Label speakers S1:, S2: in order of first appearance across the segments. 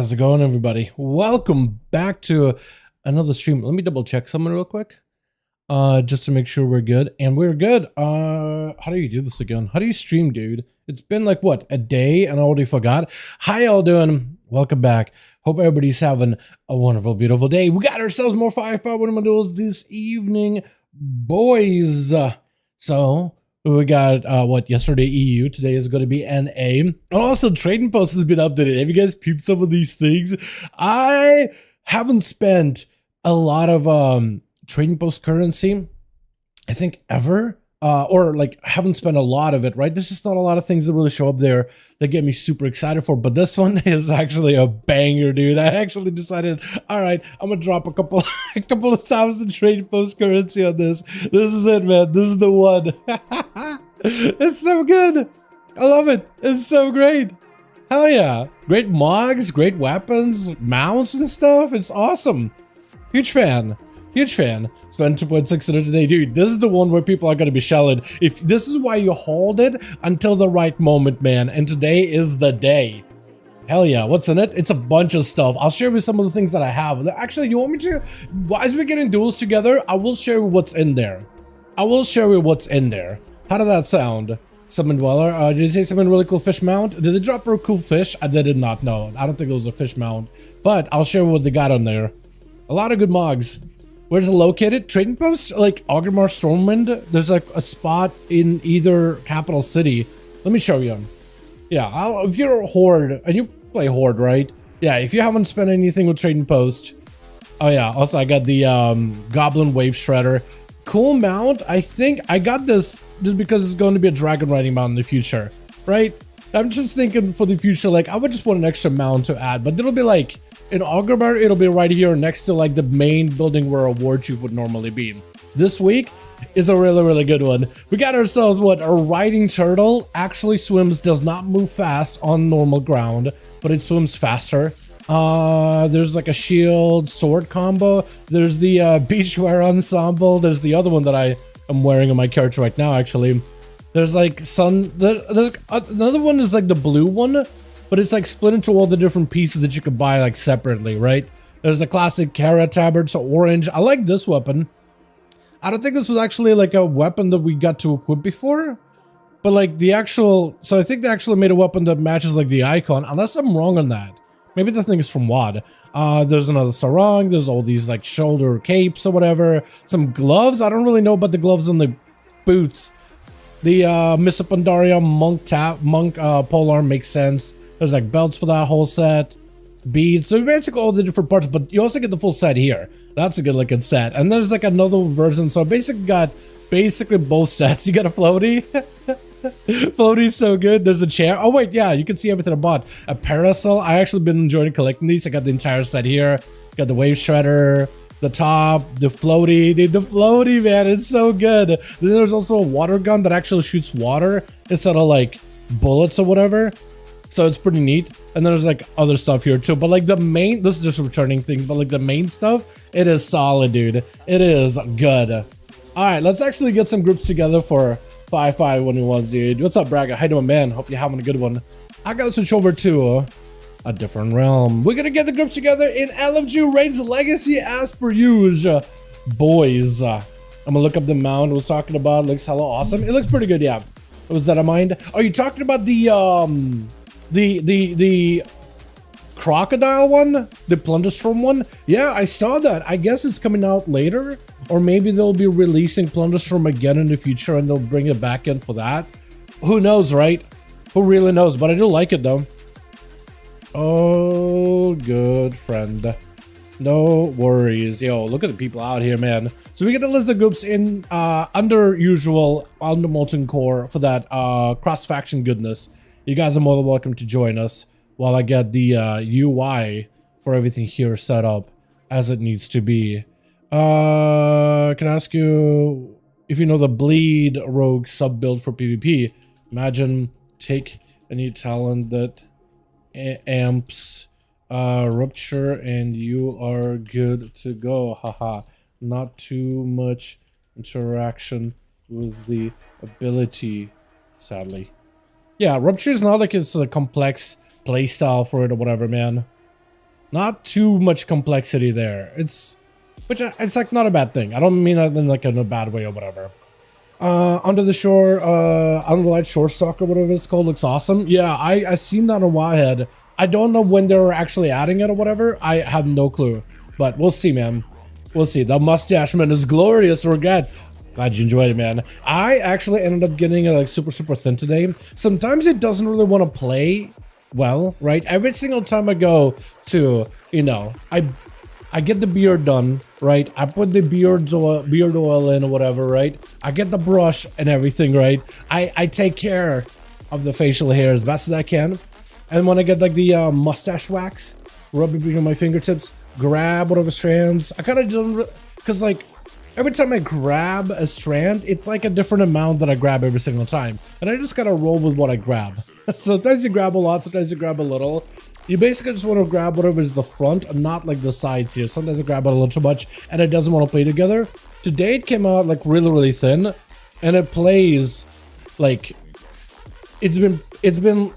S1: How's it going, everybody? Welcome back to another stream. Let me double check something real quick, just to make sure we're good. And we're good. How do you do this again? How do you stream, dude? It's been like what, a day, and I already forgot. How y'all doing? Welcome back. Hope everybody's having a wonderful, beautiful day. We got ourselves more 5V5 1V1 Duels this evening, boys. So we got what, yesterday EU, today is going to be NA. And also Trading Post has been updated. Have you guys peeped some of these things? I haven't spent a lot of Trading Post currency, I think, ever. Or like haven't spent a lot of it, right? There's just not a lot of things that really show up there that get me super excited for, but this one is actually a banger, dude. I actually decided, all right, I'm gonna drop a couple of thousand Trading Post currency on this. This is it, man. This is the one. It's so good. I love it. It's so great. Hell yeah. Great mods, great weapons, mounts and stuff. It's awesome. Huge fan. Huge fan. Spent 2.6 in it today. Dude, this is the one where people are going to be shelling. If this is why you hold it until the right moment, man. And today is the day. Hell yeah. What's in it? It's a bunch of stuff. I'll share with some of the things that I have. Actually, you want me to? As we're getting duels together, I will share what's in there. I will share you what's in there. How did that sound? Summon Dweller. Did you say something really cool fish mount? Did they drop a cool fish? I did not know. I don't think it was a fish mount. But I'll share what they got on there. A lot of good mods. Where's it located? Trading Post? Like Augermar Stormwind? There's like a spot in either capital city. Let me show you. Yeah, if you're a Horde, and you play Horde, right? Yeah, if you haven't spent anything with Trading Post. Oh yeah, also I got the Goblin Wave Shredder. Cool mount. I think I got this just because it's going to be a dragon riding mount in the future, right? I'm just thinking for the future, like I would just want an extra mount to add, but it'll be like, in Augermar, it'll be right here next to like the main building where a war chief would normally be. This week is a really, really good one. We got ourselves what, a riding turtle. Actually swims, does not move fast on normal ground, but it swims faster. There's like a shield sword combo. There's the beachwear ensemble. There's the other one that I am wearing on my character right now, actually. There's like another one is like the blue one, but it's like split into all the different pieces that you could buy like separately, right? There's a classic Cata tabard, so orange. I like this weapon. I don't think this was actually like a weapon that we got to equip before. But like the actual, so I think they actually made a weapon that matches like the icon, unless I'm wrong on that. Maybe the thing is from WoD. There's another sarong, there's all these like shoulder capes or whatever. Some gloves, I don't really know about the gloves and the boots. The Missa Pandaria monk polearm makes sense. There's like belts for that whole set. Beads, so basically all the different parts, but you also get the full set here. That's a good looking set. And there's like another version, so I basically got both sets. You got a floaty. Floaty's so good. There's a chair. Oh wait, yeah, you can see everything I bought. A parasol. I actually been enjoying collecting these. I got the entire set here. Got the wave shredder, the top, the floaty. Dude, the floaty, man, it's so good. Then there's also a water gun that actually shoots water instead of like bullets or whatever. So it's pretty neat. And then there's like other stuff here too. But like the main, this is just returning things, but like the main stuff, it is solid, dude. It is good. All right, let's actually get some groups together for 5V5 1v1 dude. What's up, Braga? How you doing, man? Hope you're having a good one. I gotta switch over to a different realm. We're gonna get the groups together in LFG Reigns Legacy as per usual. Boys, I'm gonna look up the mount I was talking about. It looks hella awesome. It looks pretty good, yeah. Was that a mind? Are you talking about the crocodile one, the Plunderstorm one? Yeah, I saw that. I guess it's coming out later, or maybe they'll be releasing Plunderstorm again in the future and they'll bring it back in for that. Who knows, right? Who really knows? But I do like it though. Oh, good friend. No worries. Yo, look at the people out here, man. So we get a list of groups in under usual on the Molten Core for that cross-faction goodness. You guys are more than welcome to join us while I get the UI for everything here set up as it needs to be. Can I ask you if you know the Bleed Rogue sub build for PvP? Imagine take any talent that amps Rupture and you are good to go. Haha. Not too much interaction with the ability, sadly. Yeah, Rupture is not like it's a complex playstyle for it or whatever, man. Not too much complexity there. It's like not a bad thing. I don't mean that in like in a bad way or whatever. Under the Shore, Under the Light Shore Stalk or whatever it's called looks awesome. Yeah, I seen that on Wildhead. I don't know when they're actually adding it or whatever. I have no clue, but we'll see, man. We'll see. The mustache man is glorious. We're good. Glad you enjoyed it, man. I actually ended up getting it like super thin today. Sometimes it doesn't really want to play well, right? Every single time I go to, you know, I get the beard done, right? I put the beard oil in or whatever, right? I get the brush and everything, right? I take care of the facial hair as best as I can. And when I get like the mustache wax, rub it between my fingertips, grab whatever strands. I kind of don't, because like every time I grab a strand, it's like a different amount that I grab every single time. And I just gotta roll with what I grab. Sometimes you grab a lot, sometimes you grab a little. You basically just want to grab whatever is the front and not like the sides here. Sometimes I grab it a little too much and it doesn't want to play together. Today it came out like really thin and it plays like it's been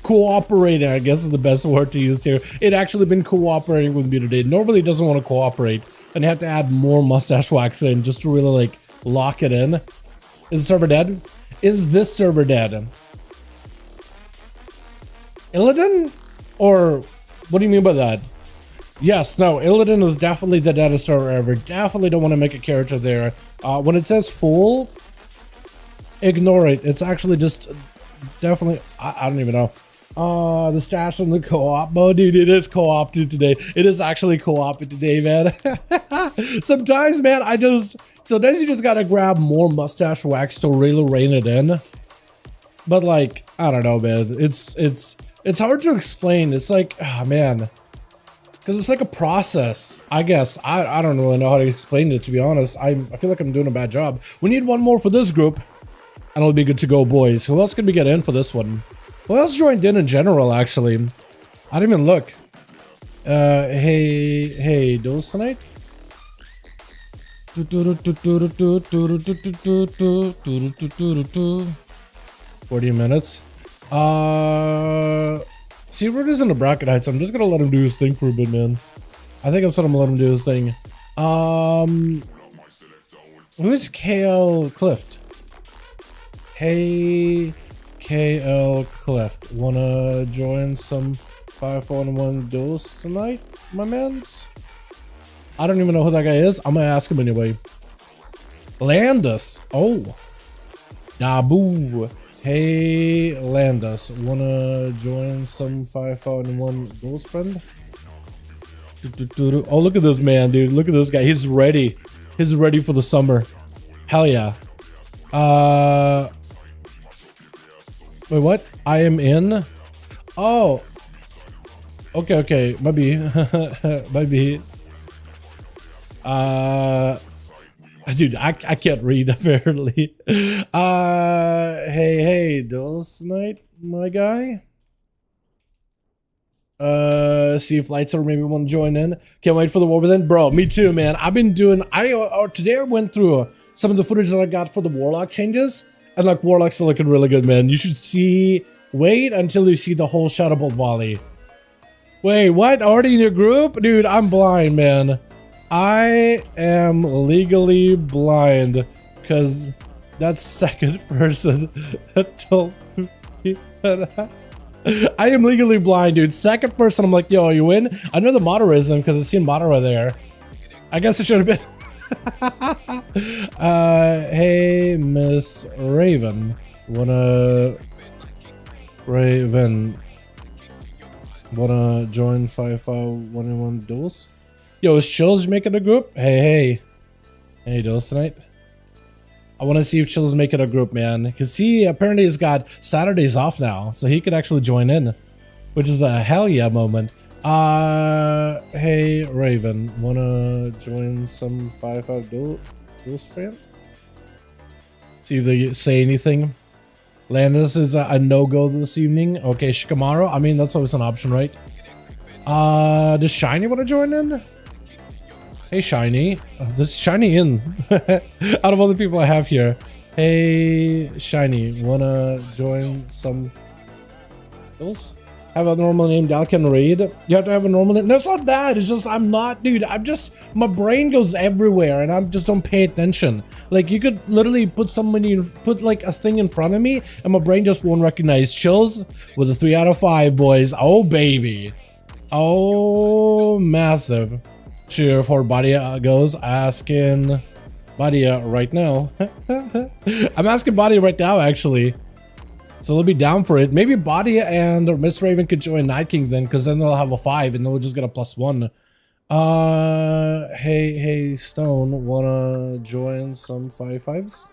S1: cooperating, I guess is the best word to use here. It actually been cooperating with me today. Normally it doesn't want to cooperate and you have to add more mustache wax in just to really like lock it in. Is the server dead? Is this server dead? Illidan? Or what do you mean by that? Yes, no, Illidan is definitely the deadest server ever. Definitely don't want to make a character there. When it says full, ignore it. It's actually just definitely, I don't even know. The stash on the co-op mode, dude, it is co-opted today. It is actually co-opted today, man. Sometimes, man, sometimes you just gotta grab more mustache wax to really rein it in. But like, I don't know, man. It's hard to explain. It's like, oh man, because it's like a process, I guess. I don't really know how to explain it, to be honest. I feel like I'm doing a bad job. We need one more for this group, and it'll be good to go, boys. Who else can we get in for this one? Who else joined in general, actually? I didn't even look. Hey, Duels tonight? 40 minutes. Seabird is in the bracket heights. I'm just gonna let him do his thing for a bit, man. I think I'm just gonna let him do his thing. Who's KL Clift? Hey, KL Cleft, wanna join some 5V5 1V1 Duels tonight, my mans? I don't even know who that guy is. I'm gonna ask him anyway. Landus. Oh. Dabu. Hey, Landus. Wanna join some 5V5 1V1 Duels, friend? Oh, look at this man, dude. Look at this guy. He's ready. He's ready for the summer. Hell yeah. Wait, what? I am in? Oh. Okay, okay. Maybe. Maybe. Dude, I can't read apparently. Hey, Duels tonight, my guy. See if lights or maybe want to join in. Can't wait for the war within, bro. Me too, man. I've been doing. Today I went through some of the footage that I got for the Warlock changes, and like Warlock's still looking really good, man. You should see. Wait until you see the whole Shadow Bolt volley. Wait, what? Already in your group, dude? I'm blind, man. I am legally blind because that second person told me that I am legally blind, dude. Second person, I'm like, yo, are you in? I know the moderator is in because I seen moderator there. I guess it should have been. Hey, Miss Raven. Wanna join 5V5 1v1 Duels? Yo, is Chills making a group? Hey, Duels tonight? I want to see if Chills making a group, man. Because he apparently has got Saturdays off now, so he could actually join in, which is a hell yeah moment. Hey, Raven, wanna join some 5v5 Duels, friend? See if they say anything. Landis is a no-go this evening. Okay, Shikamaru, I mean, that's always an option, right? Does Shiny want to join in? Hey, Shiny. This Shiny in. Out of all the people I have here. Hey, Shiny. Wanna join some Duels? Have a normal name, Dal can raid. You have to have a normal name. No, it's not that. It's just I'm not, dude. I'm just, my brain goes everywhere and I just don't pay attention. Like you could literally put somebody, put like a thing in front of me and my brain just won't recognize. Chills with a 3 out of 5, boys. Oh, baby. Oh, massive. Sure, for Badia goes, asking Badia right now. I'm asking Badia right now, actually. So they'll be down for it. Maybe Badia and Miss Raven could join Night Kings then, because then they'll have a 5 and they'll just get a +1. Hey, Stone, wanna join some 5-5s?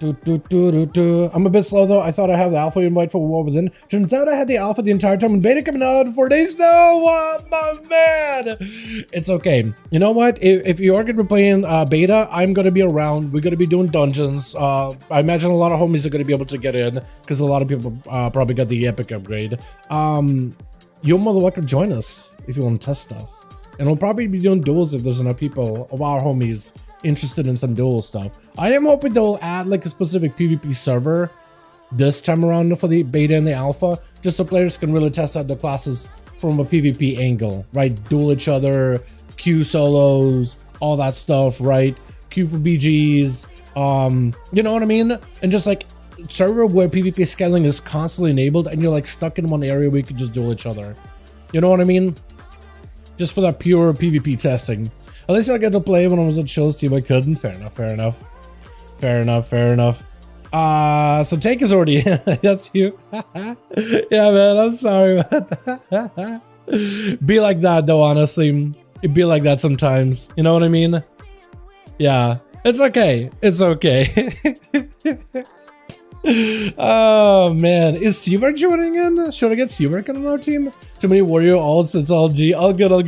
S1: I'm a bit slow though. I thought I had the alpha invite for War Within. Turns out I had the alpha the entire time and beta coming out in 4 days. No, what, my man? It's okay. You know what? If you are gonna be playing beta, I'm gonna be around. We're gonna be doing dungeons. I imagine a lot of homies are gonna be able to get in because a lot of people probably got the epic upgrade. You're more than welcome to join us if you want to test stuff. And we'll probably be doing duels if there's enough people of our homies interested in some duel stuff. I am hoping they'll add like a specific PvP server this time around for the beta and the alpha, just so players can really test out the classes from a PvP angle, right? Duel each other, Q solos, all that stuff, right? Q for BGs, you know what I mean? And just like server where PvP scaling is constantly enabled and you're like stuck in one area where you can just duel each other. You know what I mean? Just for that pure PvP testing. At least I got to play when I was at Chill's team. I couldn't. Fair enough. So Tank is already in. That's you. Yeah, man. I'm sorry, man. Be like that, though, honestly. It'd be like that sometimes. You know what I mean? Yeah. It's okay. It's okay. Oh, man. Is Seaver joining in? Should I get Seaver on our team? Too many warrior alts. It's all G. All good. Well,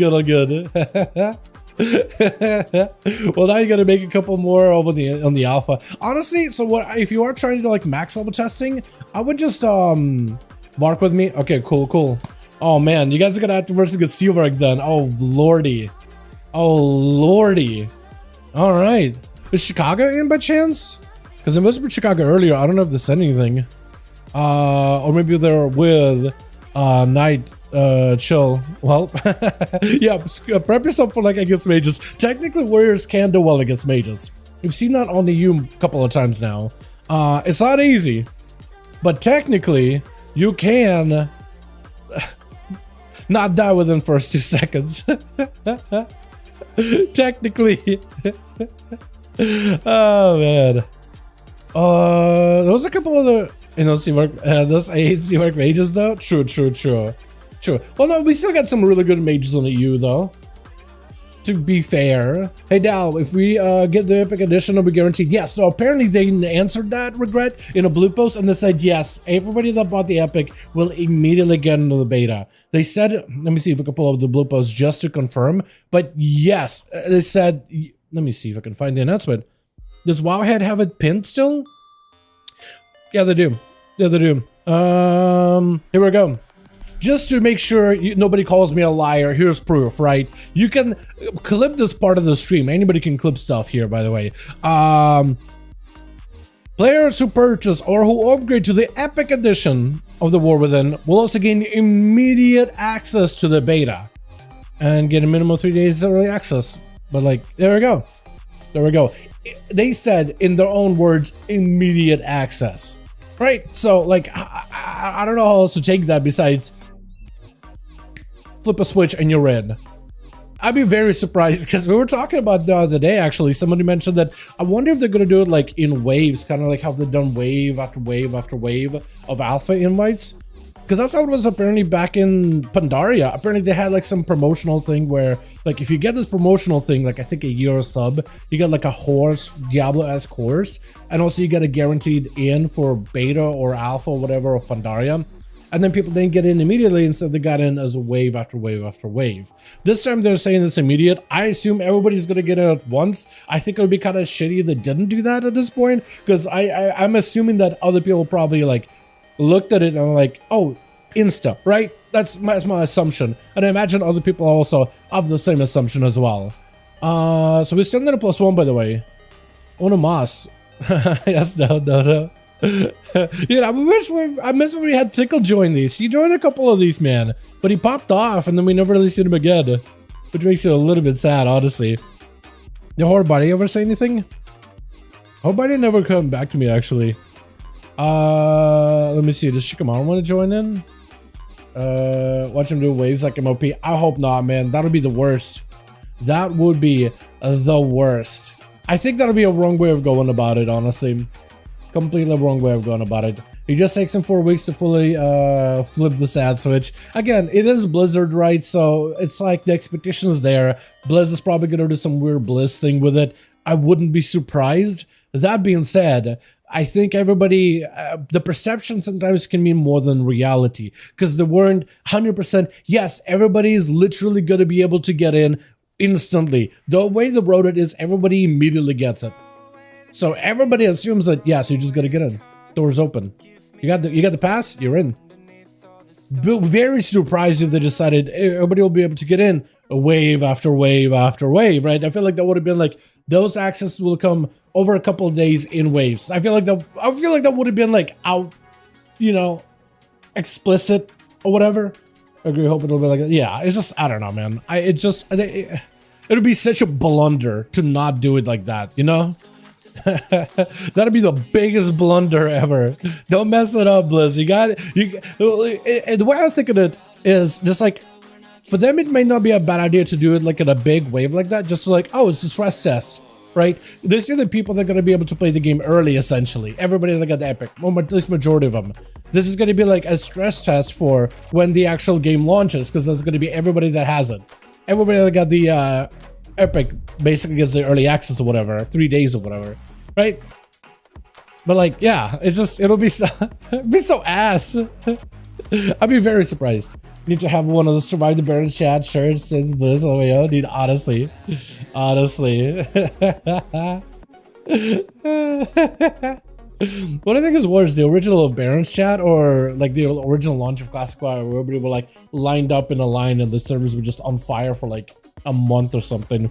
S1: now you gotta make a couple more over on the alpha. Honestly, so what if you are trying to do like max level testing, I would just mark with me. Okay, cool. Oh man, you guys are gonna have to versus get Silver then. Oh lordy. All right, is Chicago in by chance? Because it must be Chicago earlier. I don't know if they said anything. Or maybe they're with Night Chill. Well, yeah, prep yourself for like against mages. Technically, warriors can do well against mages. We've seen that on the U a couple of times now. It's not easy, but technically you can not die within first 2 seconds. Technically. Oh man. There was a couple other, you know, those I hate C-Mark mages though. True. Well, no, we still got some really good mages on the EU though. To be fair. Hey Dal, if we get the Epic Edition, are we guaranteed? Yes, so apparently they answered that regret in a blue post and they said yes, everybody that bought the Epic will immediately get into the beta. They said, let me see if I can pull up the blue post just to confirm, but yes, they said, let me see if I can find the announcement. Does Wowhead have it pinned still? Yeah, they do. Yeah, they do. Here we go. Just to make sure nobody calls me a liar, here's proof, right? You can clip this part of the stream. Anybody can clip stuff here, by the way. Players who purchase or who upgrade to the Epic Edition of the War Within will also gain immediate access to the beta and get a minimum of 3 days early access. But like, there we go. There we go. They said in their own words, immediate access, right? So like, I don't know how else to take that besides flip a switch and you're in. I'd be very surprised because we were talking about the other day, actually, somebody mentioned that I wonder if they're going to do it like in waves, kind of like how they've done wave after wave after wave of alpha invites. Because that's how it was apparently back in Pandaria. Apparently they had like some promotional thing where like if you get this promotional thing, like I think a year sub, you get like a horse, Diablo-esque horse. And also you get a guaranteed in for beta or alpha or whatever of Pandaria. And then people didn't get in immediately, instead they got in as a wave after wave after wave. This time they're saying it's immediate. I assume everybody's gonna get it at once. I think it would be kind of shitty if they didn't do that at this point, because I'm assuming that other people probably like looked at it and like, oh, insta, right? That's my assumption. And I imagine other people also have the same assumption as well. So we're still at a +1, by the way. Ono Moss. Yes, no. You know, I miss when we had Tickle join these. He joined a couple of these, man, but he popped off and then we never really seen him again, which makes it a little bit sad, honestly. Did Horbody ever say anything? Horbody never come back to me, actually. Let me see. Does Shikamaru want to join in? Watch him do waves like MOP. I hope not, man. That'll be the worst. That would be the worst. I think that'll be a wrong way of going about it, honestly. Completely wrong way of going about it. It just takes him 4 weeks to fully flip the sad switch. Again, it is Blizzard, right? So it's like the expectation is there. Blizz is probably gonna do some weird Blizz thing with it. I wouldn't be surprised. That being said, I think everybody, the perception sometimes can mean more than reality, because they weren't 100%. Yes, everybody is literally gonna be able to get in instantly. The way they wrote it is everybody immediately gets it. So everybody assumes that yes, you just gotta get in. Doors open. You got the pass, you're in. But very surprised if they decided everybody will be able to get in wave after wave after wave, right? I feel like that would have been like those access will come over a couple of days in waves. I feel like that would have been like out, you know, explicit or whatever. I agree, hope it'll be like that. Yeah, it's just, I don't know, man. It'll be such a blunder to not do it like that, you know? That'd be the biggest blunder ever. Don't mess it up, Blizz. The way I think of it is just like, for them it may not be a bad idea to do it like in a big wave like that, just like, oh, it's a stress test, right? These are the people that are going to be able to play the game early, essentially. Everybody that got the Epic, or at least majority of them. This is going to be like a stress test for when the actual game launches, because there's going to be everybody that has it. Everybody that got the Epic basically gets the early access or whatever, 3 days or whatever, right? But like, yeah, it's just, it'll be so, it'll be so ass. I'd be very surprised. Need to have one of the Survive the Baron chat shirts since Blizz LWO, dude, honestly. What I think is worse, the original Baron's chat or like the original launch of Classic WoW, where everybody were like lined up in a line and the servers were just on fire for like a month or something.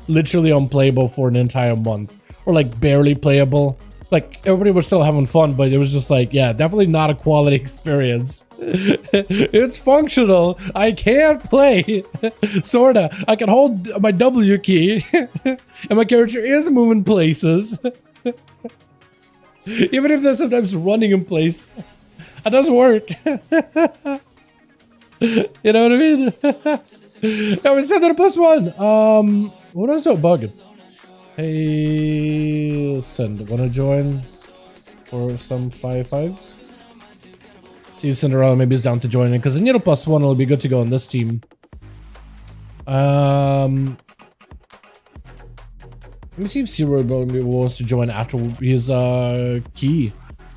S1: Literally unplayable for an entire month. Or like barely playable. Like everybody was still having fun, but it was just like, yeah, definitely not a quality experience. It's functional. I can't play. Sorta. I can hold my W key. And my character is moving places. Even if they're sometimes running in place, it does work. You know what I mean? Yeah, we said that a +1. What else do bug? Hey, send. Wanna join for some 5-5s? See if Cinderella maybe is down to join it, because the needle +1 will be good to go on this team. Let me see if C-Road wants to join after his key.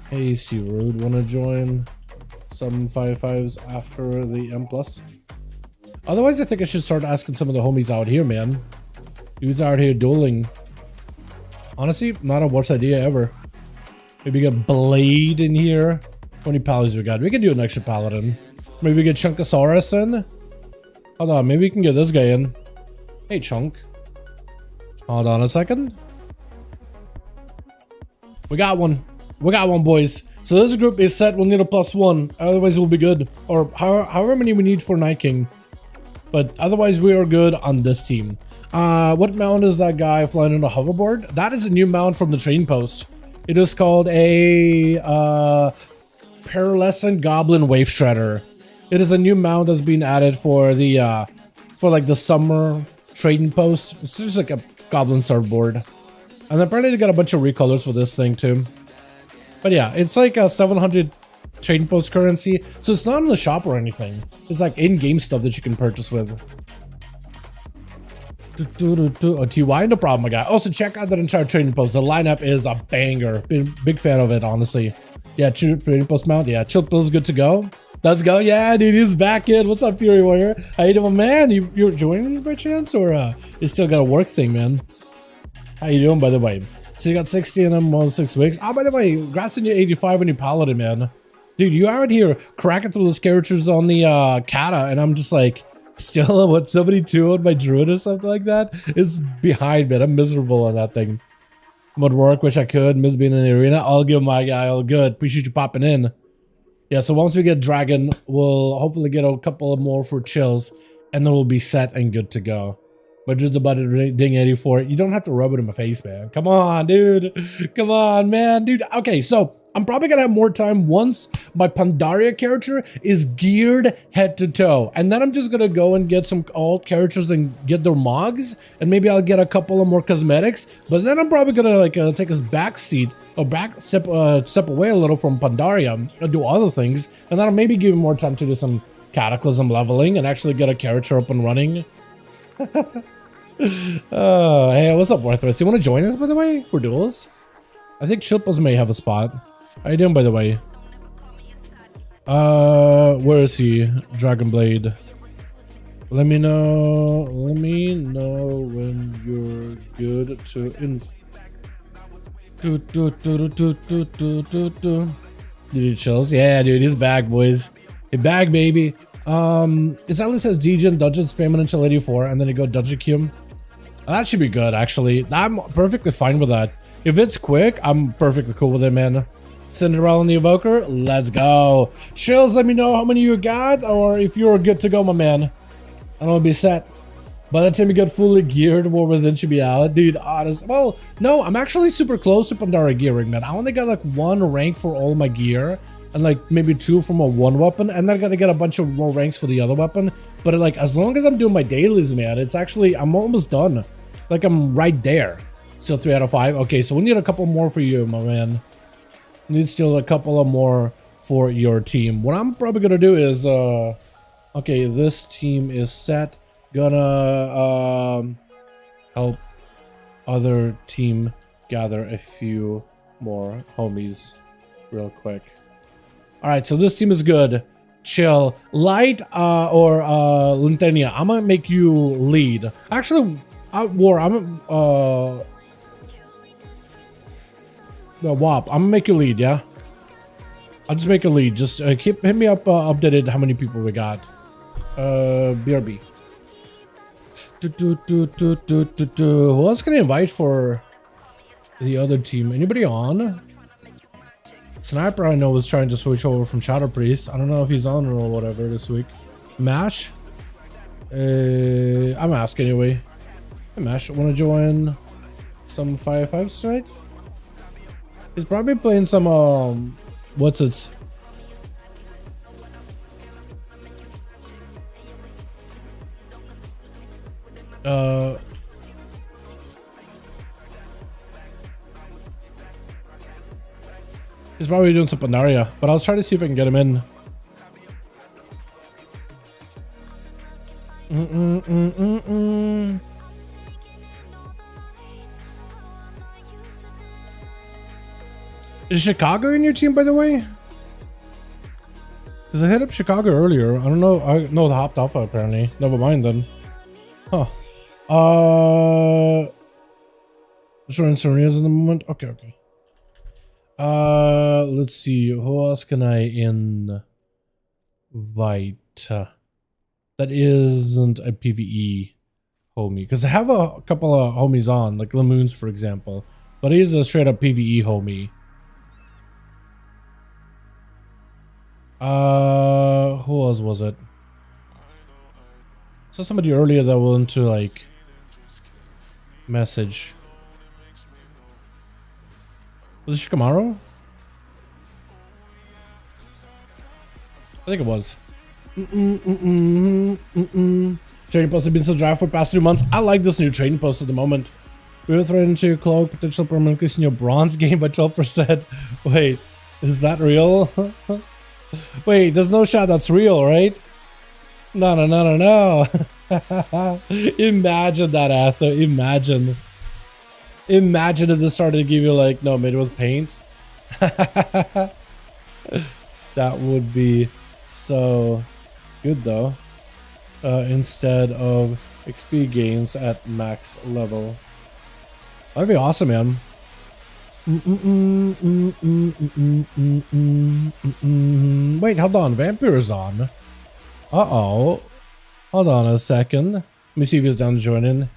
S1: Hey, C-Road, wanna join some 5-5s after the M+? Otherwise, I think I should start asking some of the homies out here, man. Dudes out here dueling. Honestly, not a worst idea ever. Maybe get Blade in here. How many paladins we got? We can do an extra paladin. Maybe get Chunkosaurus in. Hold on, maybe we can get this guy in. Hey, Chunk. Hold on a second. We got one. We got one, boys. So this group is set. We'll need a +1. Otherwise, we'll be good. Or however many we need for Night King. But otherwise, we are good on this team. What mount is that guy flying on a hoverboard? That is a new mount from the train post. It is called a Pearlescent Goblin Wave Shredder. It is a new mount that's been added for the like the summer trading post. It's just like a goblin surfboard. And apparently they got a bunch of recolors for this thing too. But yeah, it's like a 700 trading post currency. So it's not in the shop or anything. It's like in-game stuff that you can purchase with. Oh, TY, no problem, my guy. Also, check out that entire trading post. The lineup is a banger. Big fan of it, honestly. Yeah, trading post mount. Yeah, Chill Pill's good to go. Let's go. Yeah, dude, he's back in. What's up, Fury Warrior? How you doing, man? You're joining this by chance, or you still got a work thing, man? How you doing, by the way? So you got 60 in them on 6 weeks. Oh, by the way, congrats on your 85 on your paladin, man. Dude, you out here cracking through those characters on the Cata, and I'm just like, still, what, 72 on my druid or something like that? It's behind, man. I'm miserable on that thing. Would work, wish I could. Miss being in the arena. All good, my guy. All good. Appreciate you popping in. Yeah, so once we get Dragon, we'll hopefully get a couple of more for chills, and then we'll be set and good to go. But just about to ding 84. You don't have to rub it in my face, man. Come on, dude. Come on, man. Dude, okay, so I'm probably gonna have more time once my Pandaria character is geared head to toe. And then I'm just gonna go and get some alt characters and get their mogs. And maybe I'll get a couple of more cosmetics. But then I'm probably gonna like take his back seat or step away a little from Pandaria and do other things. And then I'll maybe give him more time to do some cataclysm leveling and actually get a character up and running. Hey, what's up, Worthless? You want to join us, by the way, for duels? I think Chilpos may have a spot. How you doing, by the way? Where is he? Dragonblade. Let me know when you're good to Dude, chills. Yeah, dude, he's back, boys. He's back, baby. It at least says Degen dungeon spamming until 84, and then you go dungeon queue. That should be good, actually. I'm perfectly fine with that. If it's quick, I'm perfectly cool with it, man. Cinderella and the Evoker, let's go. Chills, let me know how many you got, or if you're good to go, my man. I don't want to be set. By the time you get fully geared, what within should be out. Dude, honest. Well, no, I'm actually super close to Pandaria gearing, man. I only got like 1 rank for all my gear. And like maybe 2 from a 1 weapon, and then I gotta get a bunch of more ranks for the other weapon. But like as long as I'm doing my dailies, man, it's actually, I'm almost done. Like I'm right there. Still 3 out of 5. Okay, so we need a couple more for you, my man. Need still a couple of more for your team. What I'm probably gonna do is okay, this team is set. Gonna help other team gather a few more homies real quick. All right, so this team is good. Chill. Light or Lintenia, I'm gonna make you lead. Actually, War, I'm the WAP, I'm gonna make you lead, yeah? I'll just make a lead. Just hit me up updated how many people we got. BRB. Who else can I invite for the other team? Anybody on? Sniper, I know, was trying to switch over from Shadow Priest. I don't know if he's on or whatever this week. Mash? I'm asking anyway. Hey, Mash, want to join some 5-5s tonight? He's probably playing some what's it? He's probably doing some Pandaria, but I'll try to see if I can get him in. Is Chicago in your team, by the way? Because I hit up Chicago earlier. I don't know. I know they hopped off apparently. Never mind then. Huh. Showing Serena's in the moment. Okay, okay. Let's see. Who else can I invite? That isn't a PvE homie. Because I have a couple of homies on, like Lamoons, for example. But he's a straight up PvE homie. Who else was it? I saw somebody earlier that wanted to like message. Was it Shikamaru? I think it was. Trading posts have been so dry for the past 2 months. I like this new trading post at the moment. We were threatened to cloak potential permanent increase in your bronze game by 12%. Wait, is that real? Wait, there's no shot that's real, right? No. Imagine that, Arthur. Imagine if this started to give you like, no, made with paint. That would be so good though. Instead of XP gains at max level. That'd be awesome, man. Wait, hold on. Vampire is on. Uh-oh. Hold on a second. Let me see if he's down to join in.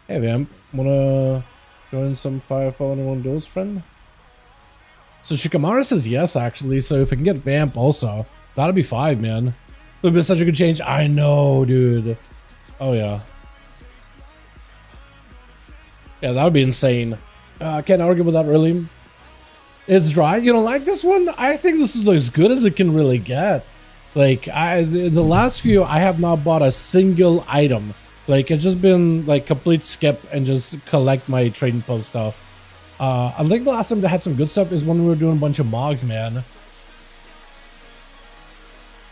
S1: Hey, Vamp. Wanna join some 5V5 1v1 Duels, friend? So Shikamaru says yes, actually. So if I can get Vamp also, that'd be 5, man. It would be such a good change. I know, dude. Oh, yeah. Yeah, that would be insane. Can't argue with that, really. It's dry. You don't like this one? I think this is as good as it can really get. Like, the last few, I have not bought a single item. Like, it's just been, like, complete skip and just collect my trading post stuff. I think the last time they had some good stuff is when we were doing a bunch of mogs, man.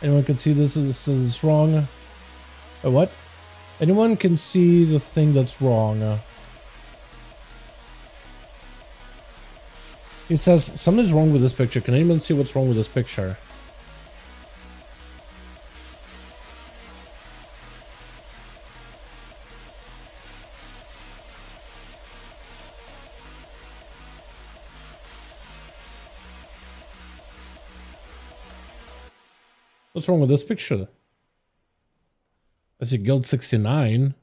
S1: Anyone can see this is wrong? What? Anyone can see the thing that's wrong. It says something's wrong with this picture. Can anyone see what's wrong with this picture? What's wrong with this picture? I see Guild 69.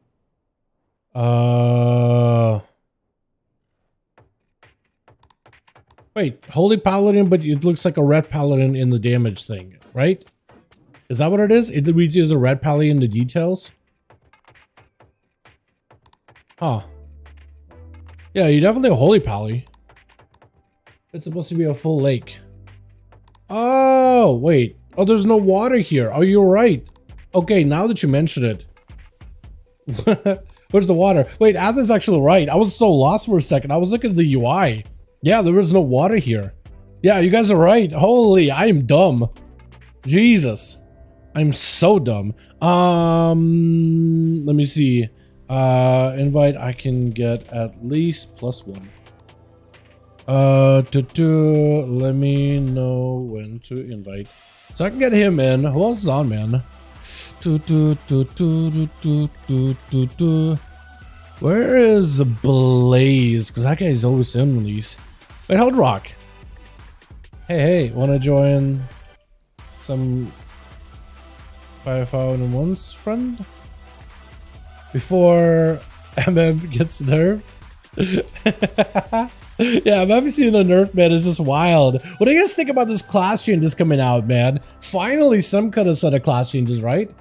S1: Wait, Holy Paladin, but it looks like a Red Paladin in the damage thing, right? Is that what it is? It reads you as a Red Paladin in the details? Huh. Yeah, you're definitely a Holy Pally. It's supposed to be a full lake. Oh, wait. Oh, there's no water here. Oh, you're right. Okay, now that you mention it. Where's the water? Wait, Atha's actually right. I was so lost for a second. I was looking at the UI. Yeah, there is no water here. Yeah, you guys are right. Holy, I am dumb. Jesus. I'm so dumb. Let me see. Invite, I can get at least +1. Let me know when to invite. So I can get him in. Who else is on, man? Where is Blaze? Because that guy's always in release. Wait, hold rock. Hey, wanna join some 5V5 1v1s, friend? Before MM gets nerfed? Yeah, I'm having seen a nerf, man. It's just wild. What do you guys think about this class changes coming out, man? Finally, some kind of set of class changes, right?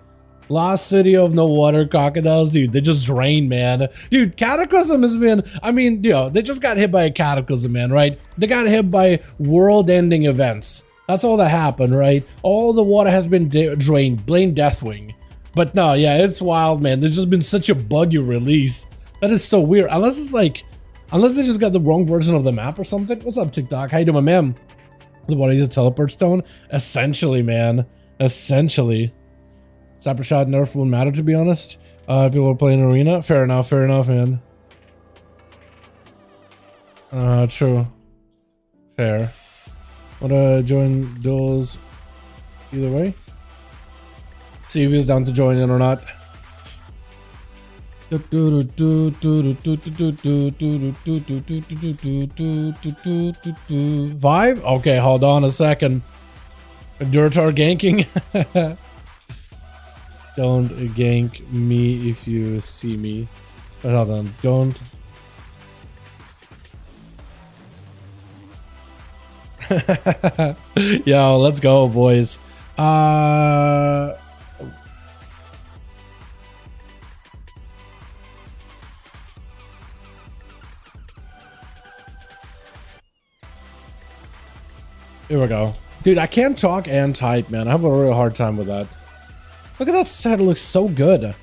S1: Lost City of No Water Crocodiles, dude, they just drain, man. Dude, Cataclysm has been, I mean, you know, they just got hit by a cataclysm, man, right? They got hit by world-ending events. That's all that happened, right? All the water has been drained. Blame Deathwing. But no, yeah, it's wild, man. There's just been such a buggy release. That is so weird. Unless it's like, unless they just got the wrong version of the map or something. What's up, TikTok? How you doing, my man? The body's a teleport stone? Essentially, man. Essentially. Sniper shot nerf won't matter, to be honest. People are playing arena. Fair enough, man. True. Fair. Wanna join duels either way? See if he's down to join in or not. Vibe? Okay, hold on a second. Durtar ganking? Don't gank me if you see me. But hold on, don't. Yo, let's go, boys. Here we go. Dude, I can't talk and type, man. I have a real hard time with that. Look at that set, it looks so good.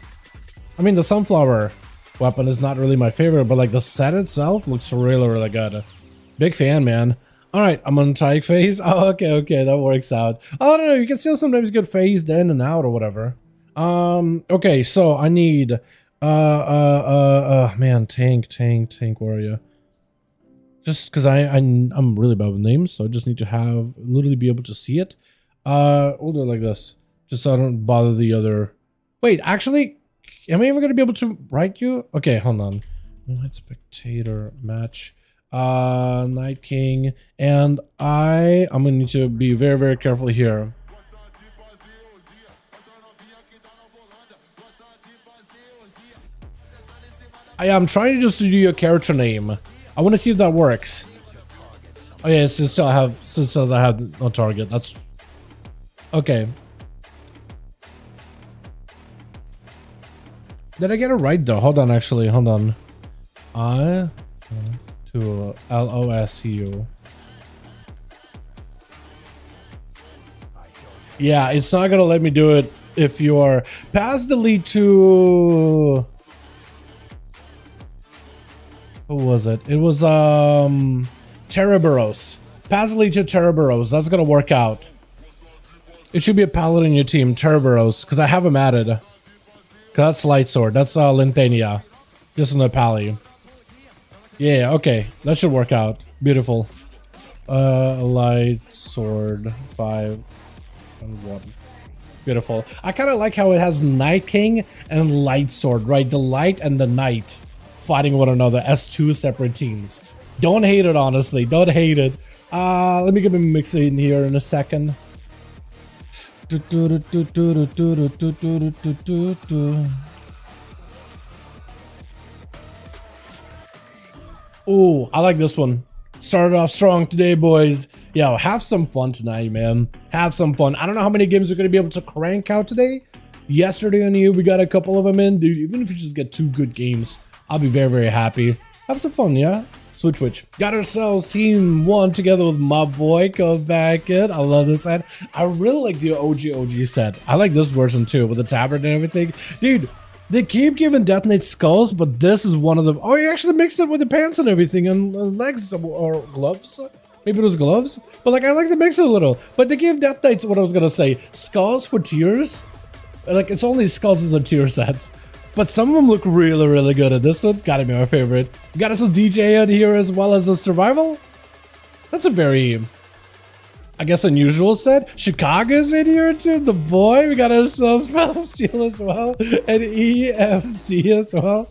S1: I mean, the sunflower weapon is not really my favorite, but like the set itself looks really, really good. Big fan, man. All right, I'm on type phase. Oh, okay, that works out. Oh, I don't know, you can still sometimes get phased in and out or whatever. Okay, so I need, man, tank, where are you? Just because I'm really bad with names, so I just need to literally be able to see it. We'll do it like this. Just so I don't bother the other. Wait, actually, am I ever gonna be able to write you? Okay, hold on. Night Spectator match. Night King. And I'm gonna need to be very, very careful here. I'm trying to just do your character name. I want to see if that works. Oh yeah, since I have no target. That's okay. Did I get it right though? Hold on, actually, hold on. To LOSU. Yeah, it's not gonna let me do it if you are past delete to. Who was it? It was Terraburos. Pass delete to Terraburos. That's gonna work out. It should be a paladin in your team, Terraburos, because I have him added. That's light sword. That's Linthania. Just in the pally. Yeah, okay. That should work out. Beautiful. Light sword 5 and 1. Beautiful. I kind of like how it has Night King and light sword, right? The light and the night fighting one another as two separate teams. Don't hate it, honestly. Don't hate it. Let me get me mix it in here in a second. Oh, I like this one. Started off strong today, boys. Yo, have some fun tonight, man. Have some fun. I don't know how many games we're going to be able to crank out today. Yesterday on EU, we got a couple of them in. Dude, even if we just get 2 good games, I'll be very, very happy. Have some fun, yeah? Switch. Got ourselves team 1 together with my boy. Go back in. I love this set. I really like the OG set. I like this version too, with the tabard and everything. Dude, they keep giving Death Knight skulls, but this is one of them. Oh, you actually mixed it with the pants and everything, and legs or gloves. Maybe it was gloves. But like, I like to mix it a little. But they give Death Knights, what I was gonna say, skulls for tiers. Like, it's only skulls as the tier sets. But some of them look really, really good. And this one gotta be my favorite. Got us a DJ in here as well as a survival. That's a very, I guess, unusual set. Chicago's in here too. The boy. We got ourselves Spell Steel as well. And EFC as well.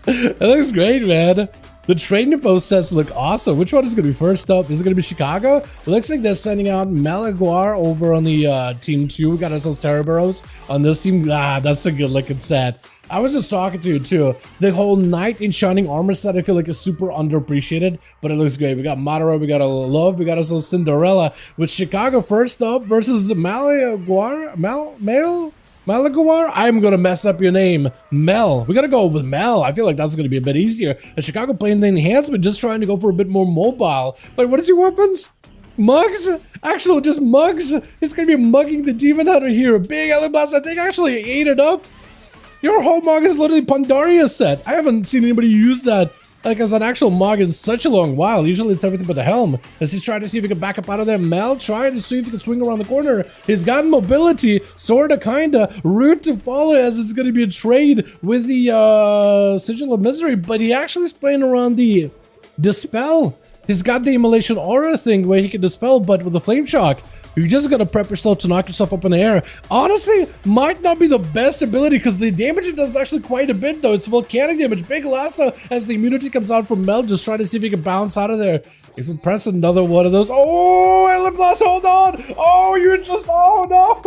S1: It looks great, man. The training post sets look awesome. Which one is going to be first up? Is it going to be Chicago? Looks like they're sending out Malaguar over on the team 2. We got ourselves Terraburrows on this team. Ah, that's a good looking set. I was just talking to you too. The whole Knight in Shining Armor set I feel like is super underappreciated, but it looks great. We got Madara, we got a Love, we got ourselves Cinderella with Chicago first up versus Malaguar. Malaguar? I'm gonna mess up your name. Mel. We gotta go with Mel. I feel like that's gonna be a bit easier. And Chicago playing the enhancement, just trying to go for a bit more mobile. Like, what is your weapons? Mugs? Actually, just mugs? It's gonna be mugging the Demon Hunter here. Big Elibas, I think actually ate it up. Your whole mog is literally Pandaria set. I haven't seen anybody use that like as an actual mog in such a long while. Usually it's everything but the helm. As he's trying to see if he can back up out of there. Mel trying to see if he can swing around the corner. He's got mobility, sorta, kinda. Route to follow as it's gonna be a trade with the Sigil of Misery, but he actually is playing around the Dispel. He's got the Immolation Aura thing where he can dispel, but with the Flame Shock, you just gotta prep yourself to knock yourself up in the air. Honestly, might not be the best ability because the damage it does actually quite a bit though. It's volcanic damage. Big lasso as the immunity comes out from Mel, just trying to see if he can bounce out of there. If we press another one of those, oh, Eliblas, hold on. Oh, you're just, oh no.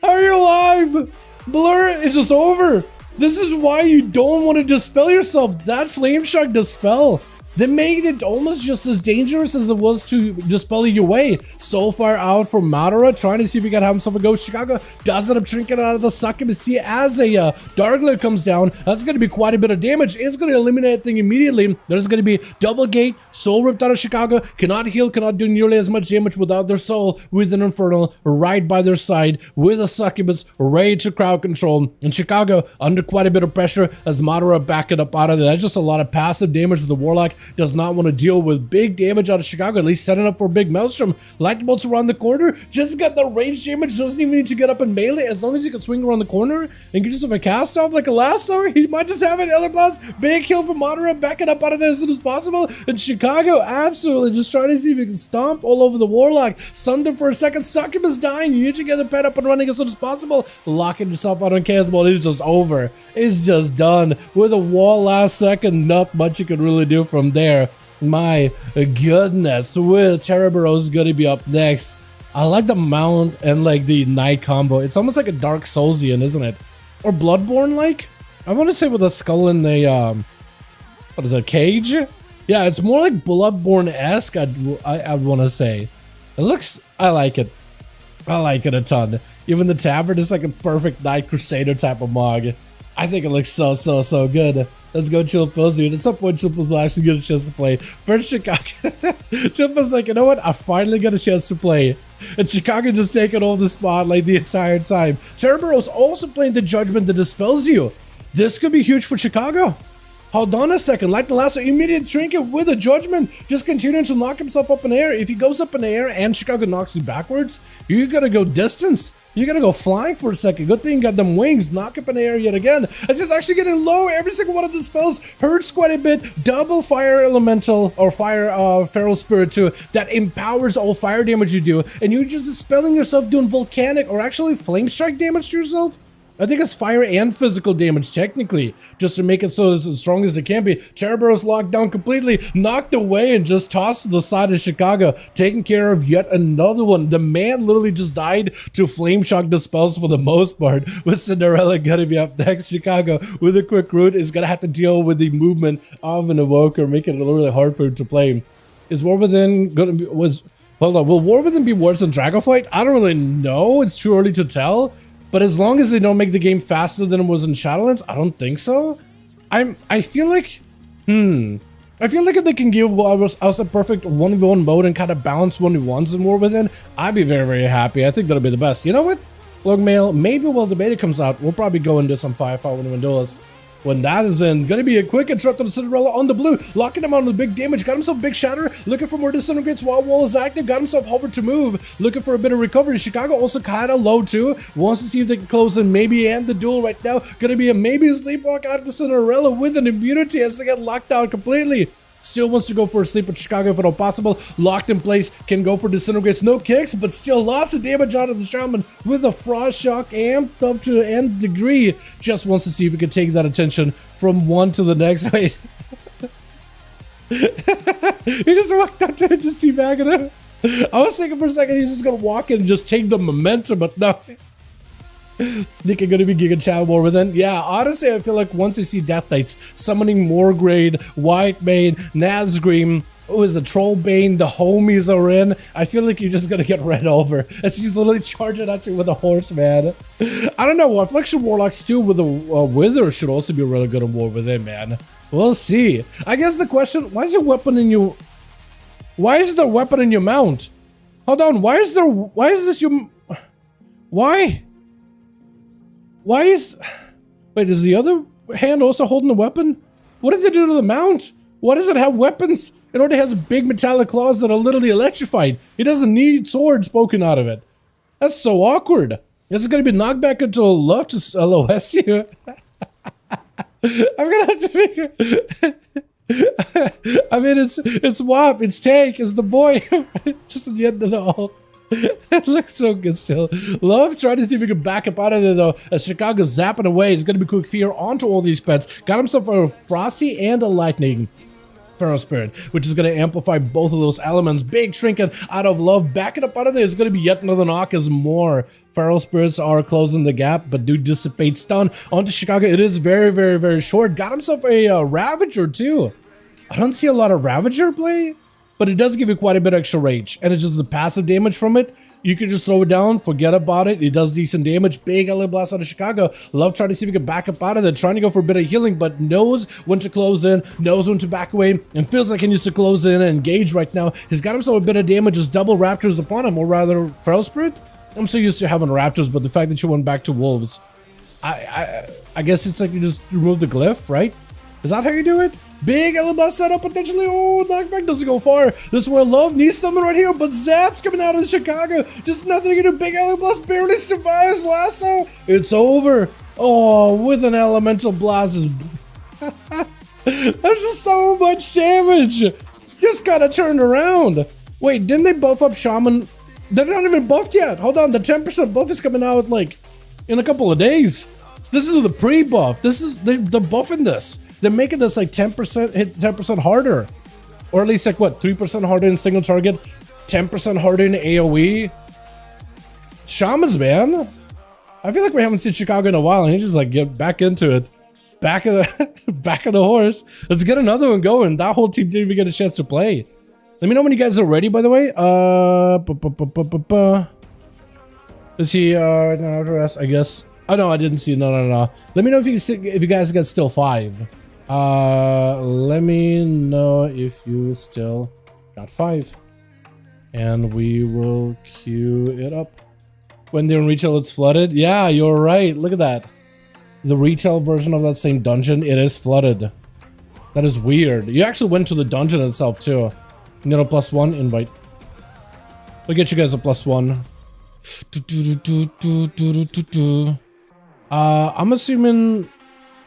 S1: How are you alive? Blur is just over. This is why you don't want to dispel yourself. That Flame Shock dispel. They made it almost just as dangerous as it was to dispel you away. So far out from Madara, trying to see if he can have himself a go. Chicago does end up shrinking out of the succubus as a Dark Glare comes down. That's going to be quite a bit of damage. It's going to eliminate that thing immediately. There's going to be double gate, soul ripped out of Chicago. Cannot heal, cannot do nearly as much damage without their soul with an Infernal right by their side with a succubus ready to crowd control. And Chicago under quite a bit of pressure as Madara backing up out of there. That's just a lot of passive damage to the Warlock. Does not want to deal with big damage out of Chicago, at least setting up for a big Maelstrom. Lightning bolts around the corner, just got the range damage, doesn't even need to get up in melee, as long as he can swing around the corner and get just have a cast off like a lasso, he might just have it. Eliblas, big kill from Madara, backing up out of there as soon as possible, and Chicago absolutely just trying to see if he can stomp all over the Warlock. Sunned him for a second, Succubus dying, you need to get the pet up and running as soon as possible, locking yourself out on Chaos Ball. It's just over. It's just done. With a wall last second, not much you could really do from there. My goodness, with Terraburrows gonna be up next. I like the mount and like the Knight combo. It's almost like a Dark Soulsian, isn't it? Or Bloodborne like? I want to say with a skull in a what is it, cage? Yeah, it's more like Bloodborne-esque, I want to say. It looks, I like it. I like it a ton. Even the tabard is like a perfect Knight Crusader type of mog. I think it looks so good. Let's go Chill Pills, dude. At some point, Chill Pills will actually get a chance to play. First, Chicago. Chill Pills like, you know what? I finally got a chance to play. And Chicago just taking over the spotlight the entire time. Terraburrows also playing the Judgment that dispels you. This could be huge for Chicago. Hold on a second, like the last immediate trinket with a Judgment, just continuing to knock himself up in the air. If he goes up in the air and Chicago knocks you backwards, you gotta go distance. You gotta go flying for a second. Good thing you got them wings, knock up in the air yet again. It's just actually getting low. Every single one of the spells hurts quite a bit. Double fire elemental or fire feral spirit too. That empowers all fire damage you do. And you're just dispelling yourself doing volcanic or actually flame strike damage to yourself. I think it's fire and physical damage, technically, just to make it so it's as strong as it can be. Terraburrows locked down completely, knocked away, and just tossed to the side of Chicago, taking care of yet another one. The man literally just died to Flame Shock dispels for the most part, with Cinderella gonna be up next. Chicago, with a quick route, is gonna have to deal with the movement of an Evoker, making it really hard for him to play. Is War Within gonna be, hold on, will War Within be worse than Dragonflight? I don't really know, it's too early to tell. But as long as they don't make the game faster than it was in Shadowlands, I don't think so. I feel like, I feel like if they can give us a perfect 1v1 mode and kind of balance 1v1s and War Within, I'd be very happy. I think that'll be the best. You know what? Look, Mail, maybe while the beta comes out, we'll probably go into some 5v5 1v1 Duels. When that is in, gonna be a quick interrupt on Cinderella on the blue, locking him on the big damage, got himself big shatter, looking for more disintegrates while wall is active, got himself hover to move, looking for a bit of recovery. Chicago also kinda low too, wants to see if they can close in maybe and the duel right now. Gonna be a maybe sleepwalk out to Cinderella with an immunity as they get locked out completely. Still wants to go for a sleep at Chicago if at all possible. Locked in place, can go for disintegrates. No kicks, but still lots of damage out of the Shaman with a Frost Shock amped up to the nth degree. Just wants to see if he can take that attention from one to the next. Wait, He just walked out there to see back at him. I was thinking for a second he's just gonna walk in and just take the momentum, but no. Think you're gonna be Giga Chad War within? Yeah, honestly, I feel like once you see Death Knights summoning Morgrade, Whitebane, Nazgrim, who is the Trollbane, the homies are in, I feel like you're just gonna get ran over as he's literally charging at you with a horse, man. I don't know, Affliction Warlocks too with a Wither should also be really good in War Within, man. We'll see. I guess the question, why is your weapon in you? Why is there a weapon in your mount? Hold on, why is this your... Why? Why is... Wait, is the other hand also holding the weapon? What does it do to the mount? Why does it have weapons? It already has big metallic claws that are literally electrified. It doesn't need swords poking out of it. That's so awkward. This is going to be knocked back into a love to LOS here. I'm going to have to figure... I mean, it's WAP, it's Tank, it's the boy. Just at the end of the ult. It looks so good still. Love trying to see if we can back up out of there though. As Chicago's zapping away, it's going to be Quick Fear onto all these pets. Got himself a Frosty and a Lightning Feral Spirit, which is going to amplify both of those elements. Big Trinket out of Love. Backing up out of there is going to be yet another knock as more Feral Spirits are closing the gap, but do dissipate stun onto Chicago. It is very, very, very short. Got himself a Ravager too. I don't see a lot of Ravager play, but it does give you quite a bit extra rage, and it's just the passive damage from it. You can just throw it down, forget about it. It does decent damage. Big LA Blast out of Chicago. Love trying to see if he can back up out of there, trying to go for a bit of healing, but knows when to close in, knows when to back away, and feels like he needs to close in and engage right now. He's got himself a bit of damage, just double Raptors upon him, or rather, Feral Spirit. I'm so used to having Raptors, but the fact that you went back to Wolves, I guess it's like you just remove the glyph, right? Is that how you do it? Big LMS setup potentially. Oh, knockback doesn't go far. This is where Love needs someone right here, but Zap's coming out of Chicago. Just nothing to do. Big LMS barely survives lasso. It's over. Oh, with an elemental blast. That's just so much damage. Just gotta turn around. Wait, didn't they buff up Shaman? They're not even buffed yet. Hold on, the 10% buff is coming out like in a couple of days. This is the pre-buff. They're buffing this. They're making this like 10% hit 10% harder. Or at least like what, 3% harder in single target, 10% harder in AoE. Shamans, man. I feel like we haven't seen Chicago in a while, and he just like get back into it. Back of the horse. Let's get another one going. That whole team didn't even get a chance to play. Let me know when you guys are ready, by the way. Is he no, I guess. Oh no, I didn't see. No. Let me know if you guys got still 5. Let me know if you still got 5, and we will queue it up. When they're in retail, it's flooded. Yeah, you're right. Look at that. The retail version of that same dungeon, it is flooded. That is weird. You actually went to the dungeon itself too. You need a +1 invite. We'll get you guys a +1. I'm assuming.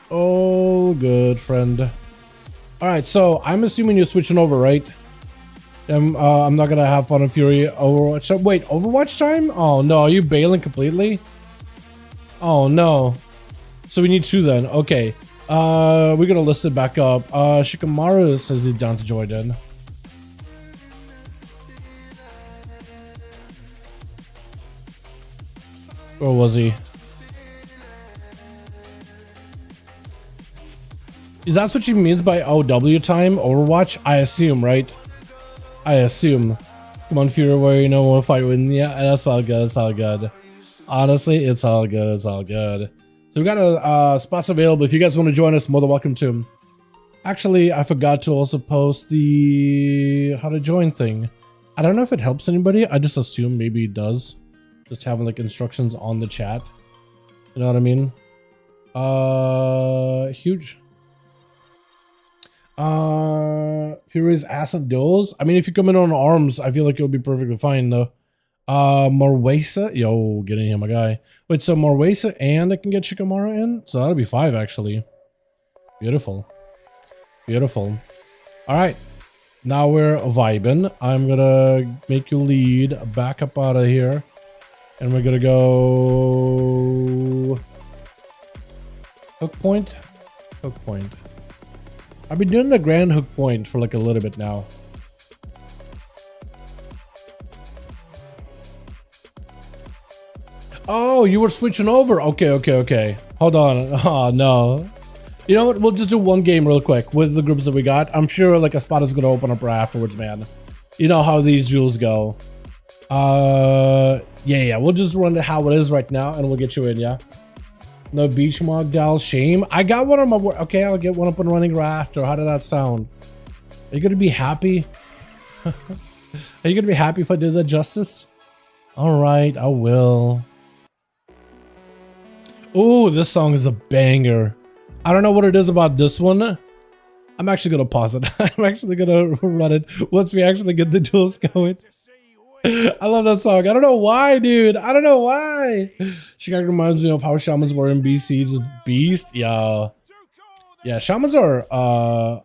S1: Oh, good friend. All right, so I'm assuming you're switching over, right? I'm not gonna have fun and fury Overwatch time. Wait, Overwatch time? Oh no, are you bailing completely? Oh no. So we need 2 then. Okay. We're gonna list it back up. Shikamaru says he's down to join in. Where was he? That's what she means by OW time, Overwatch? I assume, right? I assume. Come on, Fury Warrior, you know we'll fight with. Yeah, that's all good, it's all good. Honestly, it's all good, it's all good. So we got spots available. If you guys want to join us, more than welcome to. Actually, I forgot to also post the how to join thing. I don't know if it helps anybody. I just assume maybe it does. Just having like instructions on the chat. You know what I mean? Huge. Fury's ass of duels. I mean, if you come in on arms, I feel like it'll be perfectly fine though. Morwesa, yo, get in here, my guy. Wait, so Morwesa and I can get Shikamaru in, so that'll be 5 actually. Beautiful, beautiful. All right, now we're vibing. I'm gonna make you lead back up out of here, and we're gonna go hook point, hook point. I've been doing the Grand Hook Point for like a little bit now. Oh, you were switching over. Okay. Hold on. Oh, no. You know what? We'll just do one game real quick with the groups that we got. I'm sure like a spot is going to open up right afterwards, man. You know how these duels go. Yeah. We'll just run it how it is right now and we'll get you in, yeah? No beach mog Dal, shame. I got one on my work. Okay, I'll get one up and running right after. How did that sound? Are you going to be happy? Are you going to be happy if I did that justice? All right, I will. Oh, this song is a banger. I don't know what it is about this one. I'm actually going to pause it. I'm actually going to run it once we actually get the duels going. I love that song. I don't know why, dude. I don't know why. Chicago reminds me of how shamans were in BC. Just beast. Yeah, shamans are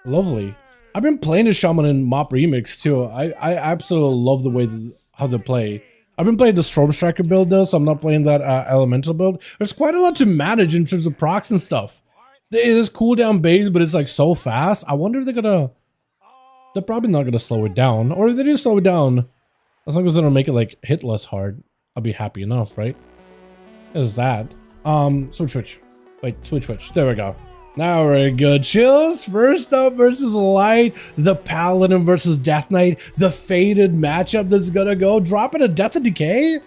S1: lovely. I've been playing the shaman in Mop Remix too. I absolutely love the way how they play. I've been playing the Storm Striker build though, so I'm not playing that elemental build. There's quite a lot to manage in terms of procs and stuff. It is cooldown based, but it's like so fast. I wonder if they're probably not gonna slow it down, or if they do slow it down, as long as they don't make it like hit less hard, I'll be happy enough, right? Is that switch? Wait, switch. There we go. Now we're good. Chills. First up versus Light, the Paladin versus Death Knight, the fated matchup that's gonna go. Dropping a Death and Decay.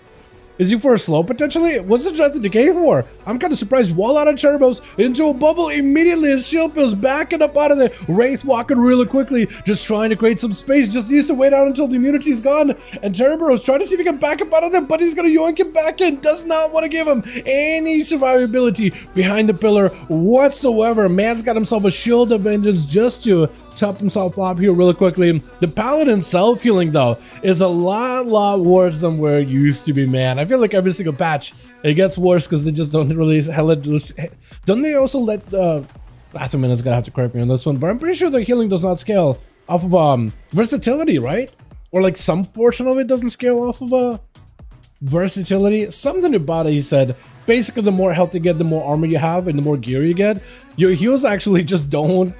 S1: Is he for a slow potentially? What's the Death and Decay for? I'm kind of surprised. Wall out of turbos into a bubble immediately, and Shield Pill's backing up out of there. Wraith walking really quickly, just trying to create some space. Just needs to wait out until the immunity is gone. And Turbo's trying to see if he can back up out of there, but he's gonna yoink him back in. Does not want to give him any survivability behind the pillar whatsoever. Man's got himself a Shield of Vengeance just to top himself up here really quickly. The Paladin self-healing though is a lot worse than where it used to be, man. I feel like every single patch it gets worse because they just don't really let loose. Don't they also let last minute's gonna have to correct me on this one, but I'm pretty sure the healing does not scale off of versatility, right? Or like some portion of it doesn't scale off of versatility. Something about it, he said. Basically, the more health you get, the more armor you have and the more gear you get. Your heals actually just don't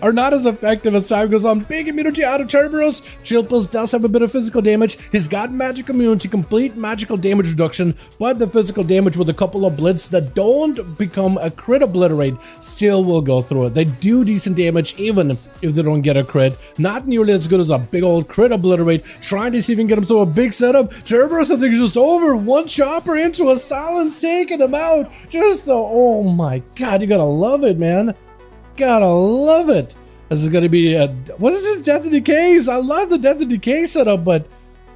S1: are not as effective as time goes on. Big immunity out of Cerberus. Chillpills does have a bit of physical damage. He's got magic immunity, complete magical damage reduction, but the physical damage with a couple of blitz that don't become a crit obliterate still will go through it. They do decent damage even if they don't get a crit. Not nearly as good as a big old crit obliterate. Trying to see if he can get himself a big setup. Cerberus, I think, is just over. One chopper into a silence, taking him out. Just oh my god, you gotta love it, man. Gotta love it. This is gonna be what is this Death and Decays? I love the Death and Decay setup, but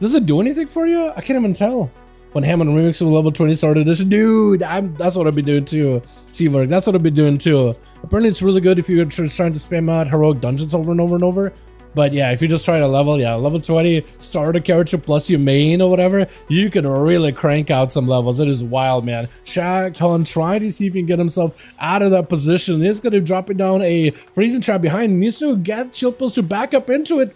S1: does it do anything for you? I can't even tell. When Hammond Remix with level 20 started edition, dude, that's what I've been doing too. Seawork, that's what I've been doing too. Apparently it's really good if you're just trying to spam out heroic dungeons over and over and over. But yeah, if you just try to level, level 20, start a character plus your main or whatever, you can really crank out some levels. It is wild, man. Shaq trying to see if he can get himself out of that position. He's going to drop it down a freezing trap behind. He needs to get Chillpills to back up into it.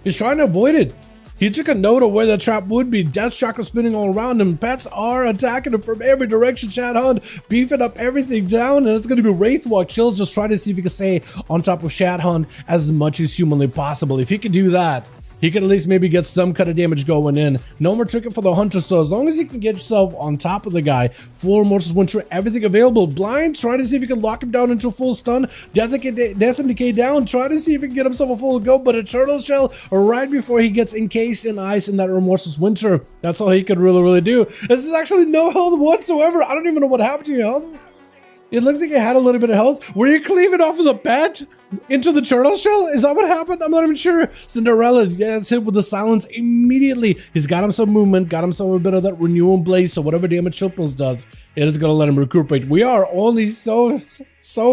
S1: He's trying to avoid it. He took a note of where the trap would be. Death Chakra spinning all around him. Pets are attacking him from every direction. Shadhound beefing up everything down, and it's going to be Wraithwalk. Chills just trying to see if he can stay on top of Shadhound as much as humanly possible. If he can do that, he can at least maybe get some kind of damage going in. No more tricking for the Hunter, so as long as he can get yourself on top of the guy, full Mortis Winter, everything available. Blind, trying to see if he can lock him down into a full stun. Death and Decay down, trying to see if he can get himself a full go, but a Turtle Shell right before he gets encased in ice in that Remorseless Winter. That's all he could really do. This is actually no health whatsoever. I don't even know what happened to your health. It looked like it had a little bit of health. Were you cleaving off of the pet into the turtle shell? Is that what happened? I'm not even sure. Cinderella gets hit with the silence immediately. He's got him some movement, got himself a bit of that renewal blaze, so whatever damage Chillpills does, it is going to let him recuperate. We are only so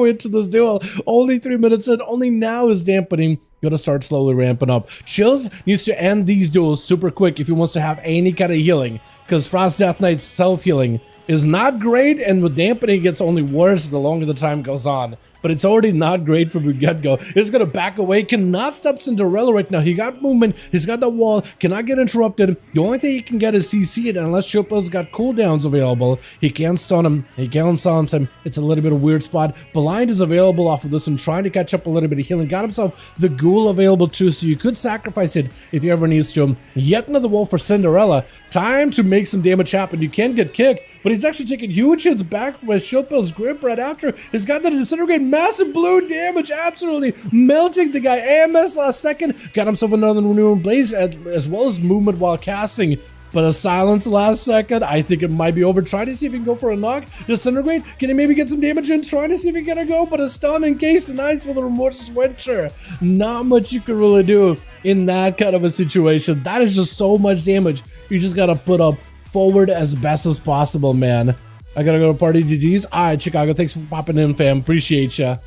S1: into this duel. Only 3 minutes in. Only now is dampening gonna start slowly ramping up. Chills needs to end these duels super quick if he wants to have any kind of healing, because Frost Death Knight's self-healing is not great, and with dampening it gets only worse the longer the time goes on. but it's already not great from the get-go. He's gonna back away, cannot stop Cinderella right now. He got movement, he's got the wall, cannot get interrupted. The only thing he can get is CC it, unless Chopel's got cooldowns available. He can't stun him, he can't silence him. It's a little bit of a weird spot. Blind is available off of this one, trying to catch up a little bit of healing. Got himself the Ghoul available too, so you could sacrifice it if you ever needs to. Yet another wall for Cinderella. Time to make some damage happen. You can get kicked, but he's actually taking huge hits back from Chopel's grip right after. He's got the disintegrate, massive blue damage, absolutely melting the guy. AMS last second, got himself another renewable blaze as well as movement while casting. But a silence last second, I think it might be over. Trying to see if he can go for a knock. Disintegrate, can he maybe get some damage in? Trying to see if he can go, but a stun in case and ice with a remorseless winter. Not much you can really do in that kind of a situation. That is just so much damage. You just gotta put up forward as best as possible, man. I gotta go to party GG's. Alright, Chicago, thanks for popping in, fam. Appreciate ya.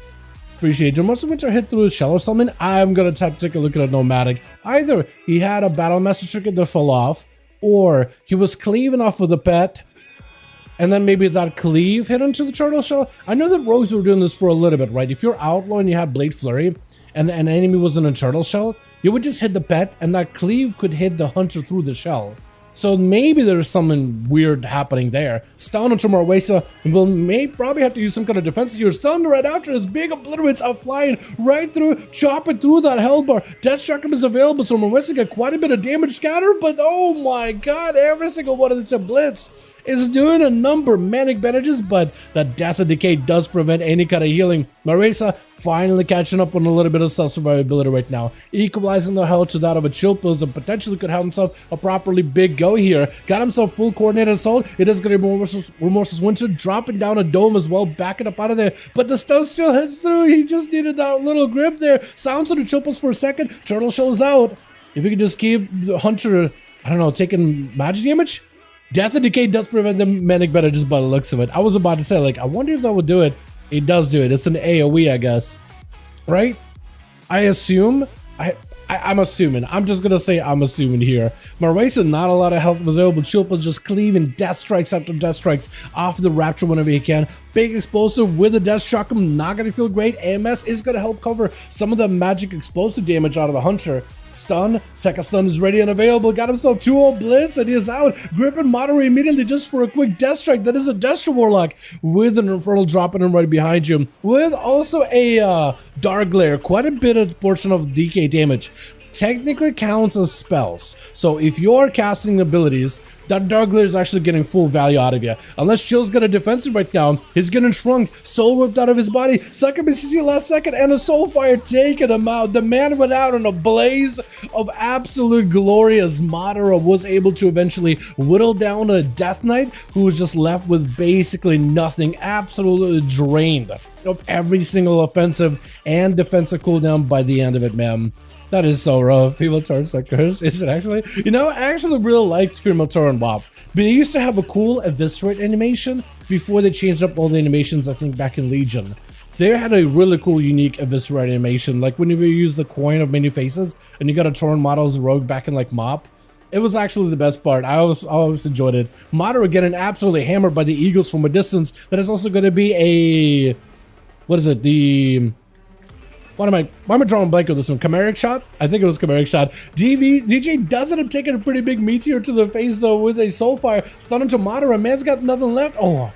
S1: Appreciate you. Most of which are hit through a shell or something. I'm gonna take a look at a nomadic. Either he had a battle master trinket that fell off, or he was cleaving off with a pet, and then maybe that cleave hit into the turtle shell. I know that rogues were doing this for a little bit, right? If you're outlaw and you had Blade Flurry, and an enemy was in a turtle shell, you would just hit the pet, and that cleave could hit the hunter through the shell. So maybe there's something weird happening there. Stun into Marwesa, and we'll probably have to use some kind of defense here. Stunned right after his big obliterates are flying right through, chopping through that hell bar. Death Chakram is available, so Marwesa got quite a bit of damage scattered, but oh my god, every single one of these blitz is doing a number of manic bandages, but the Death and Decay does prevent any kind of healing. Marisa finally catching up on a little bit of self-survivability right now, equalizing the health to that of a chill pills, and potentially could have himself a properly big go here. Got himself full coordinated assault. It is going to be remorseless winter, dropping down a dome as well, backing up out of there, but the stun still hits through. He just needed that little grip there. Sounds of the chill pills for a second. Turtle shell is out. If you could just keep the hunter, I don't know, taking magic damage. Death and Decay does prevent the manic better just by the looks of it. I was about to say, like, I wonder if that would do it. It does do it. It's an AoE, I guess. Right? I assume. I'm assuming. I'm just going to say I'm assuming here. Marwesa, not a lot of health was available. Chilpa just cleaving death strikes after death strikes off the Rapture whenever he can. Big explosive with a death shock. I'm not going to feel great. AMS is going to help cover some of the magic explosive damage out of the Hunter. Stun, second stun is ready and available. Got himself 2-0 blitz and he is out. Gripping Moderate immediately just for a quick death strike. That is a Destro Warlock with an Infernal dropping him right behind you. With also a Dark Glare, quite a bit of portion of DK damage. Technically counts as spells. So if you're casting abilities, that Dark Glare is actually getting full value out of you. Unless Chill's got a defensive right now, he's getting shrunk, soul ripped out of his body, suck up his CC last second, and a soul fire taking him out. The man went out in a blaze of absolute glory as Madara was able to eventually whittle down a Death Knight who was just left with basically nothing, absolutely drained of every single offensive and defensive cooldown by the end of it, man. That is so rough. Female Tauren suckers. Is it actually? You know, I actually really liked Female Tauren WoW. But they used to have a cool Eviscerate animation before they changed up all the animations, I think, back in Legion. They had a really cool, unique Eviscerate animation. Like whenever you use the coin of many faces and you got a Tauren model as a rogue back in like MoP. It was actually the best part. I always enjoyed it. Madara getting absolutely hammered by the Eagles from a distance. That is also going to be a... What is it? Why am I drawing blank with this one? Chimeric Shot? I think it was Chimeric Shot. DJ does end up taking a pretty big meteor to the face though with a Soulfire. Stun into Madara. Man's got nothing left. Oh,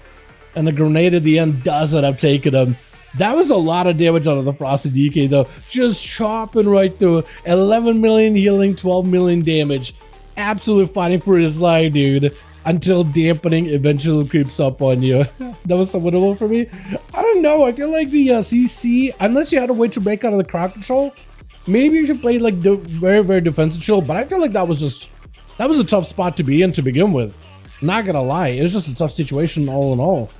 S1: and the grenade at the end does end up taking him. That was a lot of damage out of the Frosty DK though. Just chopping right through. 11 million healing, 12 million damage. Absolute fighting for his life, dude. Until dampening eventually creeps up on you. That was so winnable for me. I don't know. I feel like the CC, unless you had a way to break out of the crowd control, maybe you should play like the very, very defensive chill. But I feel like that was a tough spot to be in to begin with. Not gonna lie, it was just a tough situation all in all.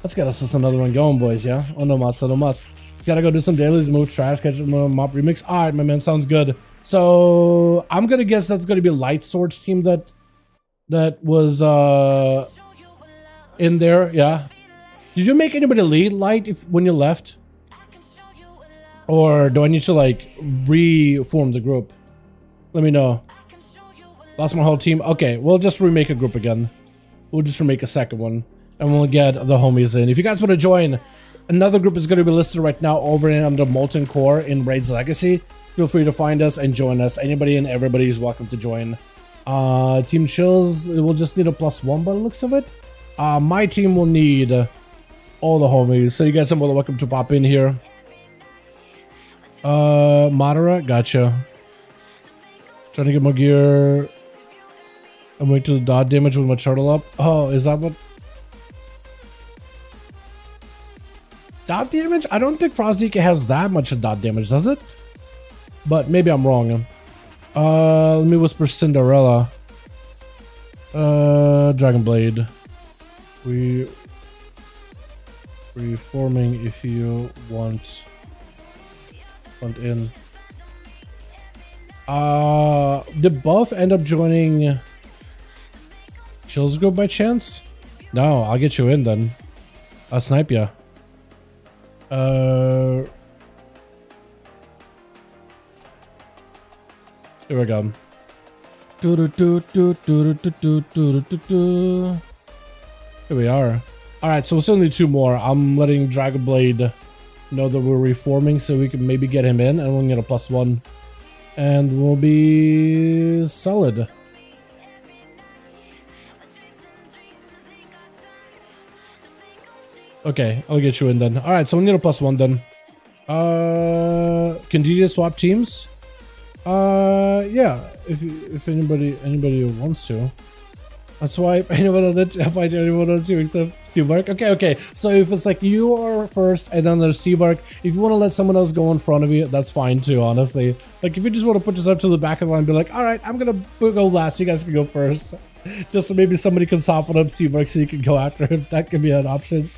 S1: Let's get us another one going, boys. Yeah. Oh no mas, no mas. Gotta go do some dailies, move trash, catch a mop remix. All right, my man, sounds good. So I'm gonna guess that's gonna be Light Swords team that was in there. Yeah. Did you make anybody lead Light when you left? Or do I need to like reform the group? Let me know. Lost my whole team. Okay, we'll just remake a group again. We'll just remake a second one and we'll get the homies in. If you guys want to join Another group is going to be listed right now over under Molten Core in Raids Legacy. Feel free to find us and join us. Anybody and everybody is welcome to join. Team Chills, we'll just need a +1 by the looks of it. My team will need all the homies, so you guys are more than welcome to pop in here. Moderate, gotcha. Trying to get more gear. I'm waiting to the dot damage with my turtle up. Oh, is that what? Dot damage? I don't think Frost DK has that much of dot damage, does it? But maybe I'm wrong. Let me whisper Cinderella. Dragonblade. Reforming if you want in. Did Buff end up joining Chills group by chance? No, I'll get you in then. I'll snipe ya. Here we go. Here we are. Alright, so we'll still need 2 more. I'm letting Dragonblade know that we're reforming so we can maybe get him in and we'll get a +1. And we'll be solid. Okay, I'll get you in then. Alright, so we need a +1 then. Can DJ swap teams? Yeah, if anybody wants to. That's why anyone on the find anyone else to except Seabark. Okay. So if it's like you are first and then there's Seabark, if you want to let someone else go in front of you, that's fine too, honestly. Like if you just want to put yourself to the back of the line and be like, alright, I'm gonna go last, you guys can go first. Just so maybe somebody can soften up Seabark so you can go after him. That could be an option.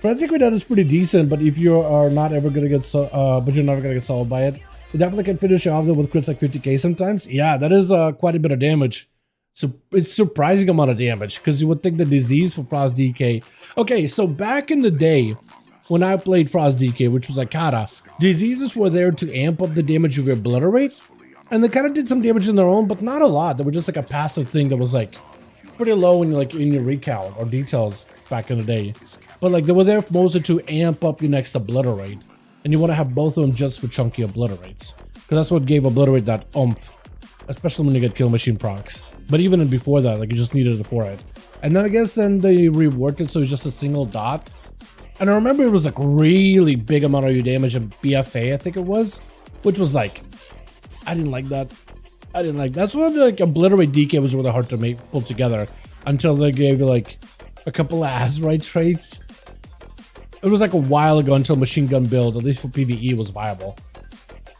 S1: Forensic Redoubt is pretty decent, but if you are not ever gonna get but you're never gonna get solved by it, you definitely can finish off with crits like 50k sometimes. Yeah, that is quite a bit of damage. So it's surprising amount of damage because you would think the disease for Frost DK. Okay, so back in the day when I played Frost DK, which was like Cata, diseases were there to amp up the damage of your obliterate, and they kind of did some damage in their own, but not a lot. They were just like a passive thing that was like pretty low in like in your recount or details back in the day. But like they were there mostly to amp up your next obliterate, and you want to have both of them just for chunky obliterates because that's what gave obliterate that oomph. Especially when you get kill machine procs. But even before that, like you just needed it for it. And then I guess then they reworked it so it's just a single dot. And I remember it was like really big amount of your damage in BFA, I think it was. Which was like, I didn't like that. That's why like obliterate DK was really hard to pull together. Until they gave you like a couple of ass-right traits. It was like a while ago until machine gun build, at least for PvE, was viable.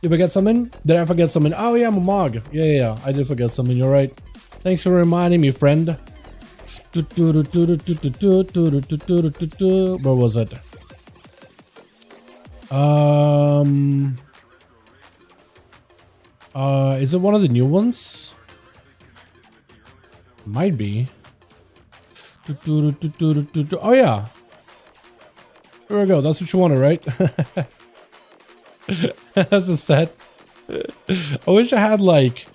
S1: Did I forget something? Did I forget something? Oh yeah, I'm a Mog. Yeah, I did forget something, you're right. Thanks for reminding me, friend. Where was it? Is it one of the new ones? Might be. Oh yeah. Here we go, that's what you wanted, right? That's a set. I wish I had like,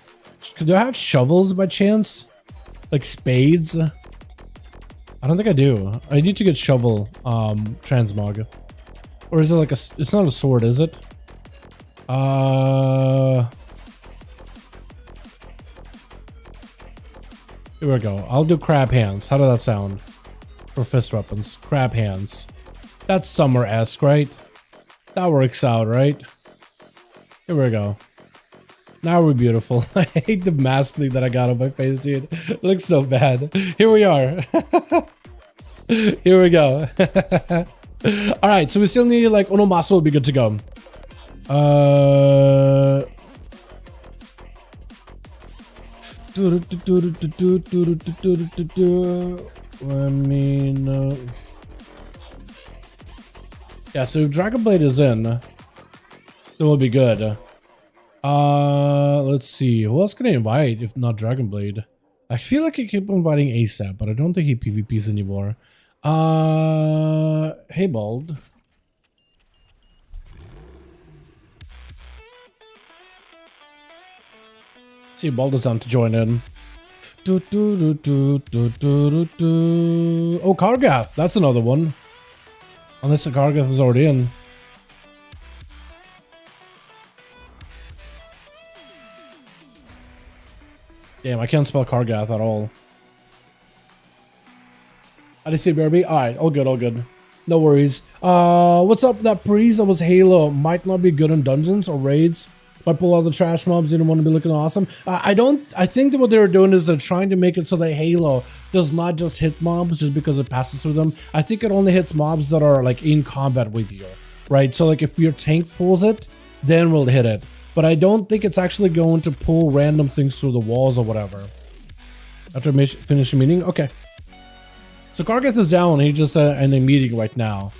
S1: do I have shovels by chance? Like spades? I don't think I do. I need to get shovel transmog. Or is it like it's not a sword, is it? Here we go. I'll do crab hands. How does that sound? For fist weapons. Crab hands. That's summer-esque, right? That works out, right? Here we go. Now we're beautiful. I hate the mask thing that I got on my face, dude. It looks so bad. Here we are. Here we go. Alright, so we still need like Onomasu will be good to go. I mean, yeah, so if Dragonblade is in, then we'll be good. Let's see. Who else can I invite if not Dragonblade? I feel like I keep inviting ASAP, but I don't think he PvPs anymore. Hey, Bald. See, Bald is down to join in. Oh, Kargath, that's another one. Unless the Kargath is already in. Damn, I can't spell Kargath at all. I didn't see BRB. Alright, all good, all good. No worries. What's up? That priest that was Halo might not be good in dungeons or raids. Might pull out the trash mobs. You don't want to be looking awesome. I think that what they were doing is they're trying to make it so that Halo does not just hit mobs just because it passes through them. I think it only hits mobs that are like in combat with you, right? So like if your tank pulls it, then we'll hit it. But I don't think it's actually going to pull random things through the walls or whatever. After finishing meeting, okay. So Kargath is down. He's just in a meeting right now.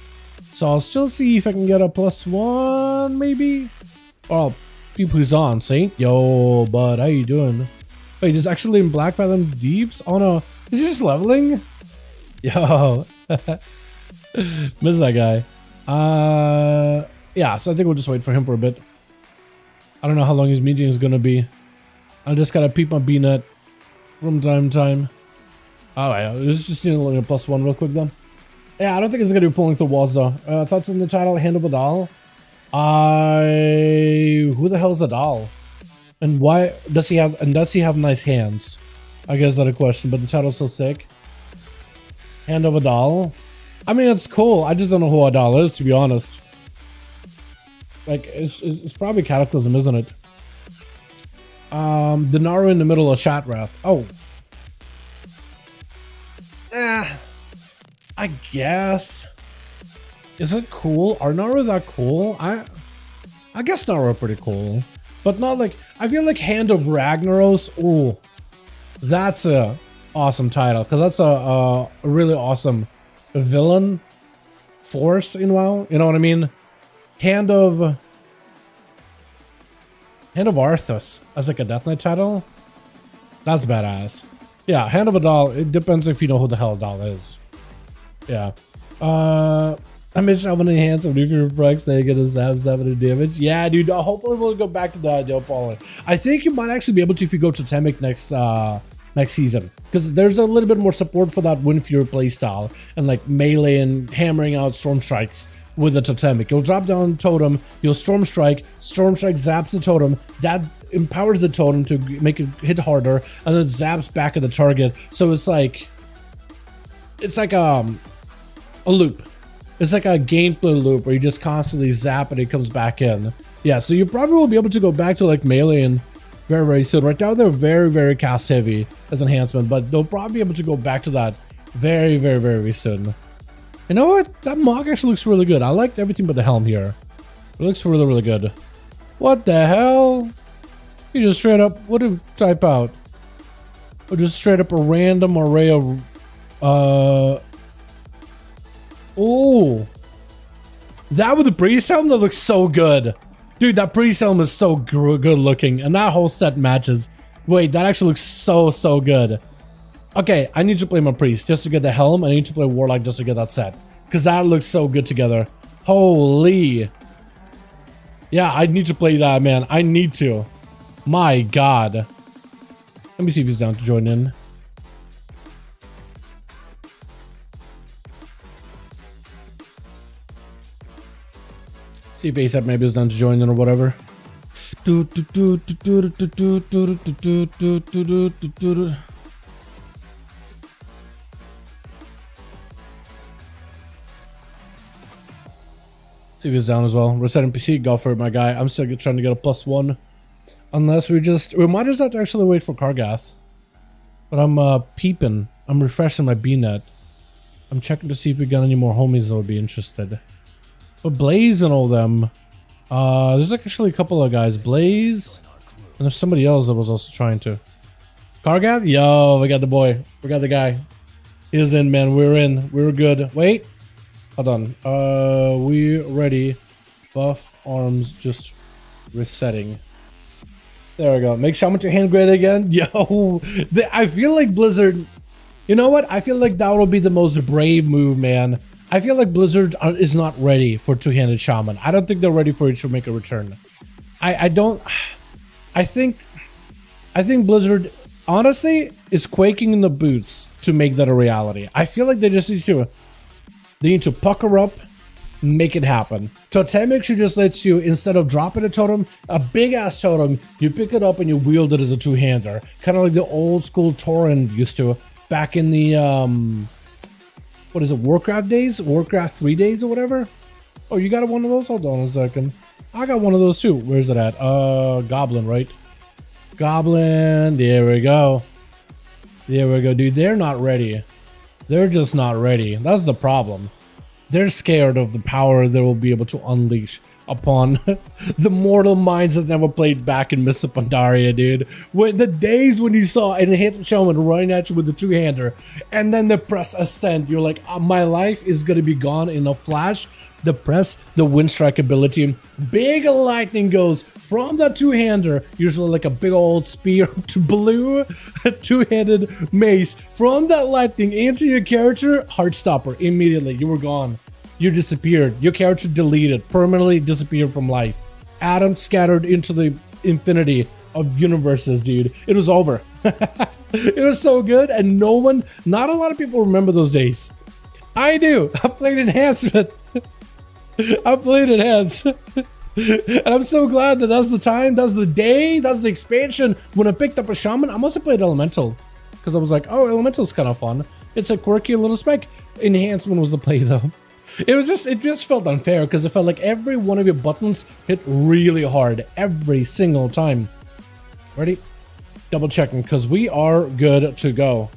S1: So I'll still see if I can get a +1 maybe. Oh. People who's on, see? Yo, bud, how you doing? Wait, he's actually in Black Fathom Deeps? Oh no, is he just leveling? Yo, miss that guy. Yeah, so I think we'll just wait for him for a bit. I don't know how long his meeting is gonna be. I just gotta peep my BNet from time to time. Oh yeah, let's just need a +1 real quick though. Yeah, I don't think it's gonna be pulling through walls though. Thoughts in the title, Hand of a Doll. Who the hell's a doll? And why does he have nice hands? I guess that's a question, but the title's so sick. Hand of a Doll. I mean, it's cool. I just don't know who a doll is, to be honest. Like, it's probably Cataclysm, isn't it? The Naru in the middle of chat wrath. Oh. I guess. Is it cool? Are Naru that cool? I guess Naru are pretty cool. But not like, I feel like Hand of Ragnaros, ooh. That's a awesome title. Because that's a really awesome villain force in WoW. You know what I mean? Hand of Arthas as like a Death Knight title. That's badass. Yeah, Hand of a Doll. It depends if you know who the hell a doll is. Yeah. I mentioned how many hands of nuclear breaks they get a zap 70 damage. Yeah, dude. Hopefully we'll go back to that, yo, Paul. I think you might actually be able to if you go Totemic next season, because there's a little bit more support for that Wind Fury playstyle and like melee and hammering out Storm Strikes with the Totemic. You'll drop down Totem, you'll Storm Strike zaps the Totem, that empowers the Totem to make it hit harder, and then zaps back at the target. So it's like a loop. It's like a gameplay loop where you just constantly zap and it comes back in. Yeah, so you probably will be able to go back to like melee and very, very soon. Right now they're very, very cast heavy as enhancement, but they'll probably be able to go back to that very, very, very soon. You know what? That mock actually looks really good. I liked everything but the helm here. It looks really, really good. What the hell? You just straight up, what do you type out? Or just straight up a random array of, oh, that with the priest helm, that looks so good. Dude, that priest helm is so good looking, and that whole set matches. Wait, that actually looks so, so good. Okay, I need to play my priest just to get the helm, and I need to play warlock just to get that set, because that looks so good together. Holy. Yeah, I need to play that, man. I need to. My God. Let me see if he's down to join in. See if ASAP maybe is down to join in or whatever. See if he's down as well. Resetting PC, go for it, my guy. I'm still trying to get a +1. Unless we might just have to actually wait for Kargath. But I'm peeping. I'm refreshing my BNet. I'm checking to see if we got any more homies that would be interested. But Blaze and all them, there's actually a couple of guys. Blaze, and there's somebody else that was also trying to. Kargath? Yo, we got the boy. We got the guy. He is in, man. We're in. We're good. Wait. Hold on. We're ready. Buff arms just resetting. There we go. Make sure I'm with your hand grenade again. Yo, I feel like Blizzard. You know what? I feel like that will be the most brave move, man. I feel like Blizzard is not ready for two-handed shaman. I don't think they're ready for it to make a return. I think Blizzard honestly is quaking in the boots to make that a reality. I feel like they just need to pucker up make it happen. Totemic should just let you, instead of dropping a totem, a big ass totem, you pick it up and you wield it as a two-hander. Kind of like the old school Torrent used to back in the, what is it, Warcraft days? Warcraft 3 days or whatever? Oh, you got one of those? Hold on a second. I got one of those too. Where's it at? Goblin, right? Goblin, there we go. There we go, dude. They're not ready. They're just not ready. That's the problem. They're scared of the power they will be able to unleash upon the mortal minds that never played back in Mists of Pandaria, dude. When the days when you saw an enhanced shaman running at you with the two-hander, and then the press ascent, you're like, my life is gonna be gone in a flash. The press, the wind strike ability, big lightning goes from the two-hander, usually like a big old spear, to blue two-handed mace from that lightning into your character. Heartstopper, immediately you were gone. You disappeared. Your character deleted, permanently disappeared from life. Atoms scattered into the infinity of universes, dude. It was over. It was so good, and not a lot of people remember those days. I do. I played Enhancement. I played Enhanced. And I'm so glad that that's the time, that's the day, that's the expansion. When I picked up a shaman, I must have played Elemental. Because I was like, oh, Elemental's kind of fun. It's a quirky little spec. Enhancement was the play, though. It just felt unfair because it felt like every one of your buttons hit really hard every single time. Ready? Double checking because we are good to go.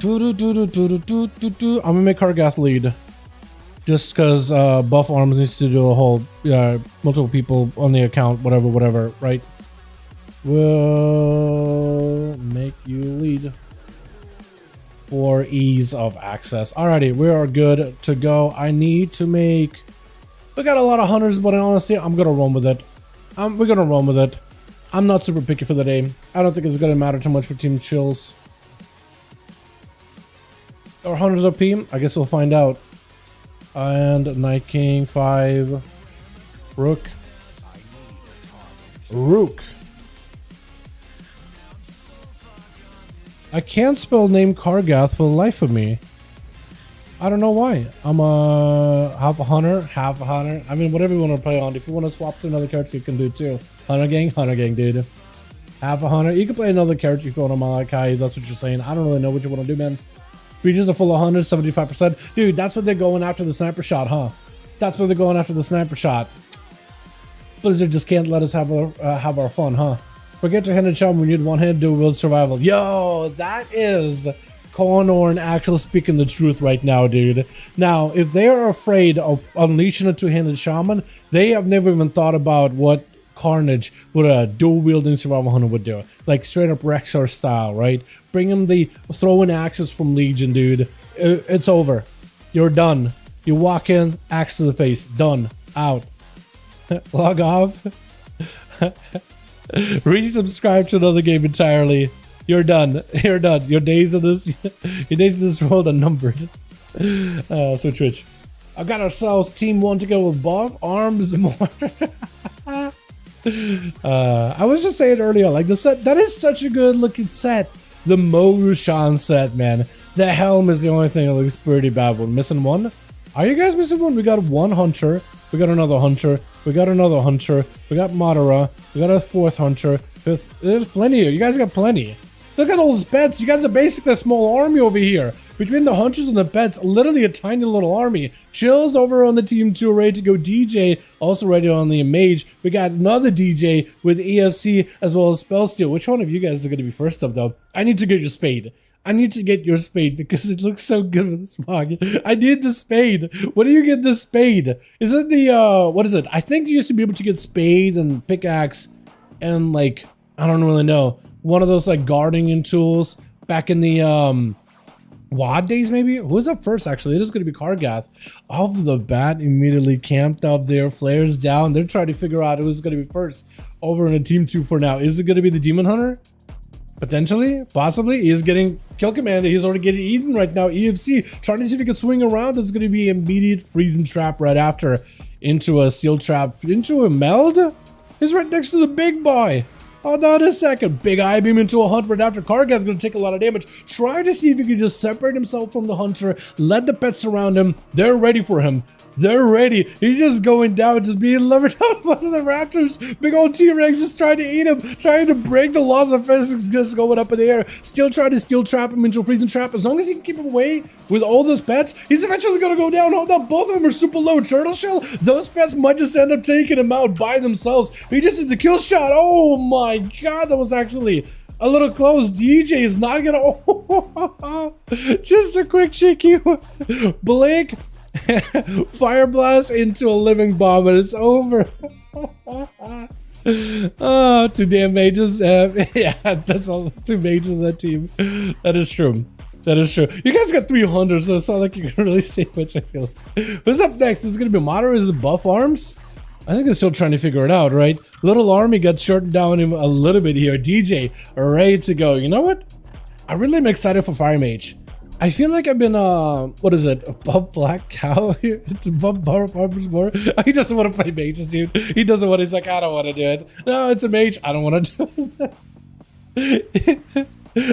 S1: I'm gonna make Kargath lead. Just because Buff Arms needs to do a whole multiple people on the account, whatever, right? We'll make you lead for ease of access. Alrighty, we are good to go. I need to make... We got a lot of hunters, but honestly, I'm gonna run with it. We're gonna run with it. I'm not super picky for the day. I don't think it's gonna matter too much for Team Chills. Are hunters OP? I guess we'll find out. And Night King 5 Rook. I can't spell name Kargath for the life of me. I don't know why. I'm half a hunter. I mean, whatever you want to play on. If you want to swap to another character, you can do it too. Hunter gang, dude. Half a hunter. You can play another character if you want to Malachi. That's what you're saying. I don't really know what you want to do, man. Regions are full of hunters, 75%. Dude, that's what they're going after the sniper shot, huh? That's what they're going after the sniper shot. Blizzard just can't let us have our fun, huh? Forget your handed shaman, we need one-handed duel survival. Yo, that is Cornorn actually speaking the truth right now, dude. Now, if they are afraid of unleashing a two-handed shaman, they have never even thought about what carnage what a dual-wielding survival hunter would do. Like straight up Rexar style, right? Bring him the throwing axes from Legion, dude. It's over. You're done. You walk in, axe to the face. Done. Out. Log off. Resubscribe to another game entirely. You're done. You're done. Your days of this world are numbered. So Twitch. I got ourselves team 1 to go with buff arms more. I was just saying earlier, like the set, that is such a good looking set. The Mo-Rushan set, man. The helm is the only thing that looks pretty bad. We're missing one. Are you guys missing one? We got one hunter. We got another hunter. We got another hunter. We got Madara. We got a fourth hunter. Fifth. There's plenty of you guys got plenty. Look at all those pets. You guys are basically a small army over here. Between the hunters and the pets, literally a tiny little army. Chills over on the team 2, ready to go DJ. Also ready on the Mage. We got another DJ with EFC as well as Spellsteal. Which one of you guys is going to be first up, though? I need to get your spade. I need to get your spade because it looks so good with the smog. I need the spade. What do you get the spade? Is it the, what is it? I think you used to be able to get spade and pickaxe and like, I don't really know. One of those like gardening tools back in the, WoD days maybe? Who's up first actually? It is going to be Kargath. Off the bat, immediately camped up there, flares down. They're trying to figure out who's going to be first over in a team 2 for now. Is it going to be the Demon Hunter? Potentially, possibly. He is getting kill commanded. He's already getting eaten right now. EFC trying to see if he can swing around. It's going to be immediate freezing trap right after. Into a seal trap. Into a meld? He's right next to the big boy. Hold on a second. Big eye beam into a hunt right after. Kargath's going to take a lot of damage. Try to see if he can just separate himself from the hunter. Let the pets surround him. They're ready for him. They're ready. He's just going down, just being levered out by one of the raptors. Big old T-Rex just trying to eat him, trying to break the laws of physics, just going up in the air. Still trying to steel trap him into a freezing trap. As long as he can keep him away with all those pets, he's eventually going to go down. Hold on, both of them are super low. Turtle Shell, those pets might just end up taking him out by themselves. He just did the kill shot. Oh my god, that was actually a little close. DJ is not gonna. Oh, just a quick cheeky blink, fire blast into a living bomb, and it's over. Oh, 2 damn mages. Yeah, that's all. 2 mages in that team. That is true. That is true. You guys got 300, so it's not like you can really say much. I feel. What's up next? Is it gonna be Modder? Is it buff arms? I think they're still trying to figure it out, right? Little army got shortened down a little bit here. DJ, ready to go. You know what? I really am excited for Fire Mage. I feel like I've been, what is it? Above Black Cow? It's above Farmers More. He doesn't want to play mages, dude. He doesn't want to. He's like, I don't want to do it. No, it's a mage. I don't want to do it.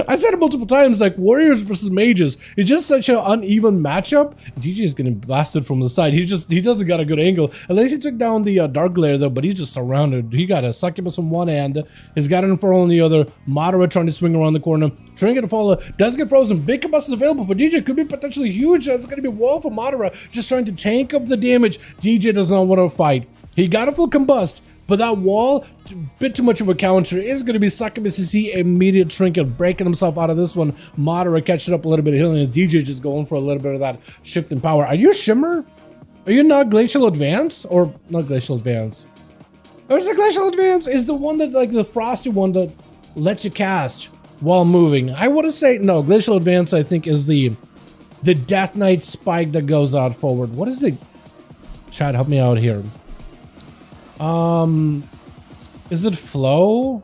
S1: I said it multiple times, like warriors versus mages. It's just such an uneven matchup. DJ is getting blasted from the side. He doesn't got a good angle. At least he took down the Dark Glare though, but he's just surrounded. He got a Succubus on one hand. He's got an Infernal on the other. Moderate trying to swing around the corner. Trinket to follow. Does get frozen. Big combust is available for DJ. Could be potentially huge. It's going to be a wall for Moderate. Just trying to tank up the damage. DJ does not want to fight. He got a full combust. But that wall, bit too much of a counter, is going to be Succubus. You see immediate Trinket breaking himself out of this one. Moderate catching up a little bit of healing. DJ just going for a little bit of that shift in power. Are you Shimmer? Are you not Glacial Advance? Or not Glacial Advance? Or is the Glacial Advance is the one that, like the frosty one that lets you cast while moving? I want to say, no, Glacial Advance I think is the Death Knight spike that goes out forward. What is it? Chat, help me out here. Is it flow?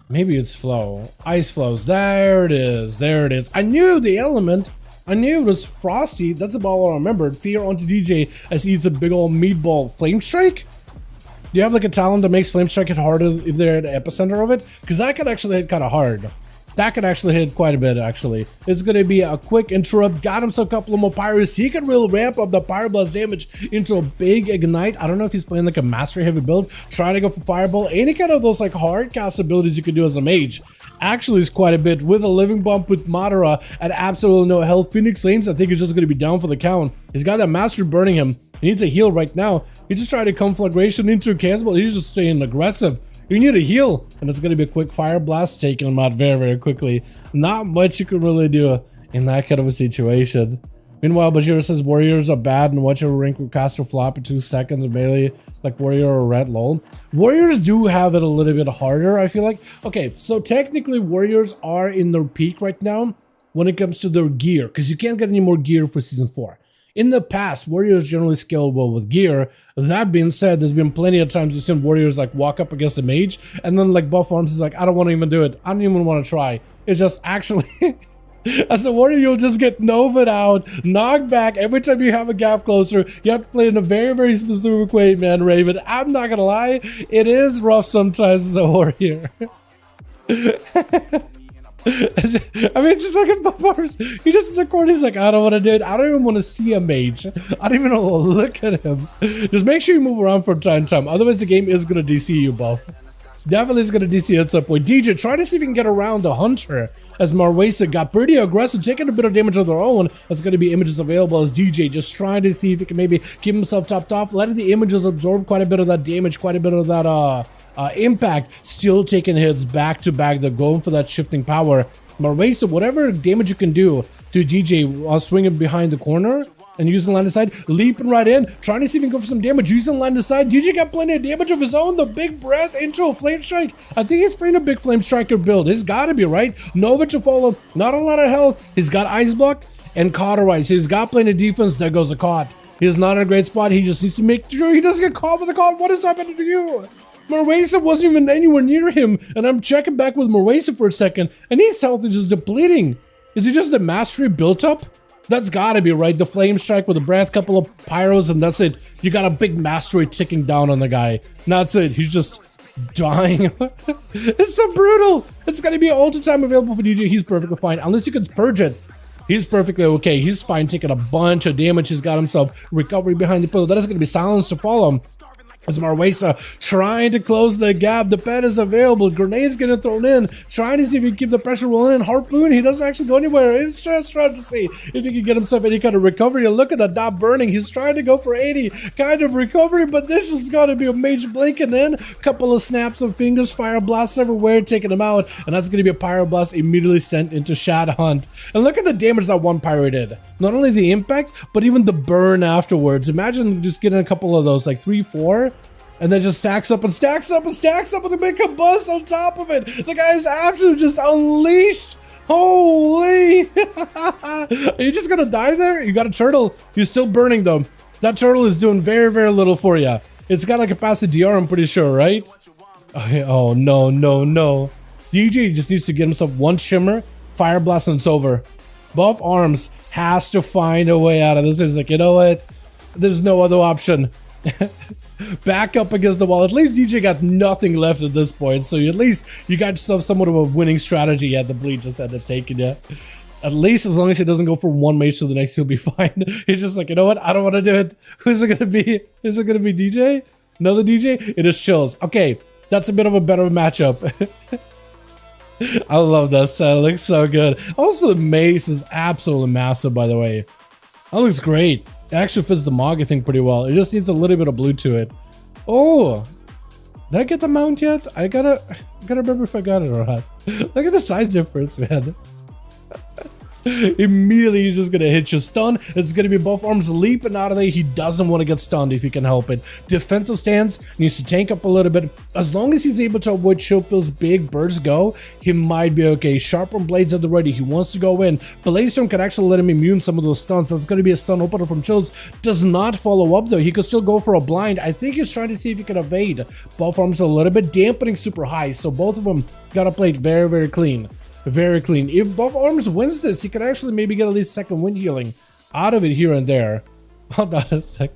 S1: Maybe it's flow. Ice flows. There it is. There it is. I knew the element. I knew it was frosty. That's about all I remembered. Fear onto DJ as he eats a big old meatball. Flame Strike? Do you have like a talent that makes Flame Strike hit harder if they're at the epicenter of it? Because that could actually hit kind of hard. That could actually hit quite a bit, actually. It's going to be a quick interrupt. Got himself a couple of more pyros. He could really ramp up the pyroblast damage into a big ignite. I don't know if he's playing like a mastery heavy build, trying to go for fireball. Any kind of those like hard cast abilities you could do as a mage. Actually is quite a bit with a living bump with Madara at absolutely no health. Phoenix Flames, I think, is just going to be down for the count. He's got that mastery burning him. He needs a heal right now. He just tried to conflagration into a cannibal. He's just staying aggressive. You need a heal, and it's going to be a quick fire blast, taking him out very, very quickly. Not much you can really do in that kind of a situation. Meanwhile, Bajira says warriors are bad and watch a rank with caster flop in 2 seconds of melee like warrior or red lol. Warriors do have it a little bit harder, I feel like. Okay, so technically warriors are in their peak right now when it comes to their gear, because you can't get any more gear for season 4. In the past, warriors generally scale well with gear. That being said, there's been plenty of times we've seen warriors like walk up against a mage and then like buff arms is like, I don't want to even do it. I don't even want to try. It's just actually, as a warrior, you'll just get nova'd out, knocked back. Every time you have a gap closer, you have to play in a very, very specific way, man, Raven. I'm not gonna lie, it is rough sometimes as a warrior. I mean, just look at buff arms. He just in the corner, he's like, I don't want to do it. I don't even want to see a mage. I don't even want to look at him. Just make sure you move around from time to time. Otherwise, the game is going to DC you, buff. Definitely is going to DC at some point. DJ, try to see if you can get around the hunter as Marwesa got pretty aggressive, taking a bit of damage of their own. There's going to be images available as DJ just trying to see if he can maybe keep himself topped off, letting the images absorb quite a bit of that damage, quite a bit of that impact, still taking hits back to back. They're going for that shifting power. Marwesa, whatever damage you can do to DJ while swinging behind the corner and using line of sight, leaping right in, trying to see if he can go for some damage, using line of sight. DJ got plenty of damage of his own. The big breath into a flame strike. I think he's playing a big flame striker build. It's gotta be, right? Nova to follow, not a lot of health. He's got ice block and cauterize. He's got plenty of defense. There goes a caught. He's not in a great spot. He just needs to make sure he doesn't get caught with a caught. What is happening to you? Marwesa wasn't even anywhere near him, and I'm checking back with Marwesa for a second, and his health is just depleting. Is it just the mastery built up? That's gotta be, right? The flame strike with a breath, couple of pyros, and that's it. You got a big mastery ticking down on the guy. That's it. He's just dying. It's so brutal. It's gonna be all the time available for DJ. He's perfectly fine, unless you can purge it. He's perfectly okay. He's fine taking a bunch of damage. He's got himself recovery behind the pillar. That is going to be silence to follow him. As Marwesa trying to close the gap. The pen is available. Grenades getting thrown in. Trying to see if he can keep the pressure rolling in. Harpoon, he doesn't actually go anywhere. He's trying to see if he can get himself any kind of recovery. Look at that dot burning. He's trying to go for 80 kind of recovery, but this is going to be a Mage blinking in. Couple of snaps of fingers. Fire blasts everywhere, taking him out. And that's going to be a pyro blast immediately sent into Shadow Hunt. And look at the damage that one pyro did. Not only the impact, but even the burn afterwards. Imagine just getting a couple of those, like 3, 4. And then just stacks up and stacks up and stacks up with a big combust on top of it. The guy's absolutely just unleashed. Holy. Are you just gonna die there? You got a turtle. You're still burning them. That turtle is doing very, very little for you. It's got like a passive DR, I'm pretty sure, right? Oh, no, no, no. DJ just needs to get himself one shimmer, fire blast, and it's over. Both arms has to find a way out of this. It's like, you know what? There's no other option. Back up against the wall. At least DJ got nothing left at this point, so at least you got yourself somewhat of a winning strategy. The bleed just ended up taking you. At least as long as he doesn't go from one mage to the next, he'll be fine. He's just like, you know what? I don't want to do it. Who's it gonna be? Is it gonna be DJ? Another DJ? It is Chills. Okay, that's a bit of a better matchup. I love that set. It looks so good. Also, the mace is absolutely massive, by the way. That looks great. It actually fits the Mog, I think, pretty well. It just needs a little bit of blue to it. Oh, did I get the mount yet? I gotta remember if I got it or not. Look at the size difference, man. Immediately he's just gonna hit you. Stun. It's gonna be both arms leaping out of there. He doesn't want to get stunned if he can help it. Defensive stance, needs to tank up a little bit. As long as he's able to avoid Chillpill's big burst go, he might be okay. Sharpened blades at the ready. He wants to go in. Bladestorm can actually let him immune some of those stuns. That's gonna be a stun opener from Chills. Does not follow up though. He could still go for a blind. I think he's trying to see if he can evade. Both arms a little bit. Dampening super high. So both of them gotta play it very, very clean. Very clean. If both arms wins this, he could actually maybe get at least second wind healing out of it here and there. Hold on a sec.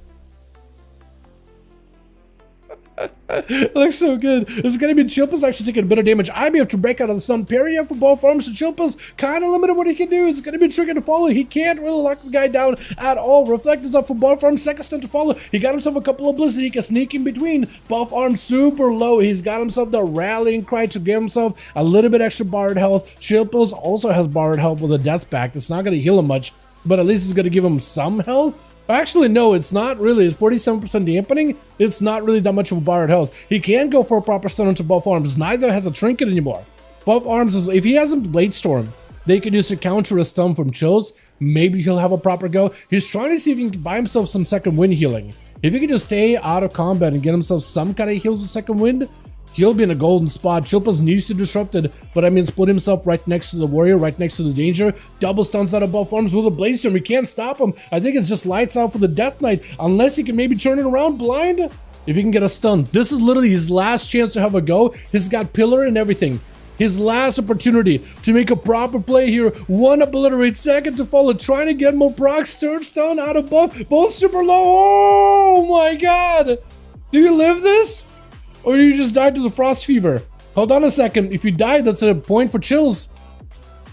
S1: It looks so good. It's gonna be Chillpill's actually taking a bit of damage. I may have to break out of the stun. Parry up for both arms. So Chillpill's kind of limited what he can do. It's gonna be tricky to follow. He can't really lock the guy down at all. Reflect is up for both arms. Second stun to follow. He got himself a couple of blizzards. He can sneak in between. Both arms super low. He's got himself the rallying cry to give himself a little bit extra borrowed health. Chillpill's also has borrowed health with a death pact. It's not gonna heal him much, but at least it's gonna give him some health. Actually, no, it's not really. It's 47% dampening. It's not really that much of a borrowed health. He can go for a proper stun into both arms. Neither has a trinket anymore. Both arms is, if he has a Blade Storm, they can use to counter a stun from Chills. Maybe he'll have a proper go. He's trying to see if he can buy himself some second wind healing. If he can just stay out of combat and get himself some kind of heals with second wind, he'll be in a golden spot. Chillpill's needs to disrupted, but that means put himself right next to the warrior, right next to the danger. Double stuns out of both arms with a Blade Storm. He can't stop him. I think it's just lights out for the Death Knight, unless he can maybe turn it around blind. If he can get a stun. This is literally his last chance to have a go. He's got pillar and everything. His last opportunity to make a proper play here. One obliterate, second to follow, trying to get more procs. Third stun out of both super low. Oh my god! Do you live this? Or you just died to the frost fever? Hold on a second. If you die, that's a point for Chills.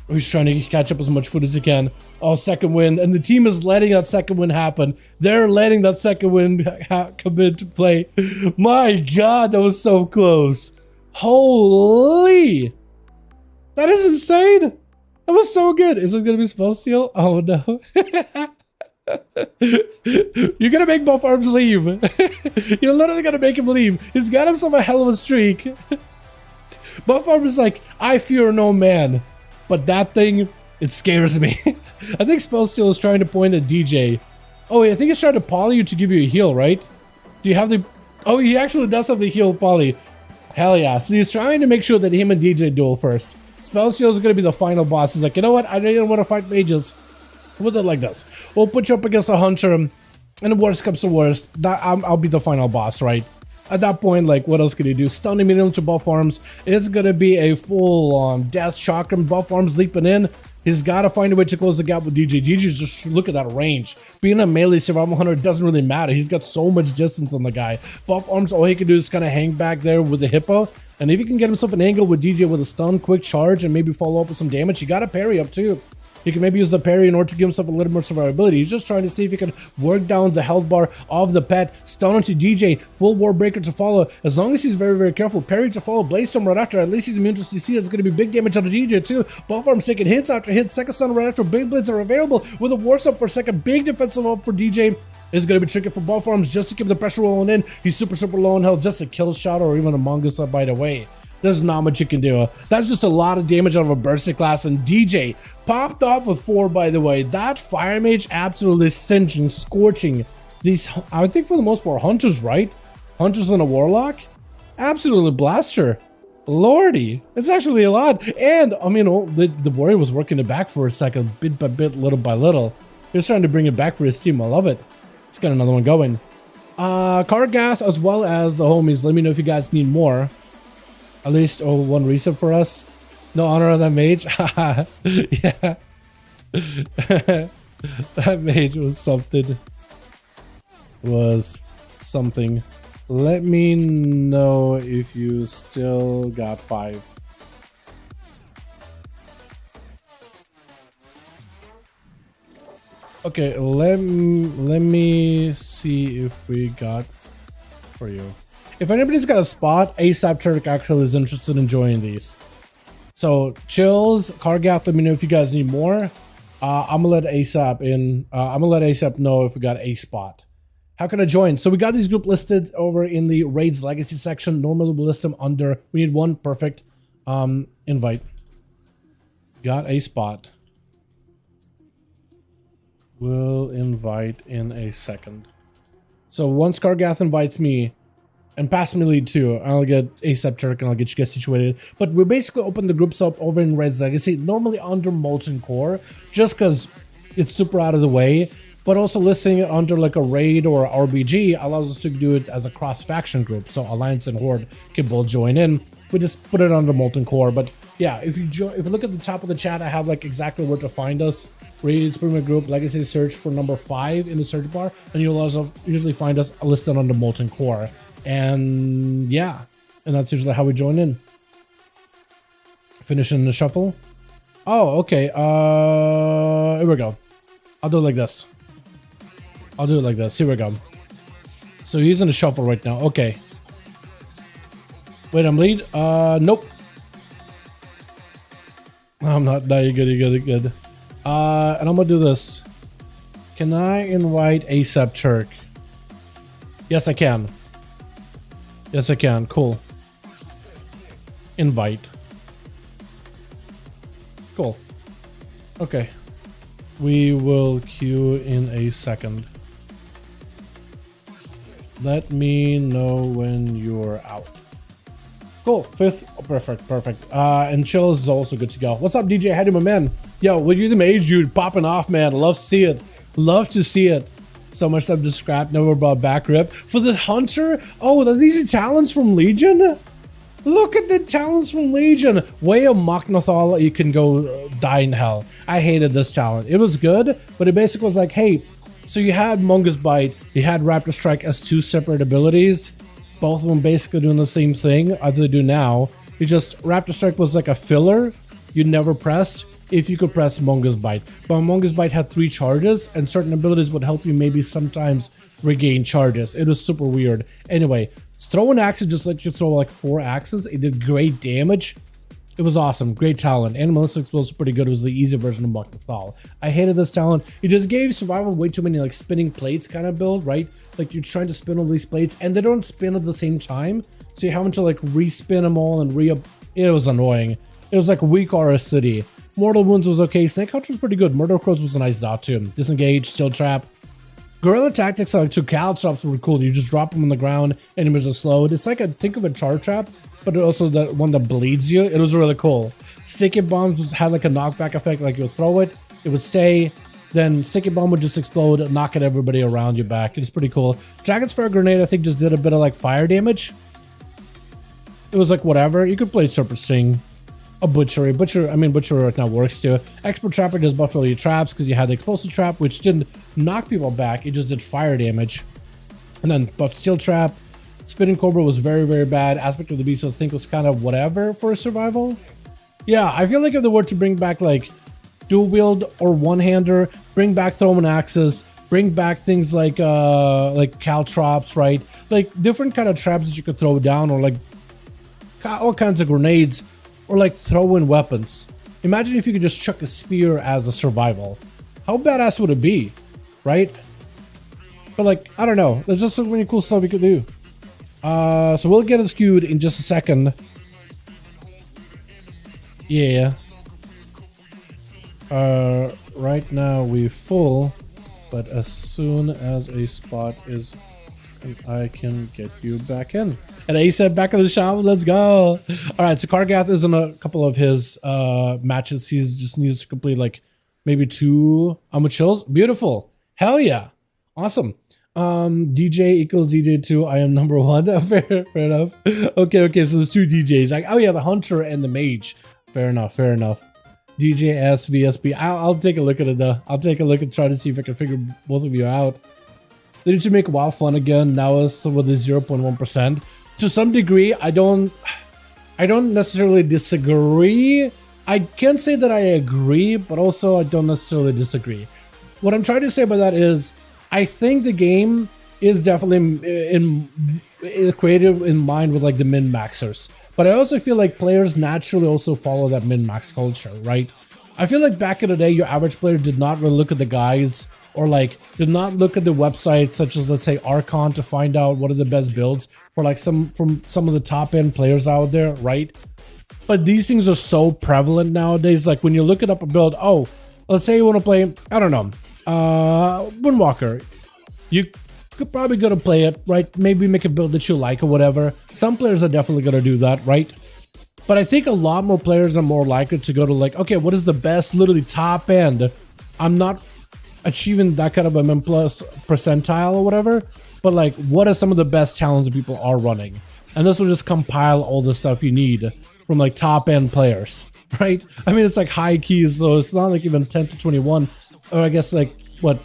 S1: Oh, he's trying to catch up as much food as he can. Oh, second win. And the team is letting that second win happen. They're letting that second win come into play. My god, that was so close. Holy. That is insane. That was so good. Is it going to be spell steal? Oh, no. You're gonna make both arms leave. You're literally gonna make him leave. He's got himself a hell of a streak. Both arms is like, I fear no man. But that thing, it scares me. I think Spellsteal is trying to point at DJ. Oh, I think he's trying to poly you to give you a heal, right? Do you have the... Oh, he actually does have the heal poly. Hell yeah. So he's trying to make sure that him and DJ duel first. Spellsteal is gonna be the final boss. He's like, you know what? I don't want to fight mages. We'll do it like this. We'll put you up against a hunter, and the worst comes to worst, I'll be the final boss, right? At that point, like, what else can you do? Stun immediately to buff arms. It's gonna be a full death shock and buff arms leaping in. He's got to find a way to close the gap with DJ. DJ's just look at that range. Being a melee survival hunter doesn't really matter. He's got so much distance on the guy. Buff arms, all he can do is kind of hang back there with the hippo. And if he can get himself an angle with DJ with a stun, quick charge, and maybe follow up with some damage, he got a parry up too. He can maybe use the parry in order to give himself a little more survivability. He's just trying to see if he can work down the health bar of the pet. Stun onto DJ, full war breaker to follow. As long as he's very, very careful. Parry to follow, Blaze Storm right after. At least he's immune to CC. It's going to be big damage on the DJ too. Both arms taking hits after hits. Second stun right after. Big blades are available with a War's up for a second. Big defensive up for DJ. It's going to be tricky for both arms just to keep the pressure rolling in. He's super, super low on health. Just a kill shot or even a Mongoose up by the way. There's not much you can do. That's just a lot of damage out of a bursting class, and DJ popped off with 4, by the way. That Fire Mage absolutely singeing, scorching these, I think for the most part, Hunters, right? Hunters and a Warlock? Absolutely blaster. Lordy, it's actually a lot. And, I mean, the Warrior was working it back for a second, bit by bit, little by little. He was trying to bring it back for his team. I love it. Let's get another one going. Kargath as well as the homies. Let me know if you guys need more. At least, oh, one reset for us. No honor on that mage. Yeah. That mage was something. Let me know if you still got 5. Okay, let me see if we got for you. If anybody's got a spot, ASAP Turk actually is interested in joining these. So chills, Kargath, let me know if you guys need more. I'm gonna let ASAP in. I'm gonna let ASAP know if we got a spot. How can I join? So we got these group listed over in the Raids Legacy section. Normally we list them under. We need one, perfect. Invite. Got a spot. We'll invite in a second. So once Kargath invites me, and pass me lead too, I'll get ASAP Turk and I'll get you guys situated. But we basically open the groups up over in Raids Legacy, normally under Molten Core, just because it's super out of the way. But also listing it under like a raid or RBG allows us to do it as a cross-faction group. So Alliance and Horde can both join in. We just put it under Molten Core. But yeah, if you look at the top of the chat, I have like exactly where to find us. Raids Premier Group, Legacy, search for number 5 in the search bar, and you'll also usually find us listed under Molten Core. And yeah, and that's usually how we join in. Finishing the shuffle. Oh, okay. Here we go. I'll do it like this. Here we go. So he's in the shuffle right now. Okay. Wait, I'm lead. Nope. I'm not. No, you're good. You're good. And I'm gonna do this. Can I invite ASAP Turk? Yes, I can. Yes, I can. Cool. Invite. Cool. Okay. We will queue in a second. Let me know when you're out. Cool. 5th. Oh, perfect. And Chills is also good to go. What's up, DJ? How do you, my man? Yo, with you the Mage, dude, popping off, man. Love to see it. Love to see it. So much stuff to scrap. Never about back rip. For the Hunter, oh, these are talents from Legion? Look at the talents from Legion. Way of Machnathal, you can go die in hell. I hated this talent. It was good, but it basically was like, hey, so you had Mongoose Bite, you had Raptor Strike as 2 separate abilities. Both of them basically doing the same thing as they do now. It just, Raptor Strike was like a filler you never pressed if you could press Mongoose Bite. But Mongoose Bite had 3 charges, and certain abilities would help you maybe sometimes regain charges. It was super weird. Anyway, throw an axe just let you throw like 4 axes. It did great damage. It was awesome. Great talent. Animalistic was pretty good. It was the easy version of Machnathal. I hated this talent. It just gave survival way too many like spinning plates kind of build, right? Like you're trying to spin all these plates and they don't spin at the same time. So you're having to like respin them all and it was annoying. It was like weak aura city. Mortal Wounds was okay. Snake Hunter was pretty good. Murder Crows was a nice dot too. Disengage, Still Trap. Guerrilla Tactics are like 2 Cal Traps were cool. You just drop them on the ground, enemies are slowed. It's like think of a Charge Trap, but also the one that bleeds you. It was really cool. Sticky Bombs had like a knockback effect, like you'll throw it, it would stay, then Sticky Bomb would just explode, knock at everybody around you back. It's pretty cool. Dragon's Fire Grenade, I think, just did a bit of like fire damage. It was like whatever. You could play Serpent Sting. A Butchery. Butcher right now works too. Expert Trapper does buff all your traps because you had the Explosive Trap, which didn't knock people back, it just did fire damage. And then buffed Steel Trap. Spinning Cobra was very, very bad. Aspect of the Beast I think was kind of whatever for survival. Yeah, I feel like if they were to bring back like dual wield or one-hander, bring back throwing axes, bring back things like caltrops, right? Like different kind of traps that you could throw down, or like all kinds of grenades, or like throw in weapons. Imagine if you could just chuck a spear as a survival. How badass would it be, right? But like, I don't know. There's just so many cool stuff you could do. So we'll get it skewed in just a second. Yeah. Right now we full, but as soon as a spot is, I can get you back in. And ASAP back in the shop. Let's go. All right. So Kargath is in a couple of his matches. He's just needs to complete like maybe 2 chills. Beautiful. Hell yeah. Awesome. DJ equals DJ2. I am number 1. Fair enough. Okay. So there's 2 DJs. Like, oh yeah, the Hunter and the Mage. Fair enough. DJ S VSB. I'll take a look at it though. I'll take a look and try to see if I can figure both of you out. They need to make WoW fun again. Now is with the 0.1%. To some degree, I don't necessarily disagree. I can't say that I agree, but also I don't necessarily disagree. What I'm trying to say by that is, I think the game is definitely created in mind with like the min-maxers. But I also feel like players naturally also follow that min-max culture, right? I feel like back in the day, your average player did not really look at the guides, or like did not look at the websites such as, let's say, Archon, to find out what are the best builds for like some of the top end players out there, right? But these things are so prevalent nowadays. Like when you're looking up a build, oh, let's say you want to play, I don't know, Moonwalker. You could probably go to play it, right? Maybe make a build that you like or whatever. Some players are definitely going to do that, right? But I think a lot more players are more likely to go to like, okay, what is the best, literally top end? I'm not achieving that kind of a min plus percentile or whatever, but like, what are some of the best challenges that people are running? And this will just compile all the stuff you need from like top end players, right? I mean, it's like high keys, so it's not like even 10 to 21, or I guess like what,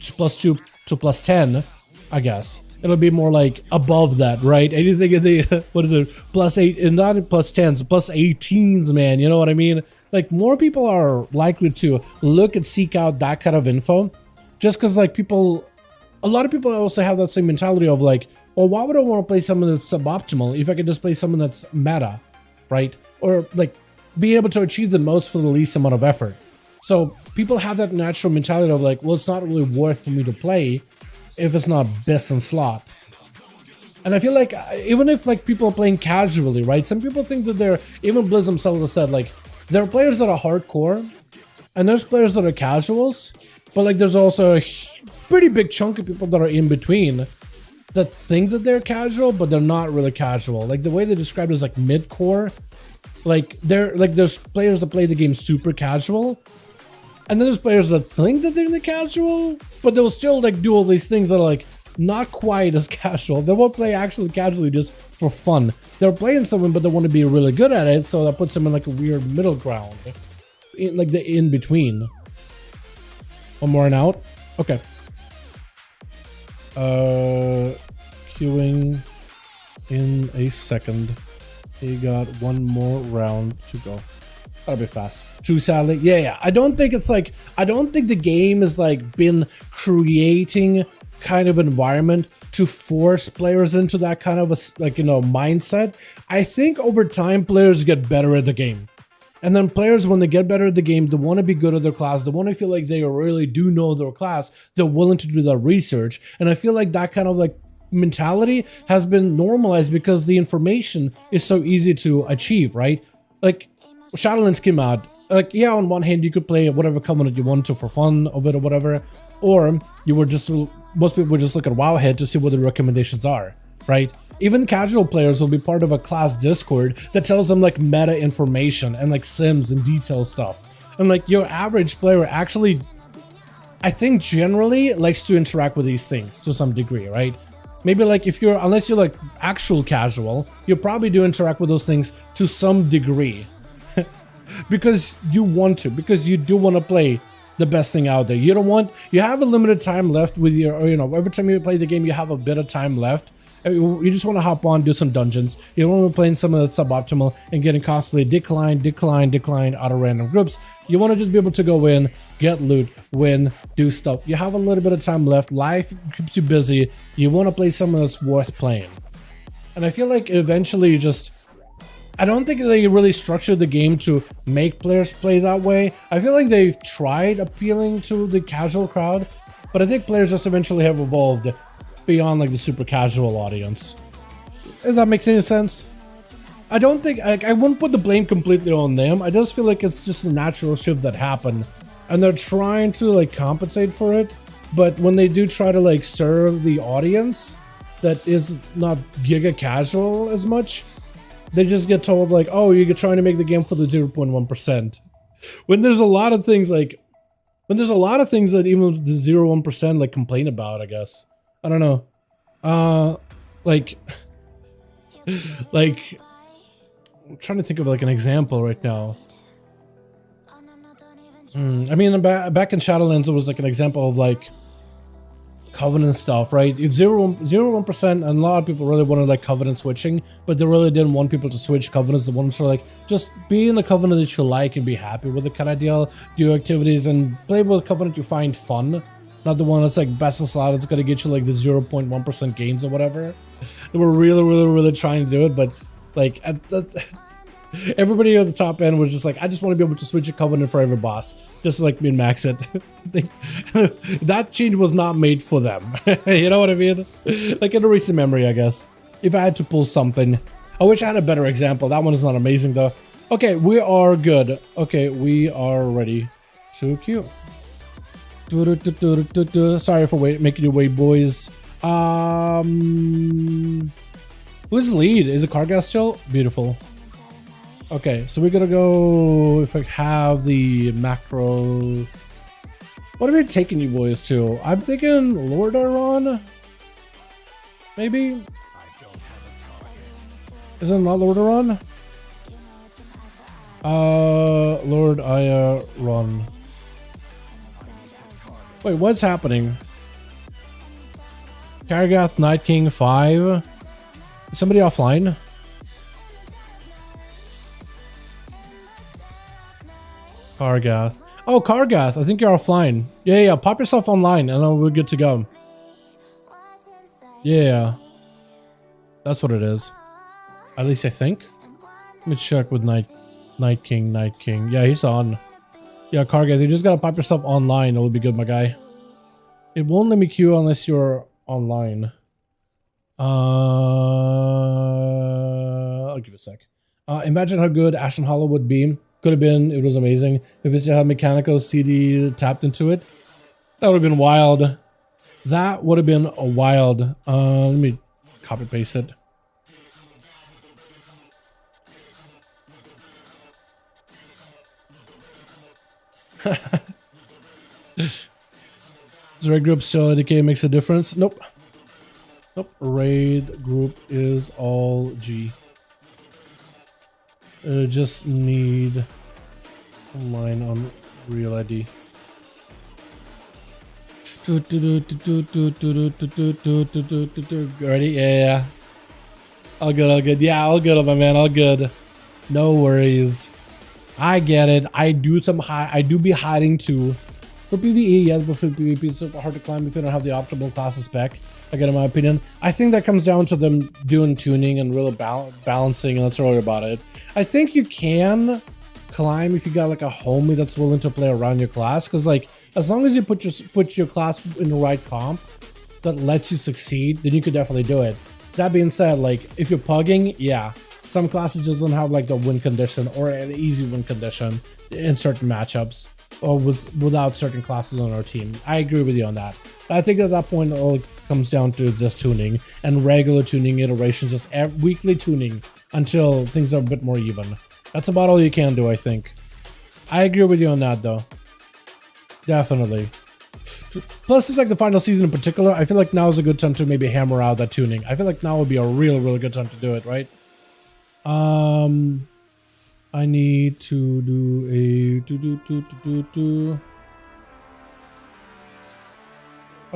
S1: +2 to +10, I guess. It'll be more like above that, right? Anything in the, what is it, +8, and not +10s, +18s, man, you know what I mean? Like more people are likely to look and seek out that kind of info, just because like a lot of people also have that same mentality of like, well, why would I want to play someone that's suboptimal if I could just play someone that's meta, right? Or like be able to achieve the most for the least amount of effort. So people have that natural mentality of like, well, it's not really worth for me to play if it's not best in slot. And I feel like even if like people are playing casually, right? Some people think that they're, even Blizz himself has said like, there are players that are hardcore and there's players that are casuals, but like there's also a pretty big chunk of people that are in between that think that they're casual, but they're not really casual. Like the way they describe it is like mid-core. Like there's players that play the game super casual, and then there's players that think that they're casual, but they'll still like do all these things that are like not quite as casual. They won't play actually casually just for fun. They're playing someone, but they want to be really good at it, so that puts them in like a weird middle ground, in like the in between. One more and out. Okay. Queuing in a second. He got one more round to go. That'll be fast. True, sadly. Yeah. I don't think the game has like been creating kind of environment to force players into that kind of a, like, you know, mindset. I think over time players get better at the game. And then players, when they get better at the game, they want to be good at their class. They want to feel like they really do know their class. They're willing to do that research. And I feel like that kind of like mentality has been normalized because the information is so easy to achieve, right? Like Shadowlands came out. Like, yeah, on one hand, you could play whatever covenant you want to for fun of it or whatever. Or you were just, most people would just look at Wowhead to see what the recommendations are, right? Even casual players will be part of a class Discord that tells them like meta information and like sims and detail stuff. And like your average player actually, I think generally likes to interact with these things to some degree, right? Maybe like if you're, unless you're like actual casual, you probably do interact with those things to some degree. Because you want to, because you do want to play the best thing out there. You have a limited time left with your, or, you know, every time you play the game, you have a bit of time left. You just want to hop on, do some dungeons. You don't want to be playing something that's suboptimal and getting constantly declined out of random groups. You want to just be able to go in, get loot, win, do stuff. You have a little bit of time left. Life keeps you busy. You want to play something that's worth playing. And I feel like eventually you just... I don't think they really structured the game to make players play that way. I feel like they've tried appealing to the casual crowd, but I think players just eventually have evolved beyond like the super casual audience. If that makes any sense. I don't think, I wouldn't put the blame completely on them. I just feel like it's just a natural shift that happened, and they're trying to like compensate for it. But when they do try to like serve the audience that is not giga casual as much, they just get told like, oh, you're trying to make the game for the 0.1%. When there's a lot of things like, that even the 0.1% like complain about, I guess. I don't know. Like I'm trying to think of like an example right now. I mean, back in Shadowlands, it was like an example of like Covenant stuff, right? If 0.1%, and a lot of people really wanted like Covenant switching, but they really didn't want people to switch Covenants. They wanted to like just be in a Covenant that you like and be happy with the kind of deal, do activities and play with a Covenant you find fun, not the one that's like best of slot. It's gonna get you like the 0.1% gains or whatever. They were really trying to do it, but like everybody at the top end was just like, I just want to be able to switch a Covenant for every boss, just like min max it. That change was not made for them. You know what I mean? Like in a recent memory, I guess. If I had to pull something, I wish I had a better example. That one is not amazing though. Okay, we are good. Okay, we are ready to queue. Sorry for making you wait, boys. Who's the lead? Is it Kargas still? Beautiful. Okay, so we're gonna go, if I have the macro. What are we taking you boys to? I'm thinking Lord Iron? Maybe? Is it not Lord Iron? Lord Iron. Wait, what's happening? Kargath, Night King 5. Is somebody offline? Kargath. Oh, Kargath, I think you're offline. Yeah, pop yourself online and then we're good to go. Yeah. That's what it is. At least I think. Let me check with Night King. Yeah, he's on. Yeah, Kargath, you just gotta pop yourself online. It'll be good, my guy. It won't let me queue unless you're online. I'll give it a sec. Imagine how good Ashen Hollow would be. Could have been, it was amazing. If it still had mechanical CD tapped into it, that would have been wild. That would have been a wild. Let me copy paste it. Does raid group still ADK makes a difference? Nope. Nope. Raid group is all G. Just need online on real ID. Ready? Yeah. All good. Yeah, all good, my man. All good. No worries. I get it. I do be hiding too. For PvE, yes, but for PvP, it's super hard to climb if you don't have the optimal class spec. Again, in my opinion, I think that comes down to them doing tuning and really balancing, and that's really about it. I think you can climb if you got like a homie that's willing to play around your class, because like as long as you put your class in the right comp that lets you succeed, then you could definitely do it. That being said, like if you're pugging, yeah, some classes just don't have like the win condition or an easy win condition in certain matchups, or without certain classes on our team. I agree with you on that. I think at that point, all it comes down to just tuning and regular tuning iterations, just weekly tuning until things are a bit more even. That's about all you can do, I think. I agree with you on that, though. Definitely. Plus, it's like the final season in particular. I feel like now is a good time to maybe hammer out that tuning. I feel like now would be a really good time to do it, right? I need to do a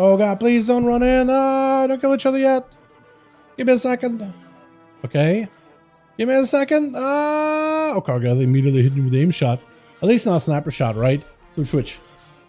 S1: Oh god, please don't run in. Don't kill each other yet. Give me a second. Okay. Give me a second. Oh, Kargath immediately hit me with the aim shot. At least not a sniper shot, right? So switch.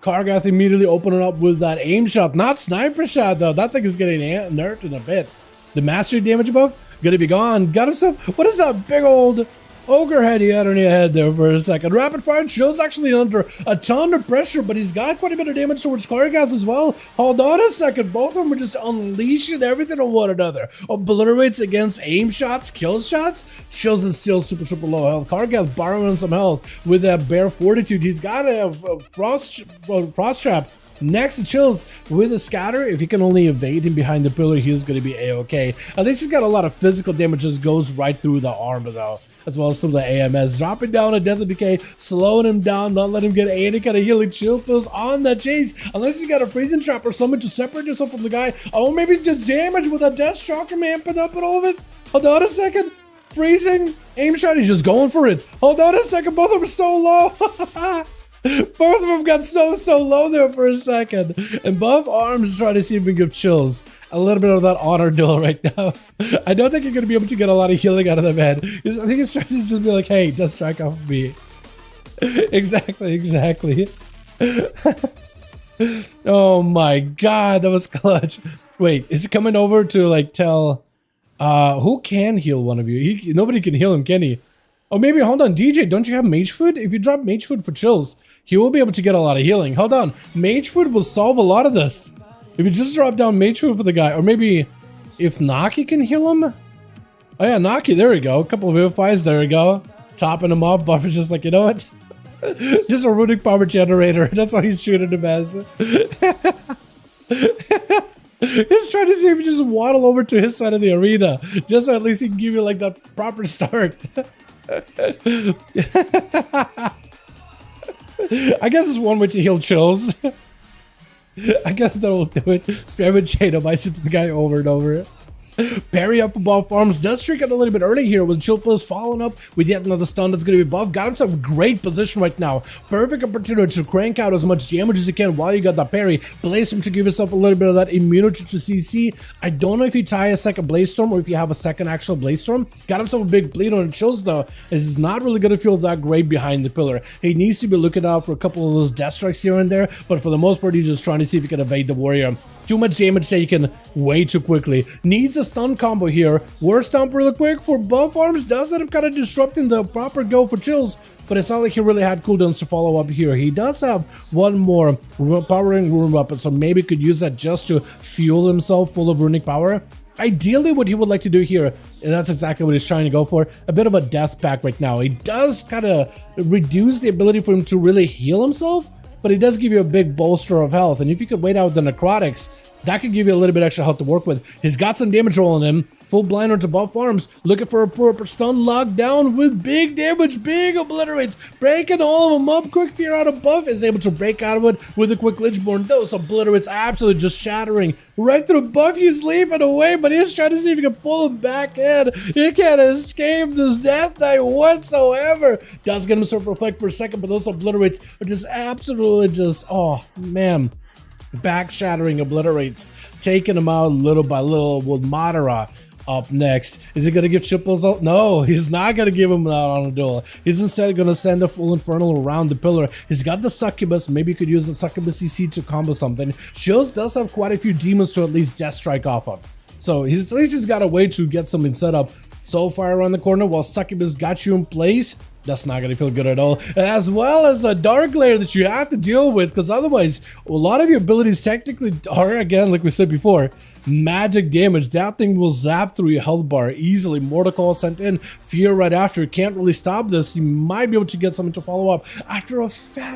S1: Kargath immediately opening up with that aim shot. Not sniper shot, though. That thing is getting nerfed in a bit. The mastery damage buff, gonna be gone. Got himself, what is that big old ogre head he had on your head there for a second? Rapid fire Chill's actually under a ton of pressure, but he's got quite a bit of damage towards Kargath as well. Hold on a second. Both of them are just unleashing everything on one another. Obliterates against aim shots, kill shots. Chill's is still super low health. Kargath borrowing some health with that bare fortitude. He's got a frost trap next to Chills with a scatter. If he can only evade him behind the pillar, he's going to be a-okay. At least he's got a lot of physical damage, just goes right through the armor though, as well as through the AMS. Dropping down a Deathly Decay, slowing him down, not letting him get any kind of healing. Chill pills on the chase, unless you got a freezing trap or something to separate yourself from the guy. Oh, maybe just damage with a Death Shocker amping up and all of it. Hold on a second. Freezing, aim shot, he's just going for it. Hold on a second, both of them are so low. Both of them got so low there for a second. And both arms trying to see if we can give Chills a little bit of that honor duel right now. I don't think you're going to be able to get a lot of healing out of the man. I think it's trying to just be like, hey, just strike off of me. Exactly. Oh my god, that was clutch. Wait, is it coming over to like tell who can heal one of you? Nobody can heal him, can he? Oh, maybe, hold on, DJ, don't you have Mage Food? If you drop Mage Food for Chills, he will be able to get a lot of healing. Hold on, Mage Food will solve a lot of this. If you just drop down Mage Food for the guy, or maybe if Naki can heal him? Oh yeah, Naki, there we go. A couple of Vivifys, there we go. Topping him off, Buffer's just like, you know what? Just a runic power generator, that's how he's shooting him as. He's trying to see if you just waddle over to his side of the arena, just so at least he can give you like that proper start. I guess it's one way to heal Chills. I guess that will do it. Spam and Shado bites into the guy over and over. Parry up above farms, does streak out a little bit early here with Chill Pills following up with yet another stun that's going to be buff. Got himself a great position right now. Perfect opportunity to crank out as much damage as you can while you got that parry. Blaze Storm to give yourself a little bit of that immunity to CC. I don't know if you tie a second Blaze Storm or if you have a second actual Blaze Storm. Got himself a big bleed on Chills though. This is not really going to feel that great behind the pillar. He needs to be looking out for a couple of those death strikes here and there, but for the most part he's just trying to see if he can evade the warrior. Too much damage taken way too quickly. Needs a stun combo here. War Stomp really quick for buff arms. Does end up kind of disrupting the proper go for Chills, but it's not like he really had cooldowns to follow up here. He does have one more powering rune weapon, so maybe could use that just to fuel himself full of runic power. Ideally, what he would like to do here, and that's exactly what he's trying to go for, a bit of a death pack right now. He does kind of reduce the ability for him to really heal himself, but it does give you a big bolster of health. And if you could wait out the necrotics, that could give you a little bit extra health to work with. He's got some damage rolling him. Full blind onto buff arms. Looking for a proper stun locked down with big damage. Big obliterates. Breaking all of them up. Quick fear out of buff. Is able to break out of it with a quick Lichborn. Those obliterates absolutely just shattering right through buff. He's leaping away, but he's trying to see if he can pull him back in. He can't escape this Death Knight whatsoever. Does get himself reflect for a second, but those obliterates are just absolutely just, oh man. Back shattering obliterates, taking him out little by little with Madara up next. Is he going to give Chipples out? No, he's not going to give him out on a duel. He's instead going to send a full Infernal around the pillar. He's got the Succubus. Maybe you could use the Succubus CC to combo something. Shields does have quite a few demons to at least Death Strike off of. So at least he's got a way to get something set up. Soulfire around the corner while Succubus got you in place. That's not going to feel good at all. As well as a dark layer that you have to deal with, because otherwise a lot of your abilities technically are, again, like we said before, magic damage. That thing will zap through your health bar easily. Mortal Call sent in, fear right after. Can't really stop this. You might be able to get something to follow up after a fat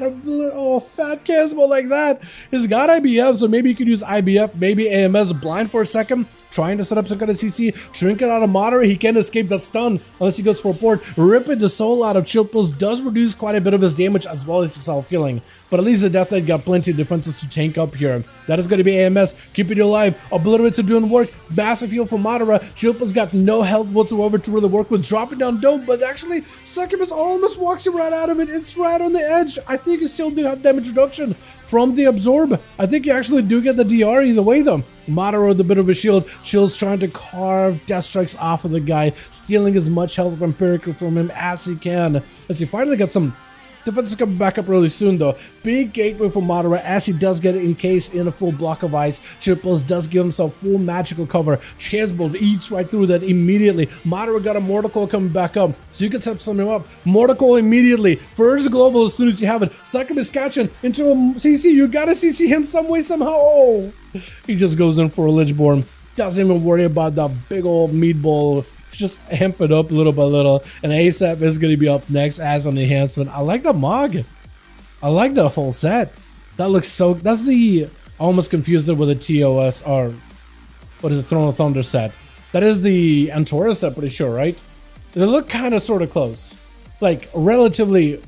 S1: cannibal like that. He's got IBF, so maybe you could use IBF, maybe AMS blind for a second. Trying to set up some kind of CC, Trinket out of Moderate. He can't escape that stun unless he goes for a port. Ripping the soul out of Chill Pills does reduce quite a bit of his damage as well as his self-healing. But at least the Death Knight got plenty of defenses to tank up here. That is going to be AMS, keeping you alive. Obliterates are doing work. Massive heal for Madara. Chill Pills got no health whatsoever to really work with. Dropping down Dome, but actually Succubus almost walks him right out of it. It's right on the edge. I think you still do have damage reduction from the Absorb. I think you actually do get the DR either way though. Madara with a bit of a shield. Chill's trying to carve death strikes off of the guy, stealing as much health empirically from him as he can. As he finally got some defense is coming back up really soon though. Big gateway for Madara as he does get encased in a full block of ice. Triples does give himself full magical cover. Chancebolt eats right through that immediately. Madara got a Mortal Coil coming back up, so you can set something up. Mortal Coil immediately. First global as soon as you have it. Second is catching into a CC. You gotta CC him some way somehow. Oh, he just goes in for a Lichborn. Doesn't even worry about that big old meatball. Just amp it up little by little, and ASAP is going to be up next as an enhancement. I like the Mog. I like the full set. That looks so. That's the. I almost confused it with a TOS or what is it? Throne of Thunder set. That is the Antora set, pretty sure, right? They look kind of sort of close, like relatively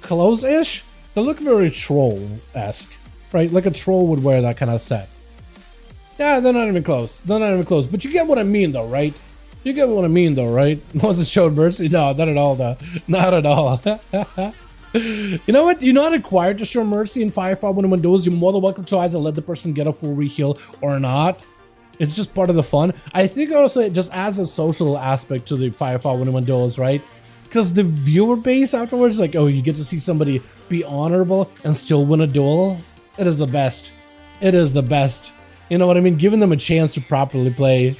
S1: close-ish. They look very troll-esque, right? Like a troll would wear that kind of set. Yeah, they're not even close. They're not even close. But you get what I mean, though, right? You get what I mean, though, right? Was it showed mercy? No, not at all, though. Not at all. You know what? You're not required to show mercy in 5V5 1v1 Duels. You're more than welcome to either let the person get a full reheal or not. It's just part of the fun. I think also it just adds a social aspect to the 5V5 1v1 Duels, right? Because the viewer base afterwards, like, oh, you get to see somebody be honorable and still win a duel. It is the best. It is the best. You know what I mean? Giving them a chance to properly play.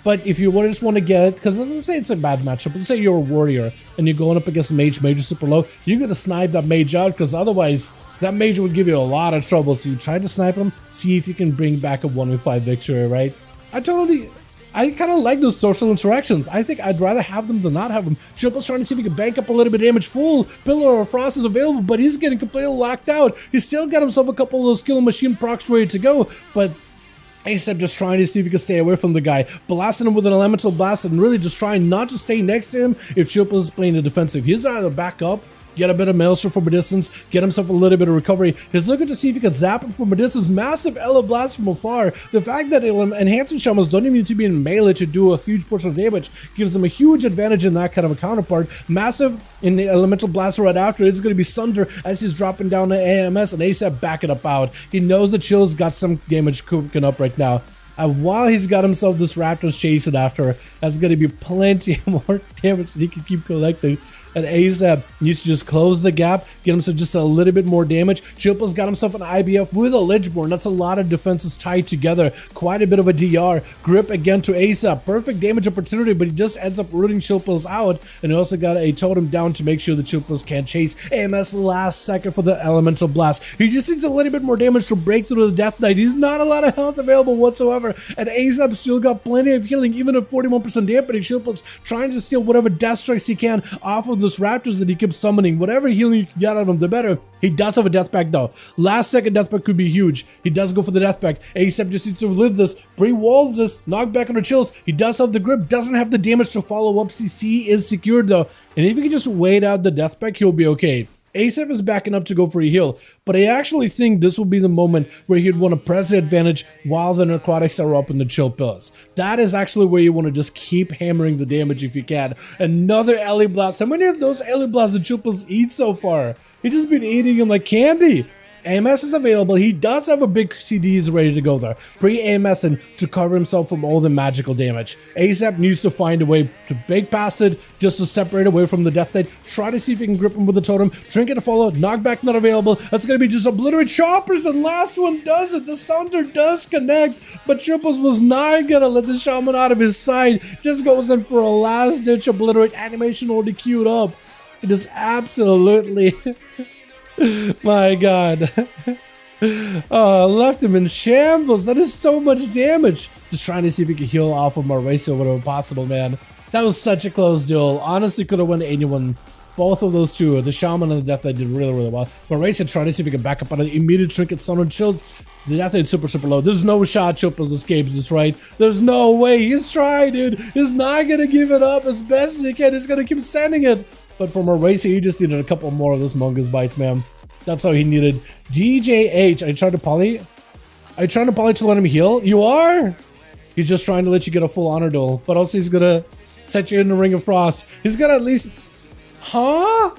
S1: But if you just want to get it, because let's say it's a bad matchup, let's say you're a warrior and you're going up against Mage is super low, you got to snipe that Mage out, because otherwise that Mage would give you a lot of trouble. So you try to snipe him, see if you can bring back a 1v5 victory, right? I kind of like those social interactions. I think I'd rather have them than not have them. Triple's trying to see if he can bank up a little bit of damage. Full Pillar of Frost is available, but he's getting completely locked out. He's still got himself a couple of those Kill Machine procs ready to go, but ASAP just trying to see if he can stay away from the guy, blasting him with an elemental blast and really just trying not to stay next to him if Triple is playing the defensive. He's either back up, get a bit of Maelstrom from a distance, get himself a little bit of recovery. He's looking to see if he can zap him from a distance. Massive Elo Blast from afar. The fact that enhancement shamans don't even need to be in melee to do a huge portion of damage gives them a huge advantage in that kind of a counterpart. Massive in the elemental blast right after. It's going to be Sunder as he's dropping down the AMS, and ASAP backing up out. He knows the Chill's got some damage cooking up right now. And while he's got himself this Raptors chasing after, that's going to be plenty more damage that he can keep collecting. And ASAP needs to just close the gap, get himself just a little bit more damage. Chilpa's got himself an IBF with a Lichborn. That's a lot of defenses tied together. Quite a bit of a DR. Grip again to ASAP. Perfect damage opportunity, but he just ends up rooting Chilpa's out. And he also got a totem down to make sure the Chilpas can't chase. AMS last second for the Elemental Blast. He just needs a little bit more damage to break through the Death Knight. He's not a lot of health available whatsoever. And ASAP still got plenty of healing, even at 41% dampening. Chilpa's trying to steal whatever death strikes he can off of those Raptors that he keeps summoning. Whatever healing you can get out of him, the better. He does have a death pack though. Last second death pack could be huge. He does go for the death pack. ASAP just needs to live this. Pre-walls this. Knock back on the Chills. He does have the grip. Doesn't have the damage to follow up. CC is secured though. And if he can just wait out the death pack, he'll be okay. ASAP is backing up to go for a heal, but I actually think this will be the moment where he'd want to press the advantage while the narcotics are up in the chill pills. That is actually where you want to just keep hammering the damage if you can. Another Ellie Blast. How many of those Ellie Blasts did chill pills eat so far? He's just been eating them like candy. AMS is available. He does have a big CDs ready to go there. Pre-AMS and to cover himself from all the magical damage. ASAP needs to find a way to break past it, just to separate away from the Death Knight. Try to see if he can grip him with the totem. Trinket to follow. Knockback not available. That's going to be just obliterate choppers, and last one does it. The Sunder does connect, but Triples was not going to let the shaman out of his side. Just goes in for a last ditch obliterate. Animation already queued up. It is absolutely... My god. Oh, left him in shambles. That is so much damage. Just trying to see if he can heal off of Marisa whatever possible, man. That was such a close duel. Honestly, could have won anyone. Both of those two, the Shaman and the Death Knight, did really, really well. Marisa trying to see if he can back up on an immediate Trinket Sunder Chills. The Death Knight super, super low. There's no shot Chilpas escapes this, right? There's no way. He's trying, dude. He's not going to give it up as best as he can. He's going to keep sending it. But from a racer, he just needed a couple more of those Mungus bites, man. That's how he needed. DJH, are you trying to poly? Are you trying to poly to let him heal? You are? He's just trying to let you get a full honor duel. But also he's gonna set you in the Ring of Frost. He's gonna at least... Huh?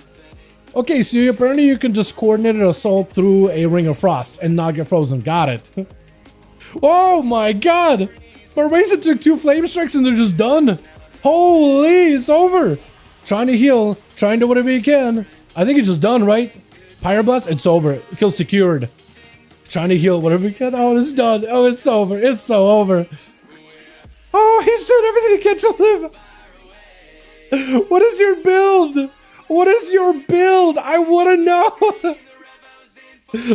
S1: Okay, so apparently you can just coordinate an assault through a Ring of Frost and not get frozen. Got it. Oh my god! Marisa took 2 flame strikes and they're just done. Holy, it's over. Trying to heal, trying to do whatever you can. I think it's just done, right? Pyroblast, it's over. Kill secured. Trying to heal whatever you can. Oh, it's done. Oh, it's over. It's so over. Oh, he's doing everything he can to live. What is your build? What is your build? I want to know.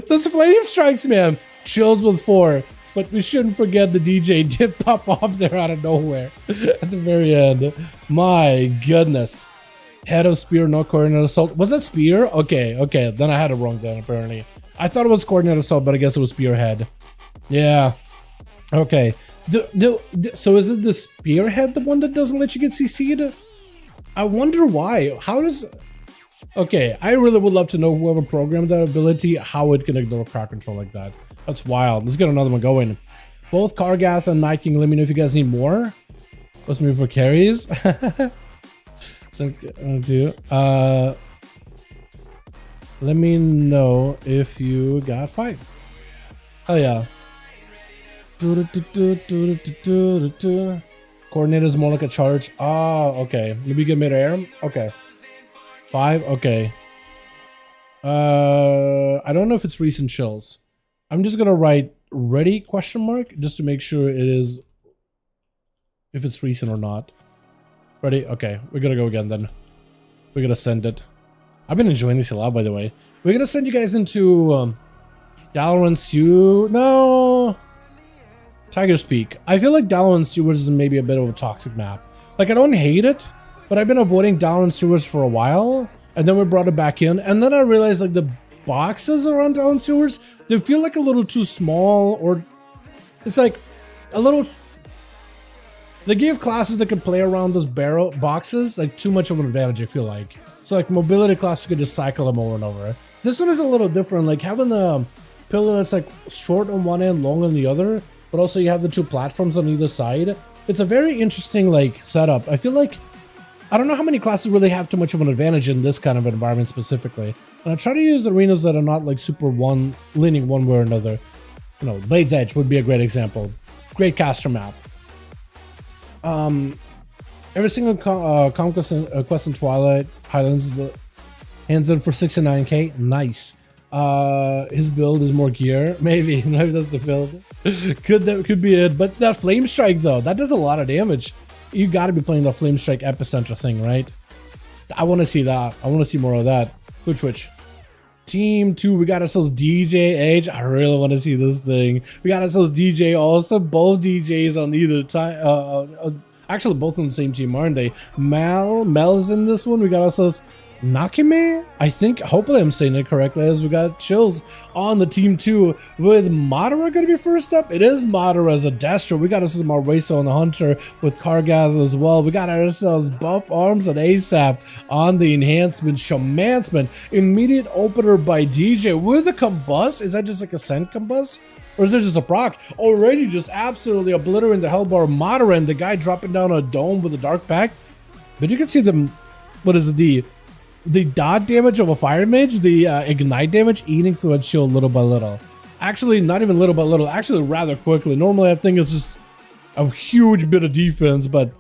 S1: Those flame strikes, man. Chills with 4. But we shouldn't forget the DJ did pop off there out of nowhere at the very end. My goodness. Head of spear, no coordinate assault. Was that spear? Okay, okay. Then I had it wrong then, apparently. I thought it was coordinate assault, but I guess it was spearhead. Yeah. Okay. So is it the spearhead, the one that doesn't let you get CC'd? I wonder why. How does... Okay, I really would love to know whoever programmed that ability, how it can ignore crowd control like that. That's wild. Let's get another one going. Both Kargath and Night King, let me know if you guys need more. Let's move for carries. So, let me know if you got 5. Oh yeah. Coordinator is more like a charge. Oh, okay. Maybe get mid-air. Okay. 5. Okay. I don't know if it's recent chills. I'm just gonna write ready question mark just to make sure it is, if it's recent or not. Ready? Okay, we're gonna go again then. We're gonna send it. I've been enjoying this a lot, by the way. We're gonna send you guys into Dalaran Sew. No, Tiger's Peak. I feel like Dalaran Sewers is maybe a bit of a toxic map. Like, I don't hate it, but I've been avoiding Dalaran Sewers for a while, and then we brought it back in, and then I realized like the boxes around Dalaran Sewers, they feel like a little too small, or it's like a little. They give classes that can play around those barrel boxes like too much of an advantage, I feel like. So like mobility classes could just cycle them over and over. This one is a little different, like having a pillar that's like short on one end, long on the other, but also you have the 2 platforms on either side. It's a very interesting like setup. I feel like, I don't know how many classes really have too much of an advantage in this kind of environment specifically. And I try to use arenas that are not like super leaning one way or another. You know, Blade's Edge would be a great example. Great caster map. Every single conquest quest in Twilight Highlands hands in for 69k. Nice. His build is more gear. Maybe that's the build. Could be it. But that flame strike though, that does a lot of damage. You got to be playing the flame strike epicenter thing, right? I want to see that. I want to see more of that. Which Team 2, we got ourselves DJ H. I really want to see this thing. We got ourselves DJ also. Both DJs on either time. Actually, both on the same team, aren't they? Mel's in this one. We got ourselves Nakime, I think. Hopefully I'm saying it correctly, as we got Chills on the Team 2 with Madara going to be first up. It is Madara as a Destro. We got ourselves Marisa on the Hunter with Kargath as well. We got ourselves Buff Arms and ASAP on the Enhancement. Shamancement, immediate opener by DJ with a Combust. Is that just like a Scent Combust? Or is it just a proc? Already just absolutely obliterating the Hellbar Madara and the guy dropping down a dome with a Dark Pact. But you can see them, what is it, the dot damage of a fire mage, the ignite damage eating through a shield little by little. Actually, not even little by little, actually rather quickly. Normally I think it's just a huge bit of defense, but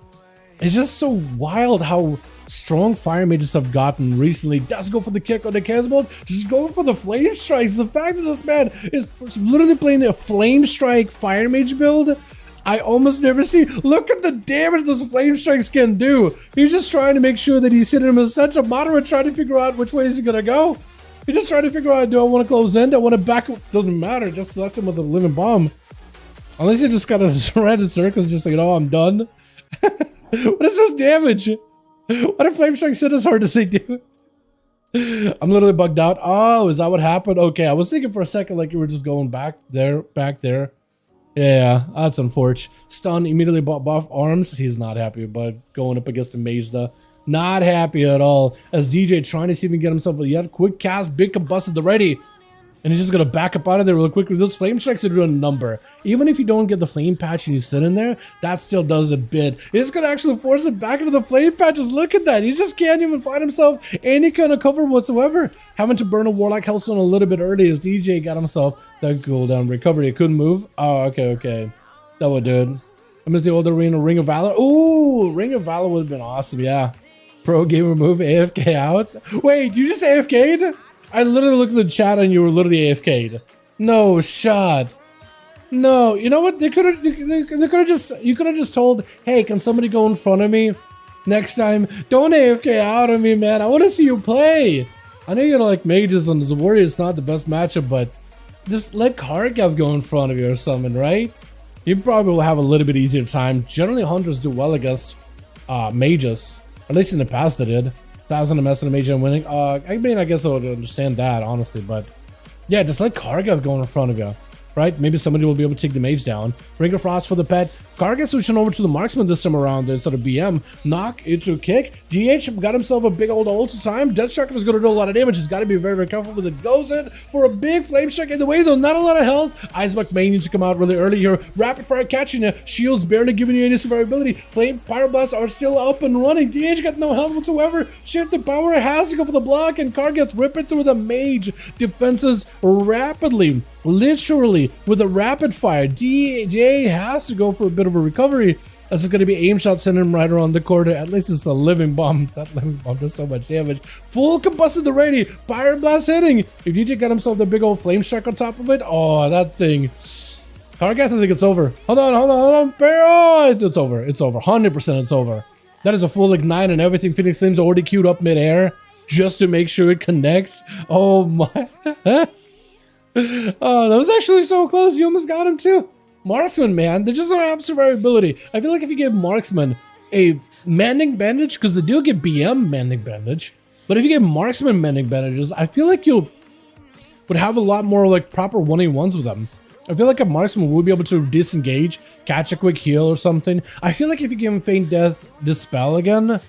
S1: it's just so wild how strong fire mages have gotten recently. Does go for the kick on the Casbolt, just go for the flame strikes. The fact that this man is literally playing a flame strike fire mage build, I almost never see. Look at the damage those flame strikes can do. He's just trying to make sure that he's hitting him in such a moderate, trying to figure out which way is he gonna go. He's just trying to figure out, do I want to close in? Do I want to back? Doesn't matter, just select him with a living bomb. Unless you just got a surrounded circles, just like, oh, I'm done. What is this damage? What if flame strikes hit as hard as they do? I'm literally bugged out. Oh, is that what happened? Okay, I was thinking for a second like you were just going back there. Yeah, that's unfortunate. Stun, immediately buff arms. He's not happy about going up against the Mage though. Not happy at all. As DJ trying to see if he can get himself a yet quick cast, big combust at the ready. And he's just gonna back up out of there real quickly. Those flame strikes are doing a number. Even if you don't get the flame patch and you sit in there, that still does a bit. It's gonna actually force him back into the flame patches. Look at that. He just can't even find himself any kind of cover whatsoever. Having to burn a Warlock Hellstone a little bit early as DJ got himself that cooldown recovery. It couldn't move. Oh, okay. That would do it. I miss the old arena Ring of Valor. Ooh, Ring of Valor would have been awesome, yeah. Pro gamer move, AFK out. Wait, you just AFK'd? I literally looked at the chat and you were literally AFK'd. No shot. No, you know what? You could have just told, hey, can somebody go in front of me next time? Don't AFK out on me, man. I want to see you play. I know you're like mages and as a warrior, it's not the best matchup, but just let Kargath go in front of you or something, right? You probably will have a little bit easier time. Generally, hunters do well against mages. At least in the past they did. 1,000 MS and a mage and winning. I mean, I guess I would understand that, honestly, but yeah, just let Kargath go in front of you, right? Maybe somebody will be able to take the mage down. Ring of Frost for the pet. Kargath switching over to the marksman this time around instead of BM. Knock into kick. DH got himself a big old ult time. Death Shark is going to do a lot of damage. He's got to be very, very careful with it. Goes in for a big flame strike in the way, though. Not a lot of health. Icebuck may need to come out really early here. Rapid fire catching you. Shields barely giving you any survivability. Flame Pyroblasts are still up and running. DH got no health whatsoever. Shifted power has to go for the block, and Kargath ripping through the mage defenses rapidly. Literally with a rapid fire. DJ has to go for a bit of a recovery. This is going to be aim shot sending him right around the corner. At least it's a living bomb. That living bomb does so much damage. Full combusted the ready. Pyroblast hitting. If DJ got himself the big old flame strike on top of it, oh, that thing. Kargath, I think it's over. Hold on. Oh, it's over. It's over. 100% it's over. That is a full ignite and everything. Phoenix Flames already queued up midair just to make sure it connects. Oh my. Oh, that was actually so close. You almost got him too. Marksman, man, they just don't have survivability. I feel like if you give Marksman a mending bandage, because they do get BM mending bandage, but if you give Marksman mending bandages, I feel like you would have a lot more like proper 1v1s with them. I feel like a Marksman would be able to disengage, catch a quick heal or something. I feel like if you give him Feint Death Dispel again,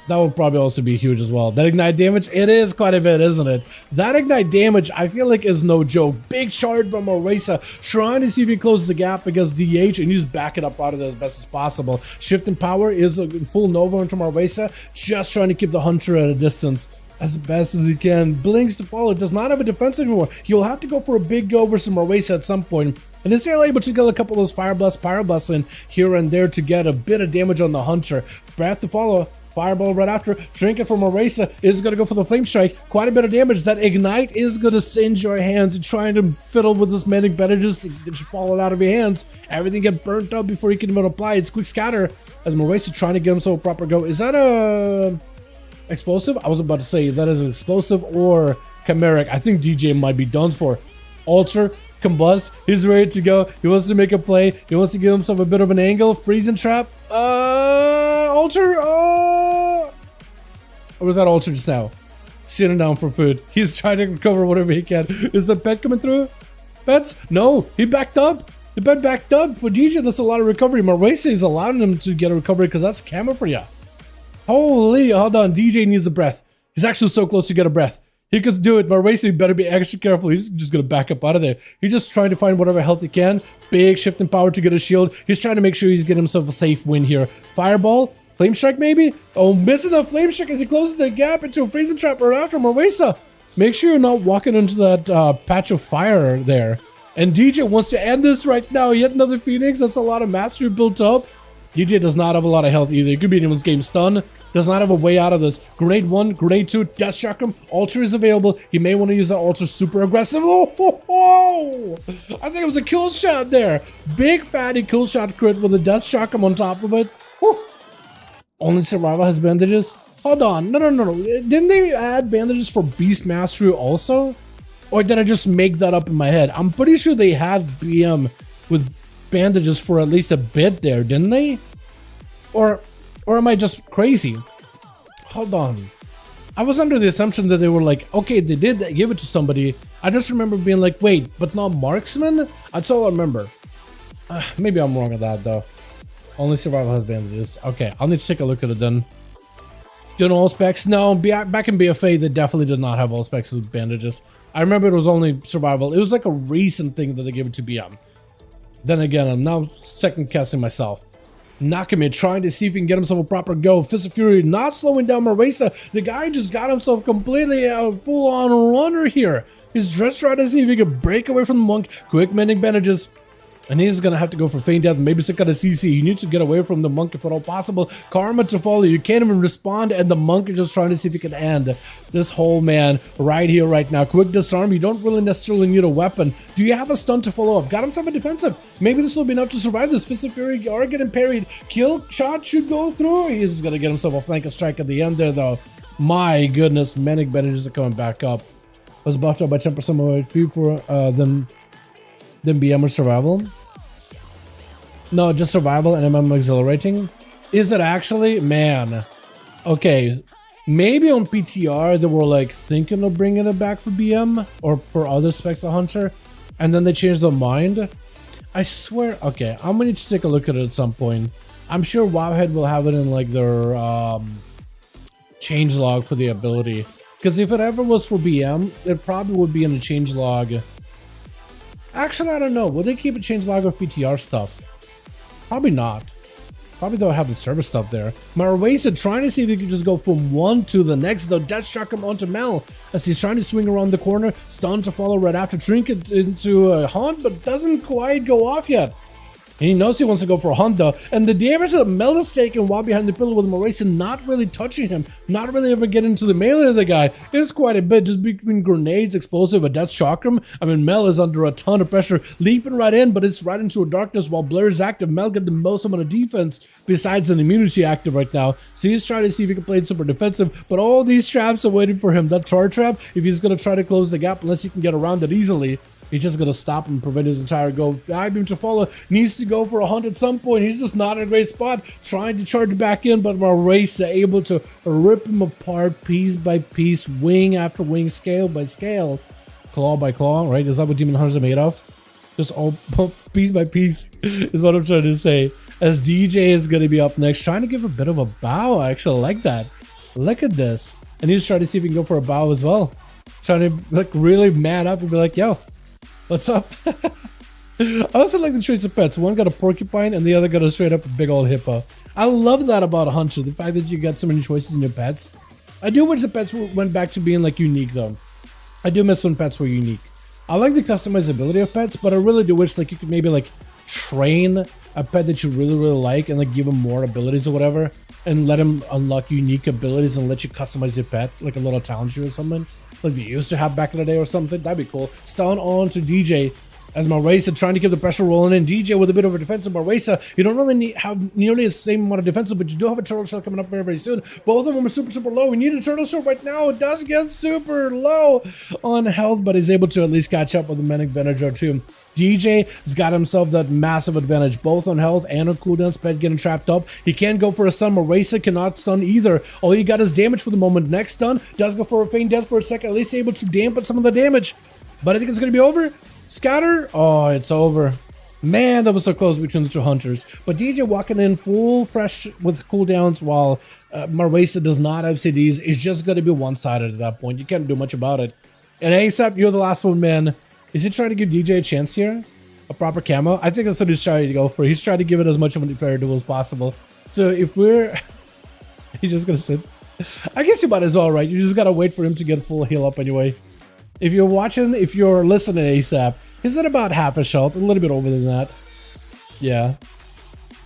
S1: that would probably also be huge as well. That ignite damage, it is quite a bit, isn't it? That ignite damage, I feel like is no joke. Big shard from Oresa, trying to see if he closes the gap against DH, and you just back it up out of there as best as possible. Shift in power is a full Nova into Oresa, just trying to keep the Hunter at a distance as best as he can. Blinks to follow, does not have a defense anymore. He'll have to go for a big go versus Oresa at some point. And is still able to get a couple of those Fire Blast, Pyroblast in here and there to get a bit of damage on the Hunter. Breath to follow. Fireball right after. Trinket from Oresa is going to go for the Flame Strike. Quite a bit of damage. That Ignite is going to singe your hands. And trying to fiddle with this medic bandages that just falling out of your hands. Everything get burnt up before you can even apply. It's quick scatter as Oresa trying to get himself a proper go. Is that a explosive? I was about to say that is an explosive or chimeric. I think DJ might be done for. Alter, combust. He's ready to go. He wants to make a play. He wants to give himself a bit of an angle. Freezing trap. Alter. Or was that Alter just now? Sitting down for food. He's trying to recover whatever he can. Is the pet coming through? Pets? No. He backed up. The pet backed up. For DJ, that's a lot of recovery. Marwese is allowing him to get a recovery because that's camera for you. Holy, hold on. DJ needs a breath. He's actually so close to get a breath. He could do it. Marwese better be extra careful. He's just going to back up out of there. He's just trying to find whatever health he can. Big shift in power to get a shield. He's trying to make sure he's getting himself a safe win here. Fireball. Flame Strike maybe? Oh, missing the Flame Strike as he closes the gap into a freezing trap right after Marwesa. Make sure you're not walking into that patch of fire there. And DJ wants to end this right now. Yet another Phoenix. That's a lot of mastery built up. DJ does not have a lot of health either. It could be anyone's game. Stun. Does not have a way out of this. Grenade 1, Grenade 2, Death Shock him. Alter is available. He may want to use that Alter super aggressive. Oh, I think it was a kill shot there. Big fatty kill shot crit with a Death Shock him on top of it. Whew. Only Survival has bandages. Hold on. No. Didn't they add bandages for Beast Mastery also? Or did I just make that up in my head? I'm pretty sure they had BM with bandages for at least a bit there, didn't they? Or am I just crazy? Hold on. I was under the assumption that they were like, okay, they did give it to somebody. I just remember being like, wait, but not Marksman? That's all I remember. Maybe I'm wrong on that though. Only Survival has bandages. Okay, I'll need to take a look at it then. Doing all specs? No, back in BFA, they definitely did not have all specs with bandages. I remember it was only survival. It was like a recent thing that they gave it to BM. Then again, I'm now second guessing myself. Nakame trying to see if he can get himself a proper go. Fist of Fury not slowing down Marisa. The guy just got himself completely a full-on runner here. He's just trying to see if he can break away from the monk. Quick mending bandages. And he's gonna have to go for feign death, maybe some kind of CC. He needs to get away from the monk if at all possible. Karma to follow. You can't even respond, and the monk is just trying to see if he can end this whole man right here, right now. Quick disarm. You don't really necessarily need a weapon. Do you have a stun to follow up? Got himself a defensive. Maybe this will be enough to survive this. Fist of Fury are getting parried. Kill shot should go through. He's gonna get himself a flank strike at the end there, though. My goodness, Manic bandages are coming back up. Was buffed up by 10% more HP for than BM or survival. No, just survival and MM exhilarating. Is it actually? Man. Okay. Maybe on PTR they were like thinking of bringing it back for BM or for other specs of Hunter, and then they changed their mind. I swear. Okay, I'm gonna need to take a look at it at some point. I'm sure Wowhead will have it in like their changelog for the ability. Because if it ever was for BM, it probably would be in the changelog. Actually, I don't know. Would they keep a changelog of PTR stuff? Probably not. Probably they'll have the server stuff there. Marwasa trying to see if he can just go from one to the next, though. Death shock him onto Mel as he's trying to swing around the corner. Stun to follow right after. Trinket into a hunt, but doesn't quite go off yet. And he knows he wants to go for a hunt, though. And the damage that Mel is taking while behind the pillar with Marisa not really touching him, not really ever getting into the melee of the guy, is quite a bit. Just between grenades, explosive, a death chakram. I mean, Mel is under a ton of pressure, leaping right in, but it's right into a darkness while Blur is active. Mel get the most amount of defense besides an immunity active right now. So he's trying to see if he can play it super defensive, but all these traps are waiting for him. That tar trap, if he's going to try to close the gap, unless he can get around it easily, he's just going to stop and prevent his entire go. Beam to follow needs to go for a hunt at some point. He's just not in a great spot. Trying to charge back in, but Marisa able to rip him apart piece by piece, wing after wing, scale by scale, claw by claw, right? Is that what Demon Hunters are made of? Just all piece by piece is what I'm trying to say. As DJ is going to be up next, trying to give a bit of a bow. I actually like that. Look at this. And he's trying to see if he can go for a bow as well. Trying to like really man up and be like, yo, what's up? I also like the traits of pets. One got a porcupine and the other got a straight up big old hippo. I love that about a Hunter, the fact that you got so many choices in your pets. I do wish the pets went back to being like unique though. I do miss when pets were unique. I like the customizability of pets, but I really do wish like you could maybe like train a pet that you really like and like give him more abilities or whatever and let him unlock unique abilities and let you customize your pet like a little talent shoe or something like they used to have back in the day or something. That'd be cool. Stun on to DJ as Marisa trying to keep the pressure rolling in. DJ with a bit of a defensive. Marisa, you don't really have nearly the same amount of defensive, but you do have a turtle shell coming up very soon. Both of them are super low. We need a turtle shell right now. It does get super low on health, but he's able to at least catch up with the Manic Venator too. DJ has got himself that massive advantage, both on health and on cooldowns. Pet getting trapped up. He can't go for a stun. Marisa cannot stun either. All he got is damage for the moment. Next stun does go for a feign death for a second, at least able to dampen some of the damage. But I think it's going to be over. Scatter. Oh, it's over. Man, that was so close between the two Hunters. But DJ walking in full fresh with cooldowns while Marisa does not have CDs. It's just going to be one-sided at that point. You can't do much about it. And ASAP, you're the last one, man. Is he trying to give DJ a chance here? A proper camo? I think that's what he's trying to go for. He's trying to give it as much of a fair duel as possible. So if we're... he's just going to sit. I guess you might as well, right? You just got to wait for him to get full heal up anyway. If you're watching, if you're listening ASAP, he's at about half his health, a little bit over than that. Yeah.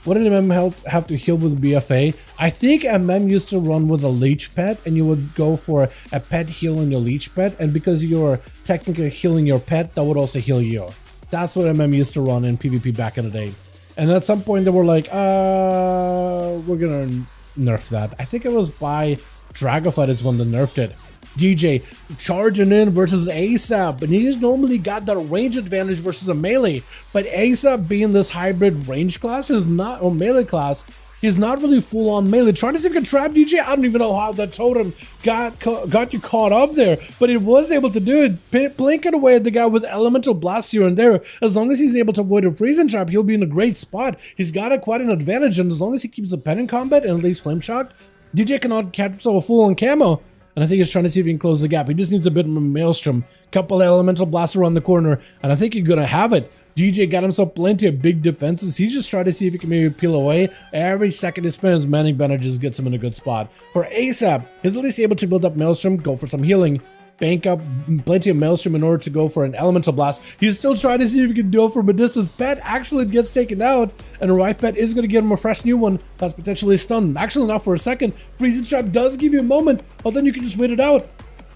S1: What did MM have to heal with BFA? I think MM used to run with a leech pet, and you would go for a pet heal on your leech pet, and because you're technically healing your pet, that would also heal you. That's what MM used to run in PvP back in the day. And at some point they were like, we're gonna nerf that. I think it was by Dragonflight is when they nerfed it. DJ charging in versus ASAP, and he's normally got that range advantage versus a melee, but ASAP being this hybrid range class is not, or melee class, he's not really full on melee. Trying to see if he can trap DJ. I don't even know how that totem got you caught up there, but it was able to do it. Blinking away at the guy with elemental blast here and there. As long as he's able to avoid a freezing trap, he'll be in a great spot. He's got quite an advantage, and as long as he keeps a pen in combat and at least flame shock, DJ cannot catch himself a full on camo. And I think he's trying to see if he can close the gap. He just needs a bit of a maelstrom couple of elemental blasts around the corner, and I think you're gonna have it. DJ got himself plenty of big defenses. He's just trying to see if he can maybe peel away. Every second he spends, manning banner just gets him in a good spot. For ASAP, he's at least able to build up Maelstrom, go for some healing, bank up plenty of Maelstrom in order to go for an elemental blast. He's still trying to see if he can do it from a distance. Pet actually gets taken out, and a Rife Pet is going to give him a fresh new one that's potentially stunned. Actually, not for a second. Freezing Trap does give you a moment, but then you can just wait it out.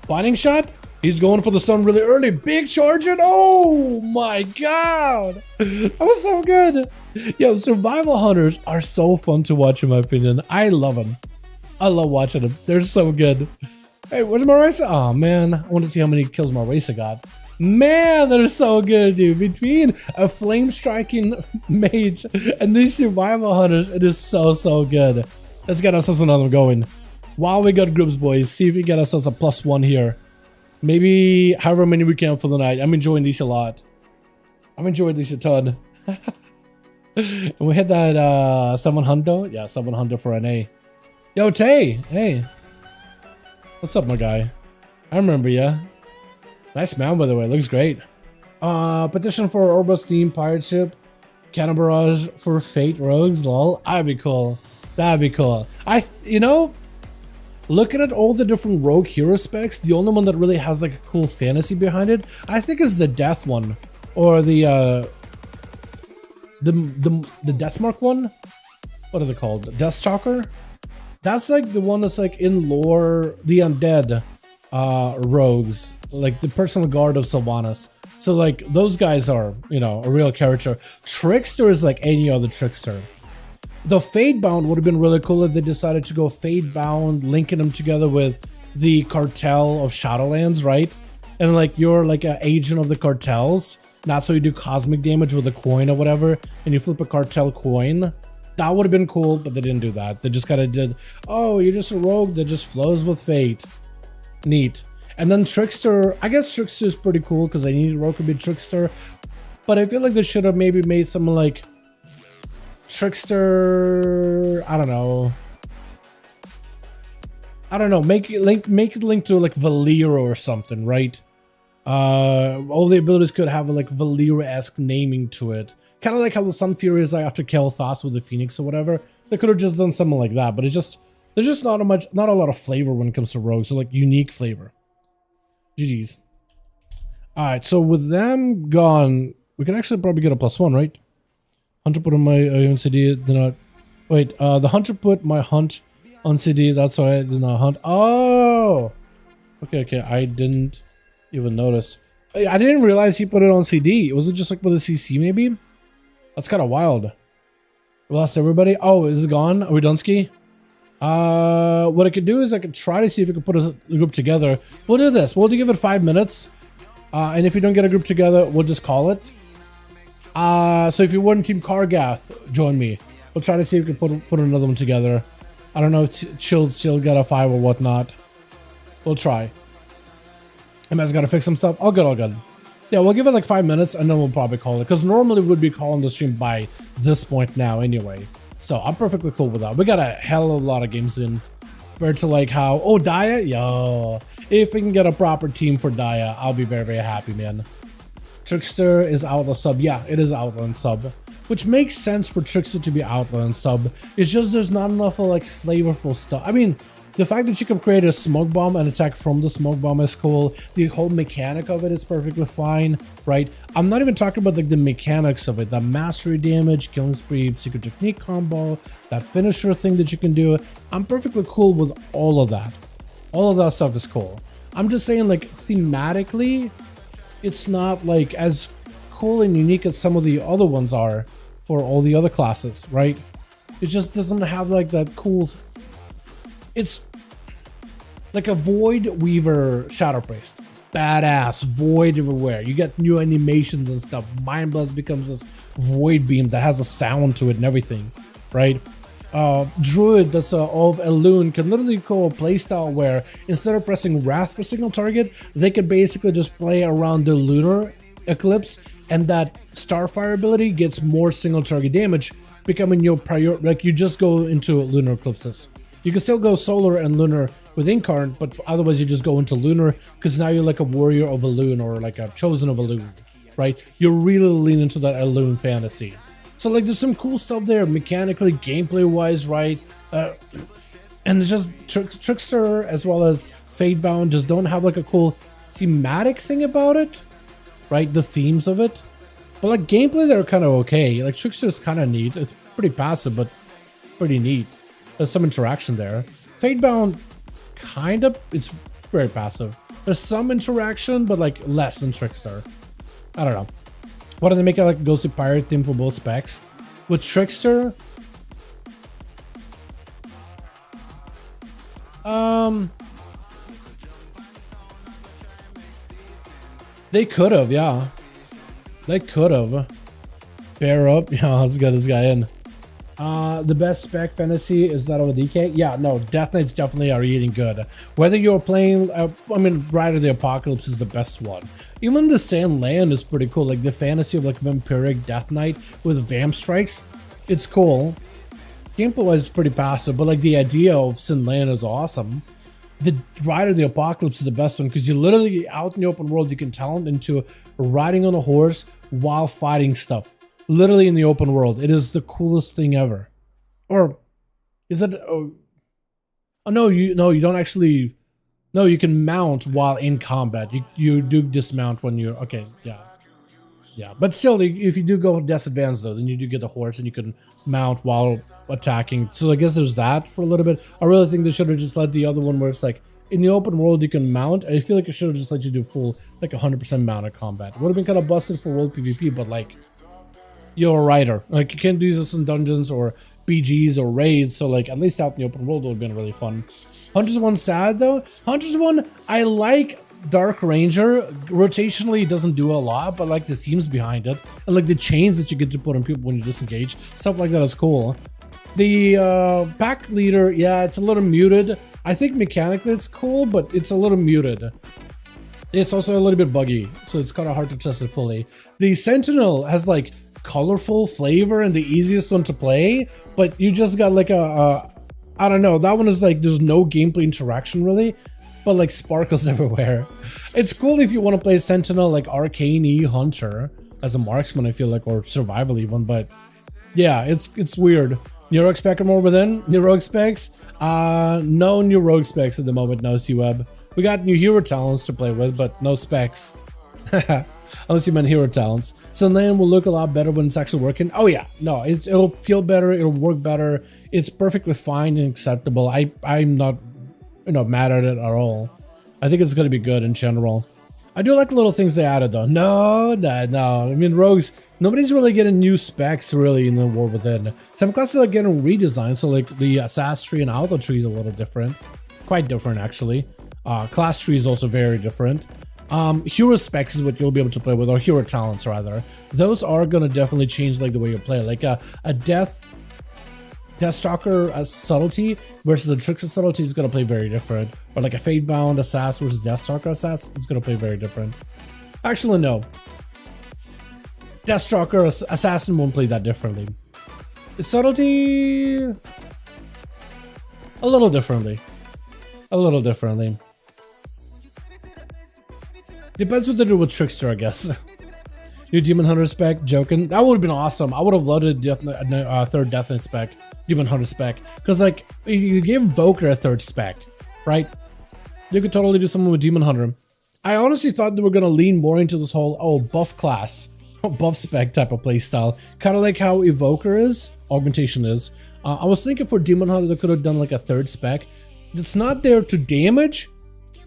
S1: Binding Shot. He's going for the stun really early. Big charge and oh my god. That was so good. Yo, survival hunters are so fun to watch in my opinion. I love them. I love watching them. They're so good. Hey, where's Marisa? Oh man, I want to see how many kills Marisa got. Man, they're so good, dude. Between a flame striking mage and these survival hunters, it is so good. Let's get ourselves another going. While we got groups, boys, see if we get ourselves a +1 here. Maybe however many we can for the night. I'm enjoying these a lot. I'm enjoying these a ton. And we hit that 700. Yeah, 700 for NA. Yo, Tay. Hey. What's up, my guy? I remember ya. Nice mount, by the way. Looks great. Petition for Orbos theme pirate ship. Cannon barrage for Fate rogues. Lol. That'd be cool. That'd be cool. You know, looking at all the different rogue hero specs, the only one that really has like a cool fantasy behind it, I think is the Death one, or the Deathmark one. What are they called? Deathstalker. That's like the one that's like in lore, the undead rogues, like the personal guard of Sylvanas. So like those guys are, you know, a real character. Trickster is like any other trickster. The Fadebound would have been really cool if they decided to go Fadebound, linking them together with the cartel of Shadowlands, right? And like you're like an agent of the cartels. Not so you do cosmic damage with a coin or whatever, and you flip a cartel coin. That would have been cool, but they didn't do that. They just kind of did, oh, you're just a rogue that just flows with fate. Neat. And then Trickster, I guess Trickster is pretty cool because I need a rogue to be Trickster. But I feel like they should have maybe made someone like Trickster, I don't know, make it link to like Valero or something, right? All the abilities could have a like Valero-esque naming to it, kind of like how the Sun Fury is like after Kael'thas with the Phoenix or whatever. They could have just done something like that, but there's just not a lot of flavor when it comes to rogues, so like unique flavor. GG's. All right, so with them gone, we can actually probably get a +1, right? Hunter put on my on CD, did not. Wait, the hunter put my hunt on CD, that's why I did not hunt. Oh! Okay, I didn't even notice. I didn't realize he put it on CD. Was it just like with a CC maybe? That's kind of wild. We lost everybody. Oh, is it gone? Are we done ski? What I could do is I could try to see if we could put a group together. We'll do this. We'll give it 5 minutes. And if we don't get a group together, we'll just call it. So if you want Team Kargath, join me. We'll try to see if we can put another one together. I don't know if Chilled still got a 5 or whatnot. We'll try. Emma's got to fix some stuff. All good. Yeah, we'll give it like 5 minutes and then we'll probably call it. Because normally we'd be calling the stream by this point now anyway. So I'm perfectly cool with that. We got a hell of a lot of games in. Compared to like how, oh, Daya? Yo. If we can get a proper team for Daya, I'll be very, very happy, man. Trickster is Outlaw sub. Yeah, it is Outlaw and sub. Which makes sense for Trickster to be Outlaw and sub. It's just there's not enough of like flavorful stuff. I mean, the fact that you can create a smoke bomb and attack from the smoke bomb is cool. The whole mechanic of it is perfectly fine, right? I'm not even talking about like the mechanics of it. The mastery damage, killing spree, secret technique combo, that finisher thing that you can do. I'm perfectly cool with all of that. All of that stuff is cool. I'm just saying like thematically, it's not like as cool and unique as some of the other ones are for all the other classes, right? It just doesn't have like that cool. It's like a Void Weaver Shadow Priest. Badass, void everywhere. You get new animations and stuff. Mind Blast becomes this void beam that has a sound to it and everything, right? Druid that's of Elune can literally go a playstyle where instead of pressing Wrath for single target, they could basically just play around the Lunar Eclipse, and that Starfire ability gets more single target damage, becoming your priority. Like you just go into Lunar Eclipses. You can still go Solar and Lunar with Incarnate, but otherwise you just go into Lunar, because now you're like a warrior of a loon, or like a chosen of a loon, right? You're really leaning into that loon fantasy. So like there's some cool stuff there, mechanically, gameplay wise, right? And it's just Trickster as well as Fatebound just don't have like a cool thematic thing about it, right? The themes of it. But like gameplay, they're kind of okay. Like Trickster is kind of neat. It's pretty passive, but pretty neat. There's some interaction there. Fatebound, kind of, it's very passive. There's some interaction, but like less than Trickster. I don't know. Why don't they make it like a Ghostly Pirate theme for both specs? With Trickster, they could have, yeah. They could have. Bear up. Yeah, let's get this guy in. The best spec fantasy is that of a DK? Yeah, no, Death Knights definitely are eating good. Whether you're playing, I mean, Ride of the Apocalypse is the best one. Even the Sand Land is pretty cool. Like the fantasy of like Vampiric Death Knight with Vamp Strikes, it's cool. Gameplay wise, it's pretty passive, but like the idea of Sand Land is awesome. The Ride of the Apocalypse is the best one because you literally out in the open world, you can talent into riding on a horse while fighting stuff. Literally in the open world. It is the coolest thing ever. Or is it? Oh no, you don't actually. No, you can mount while in combat. You do dismount when you're okay. Yeah. But still, if you do go Death Advance though, then you do get the horse and you can mount while attacking. So I guess there's that for a little bit. I really think they should have just let the other one where it's like in the open world you can mount. I feel like it should have just let you do full like 100% mounted combat. It would have been kind of busted for world PvP, but like. You're a rider. Like you can't do this in dungeons or BGs or raids, so like at least out in the open world it would have been really fun. Hunters 1 sad though. Hunters 1, I like Dark Ranger. Rotationally it doesn't do a lot, but like the themes behind it and like the chains that you get to put on people when you disengage, stuff like that is cool. The pack leader, yeah, it's a little muted. I think mechanically it's cool, but it's a little muted. It's also a little bit buggy, so it's kind of hard to test it fully. The Sentinel has like colorful flavor and the easiest one to play, but you just got like a I don't know, that one is like there's no gameplay interaction really, but like sparkles everywhere. It's cool if you want to play Sentinel like Arcane Hunter as a marksman, I feel like, or survival even, but yeah, it's weird. New rogue spec more within? New rogue specs? No new rogue specs at the moment, no C-Web. We got new hero talents to play with, but no specs. Unless you meant hero talents. So then will look a lot better when it's actually working. Oh yeah, no, it'll feel better, it'll work better. It's perfectly fine and acceptable. I'm not, mad at it at all. I think it's gonna be good in general. I do like the little things they added though. No. I mean, rogues, nobody's really getting new specs really in the War Within. Some classes are getting redesigned, so like the SATA-III and AUTO-III is a little different. Quite different actually. Class tree is also very different. Hero specs is what you'll be able to play with, or hero talents rather. Those are gonna definitely change like the way you play. Like a Deathstalker subtlety versus a Trickster subtlety is gonna play very different. Or like a Fatebound Assassin versus Deathstalker Assassin, it's gonna play very different. Actually, no. Deathstalker Assassin won't play that differently. Subtlety, a little differently. Depends what they do with Trickster, I guess. New Demon Hunter spec, joking. That would have been awesome. I would have loved a third Death Knight spec, Demon Hunter spec. Because, like, you gave Voker a third spec, right? You could totally do something with Demon Hunter. I honestly thought they were going to lean more into this whole, buff class, buff spec type of playstyle. Kind of like how Evoker is, Augmentation is. I was thinking for Demon Hunter, they could have done like a third spec. It's not there to damage,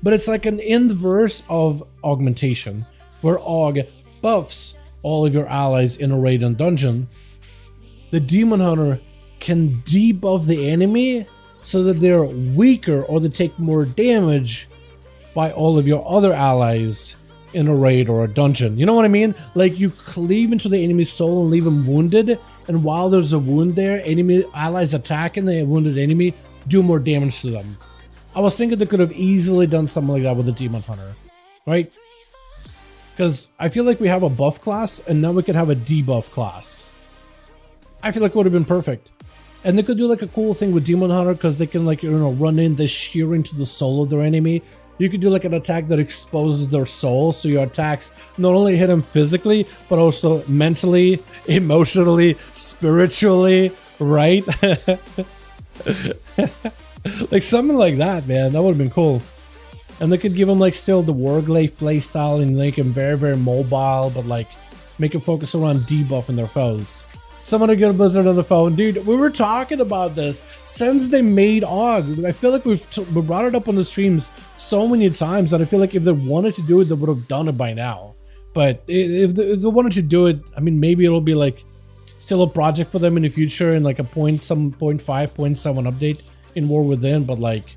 S1: but it's like an inverse of Augmentation, where Aug buffs all of your allies in a raid and dungeon. The Demon Hunter can debuff the enemy so that they're weaker or they take more damage by all of your other allies in a raid or a dungeon. You know what I mean? Like you cleave into the enemy's soul and leave them wounded, and while there's a wound there, enemy allies attacking the wounded enemy do more damage to them. I was thinking they could have easily done something like that with the Demon Hunter, right? Because I feel like we have a buff class and now we can have a debuff class. I feel like it would have been perfect. And they could do like a cool thing with Demon Hunter because they can like, you know, run in the shear into the soul of their enemy. You could do like an attack that exposes their soul, so your attacks not only hit them physically, but also mentally, emotionally, spiritually, right? Like something like that, man. That would have been cool. And they could give him like still the Warglaive playstyle and make him very, very mobile, but like make him focus around debuffing their foes. Someone to get a Blizzard on the phone. Dude, we were talking about this since they made AUG. I feel like we brought it up on the streams so many times that I feel like if they wanted to do it, they would have done it by now. But if they wanted to do it, I mean, maybe it'll be like still a project for them in the future and like a 0.5, 0.7 update in War Within. But like,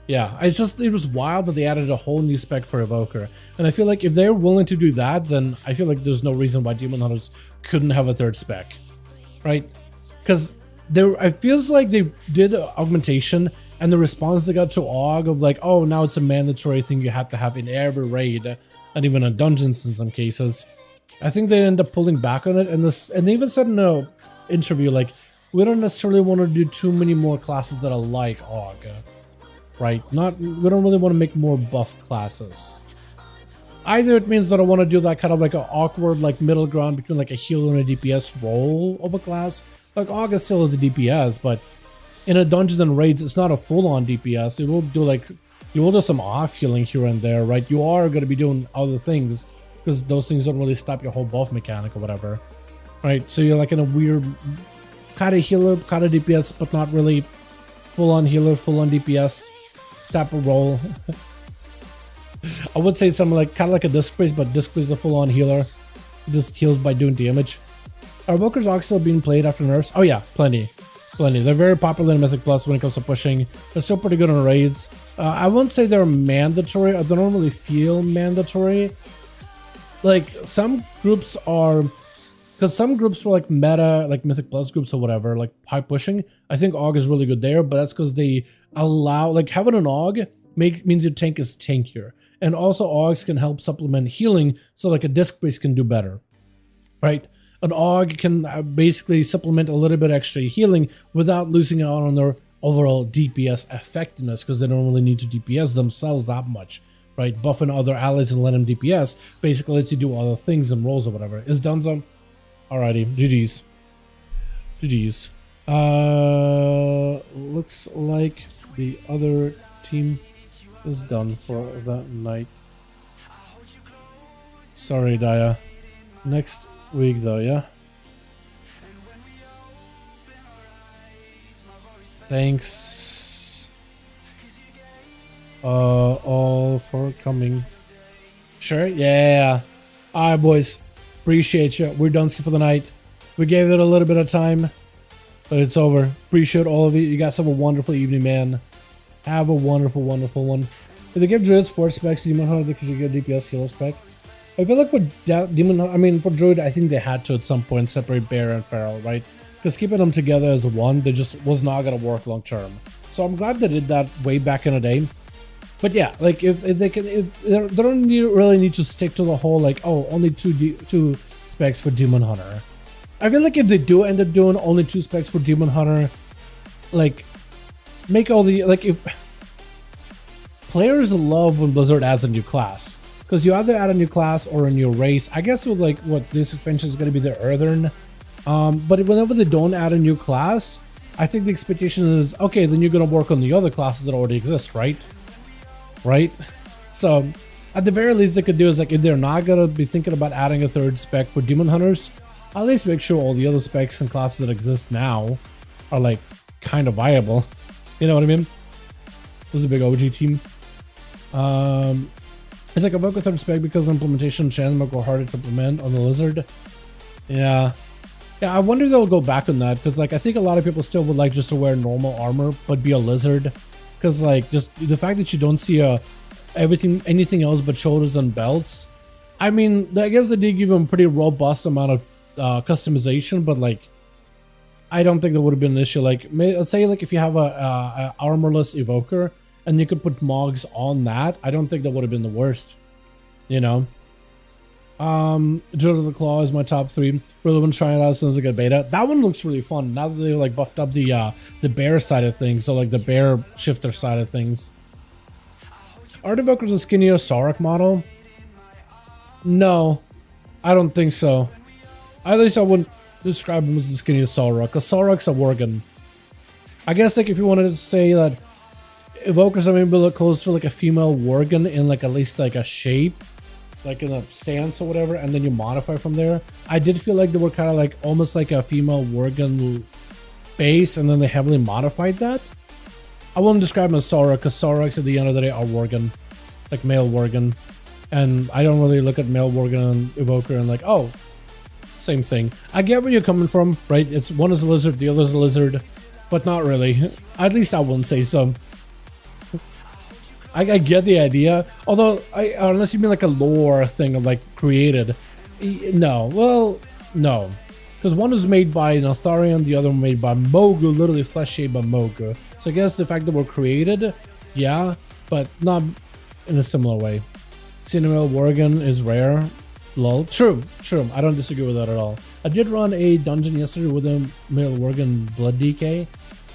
S1: yeah, it was wild that they added a whole new spec for Evoker. And I feel like if they're willing to do that, then I feel like there's no reason why Demon Hunters couldn't have a third spec. Right? Because it feels like they did augmentation and the response they got to AUG of like, oh, now it's a mandatory thing you have to have in every raid and even in dungeons in some cases. I think they end up pulling back on it, and they even said in an interview like, we don't necessarily want to do too many more classes that are like AUG, right? We don't really want to make more buff classes. Either it means that I want to do that kind of like an awkward like middle ground between like a healer and a DPS role of a class. Like AUG still is a DPS, but in a dungeon and raids, it's not a full-on DPS. It will do like, you will do some off healing here and there, right? You are going to be doing other things because those things don't really stop your whole buff mechanic or whatever, right? So you're like in a weird kind of healer, kind of DPS, but not really full-on healer, full-on DPS type of role. I would say something like kind of like a disc priest, but disc priest is a full-on healer. Just heals by doing damage. Are Evoker's AUG still being played after nerfs? Oh yeah, plenty. They're very popular in Mythic Plus when it comes to pushing. They're still pretty good on raids. I wouldn't say they're mandatory. They don't really feel mandatory. Like some groups are, because some groups were like meta, like Mythic Plus groups or whatever, like high pushing. I think AUG is really good there, but that's because they allow, like having an AUG means your tank is tankier. And also AUGs can help supplement healing, so like a disc priest can do better, right? An AUG can basically supplement a little bit extra healing without losing out on their overall DPS effectiveness, because they don't really need to DPS themselves that much, right? Buffing other allies and letting them DPS basically lets you do other things and roles or whatever. Is done some? Alrighty, GG's. GG's. Looks like the other team is done for that night. Sorry, Daya. Next week though, yeah? Thanks all for coming. Sure? Yeah. Alright, boys. Appreciate you. We're done for the night. We gave it a little bit of time, but it's over. Appreciate all of you. You guys have a wonderful evening, man. Have a wonderful, wonderful one. If they give Druids 4 specs, Demon Hunter, because you get DPS healer spec. I feel like for Demon Hunter, I mean, for Druid, I think they had to at some point separate Bear and Feral, right? Because keeping them together as one, they just was not going to work long term. So I'm glad they did that way back in the day. But yeah, like if they can, they don't really need to stick to the whole like, oh, only two specs for Demon Hunter. I feel like if they do end up doing only 2 specs for Demon Hunter, like make all the, like, if players love when Blizzard adds a new class, because you either add a new class or a new race. I guess with like what this expansion is going to be the Earthern, but whenever they don't add a new class, I think the expectation is, okay, then you're going to work on the other classes that already exist, right? So at the very least they could do is, like, if they're not going to be thinking about adding a 3rd spec for Demon Hunters, at least make sure all the other specs and classes that exist now are like kind of viable. You know what I mean? This is a big OG team. It's like a Evoker 3rd spec because implementation channel might go harder to implement on the Lizard. Yeah, I wonder if they'll go back on that, because like I think a lot of people still would like just to wear normal armor but be a Lizard, because like just the fact that you don't see anything else but shoulders and belts. I mean, I guess they did give them a pretty robust amount of customization, but like I don't think that would have been an issue. Like, let's say like if you have a armorless Evoker and you could put Mogs on that, I don't think that would have been the worst, you know? Duel of the Claw is my top 3. Really been trying it out as soon as I get beta. That one looks really fun now that they like buffed up the bear side of things, so like the bear shifter side of things. Are the Evokers a skinnier Saurak model? No, I don't think so. At least I wouldn't describe him as the skinnier Saurak, because Saurak's a Worgen. I guess like if you wanted to say that Evokers are maybe a little closer to like a female Worgen in like at least like a shape, like in a stance or whatever, and then you modify from there. I did feel like they were kind of like almost like a female Worgen base, and then they heavily modified that. I wouldn't describe them as Saurak, because Sauraks at the end of the day are Worgen, like male Worgen, and I don't really look at male Worgen and Evoker and like, oh, same thing. I get where you're coming from, right? It's one is a lizard, the other is a lizard, but not really. At least I wouldn't say so. I get the idea, although unless you mean like a lore thing of like created, no. Well, no, because one is made by Notharian, the other one made by Mogu, literally flesh shaped by Mogu. So I guess the fact that we're created, yeah, but not in a similar way. Cinemale Worgen is rare. Lol. True. I don't disagree with that at all. I did run a dungeon yesterday with a male Worgen blood DK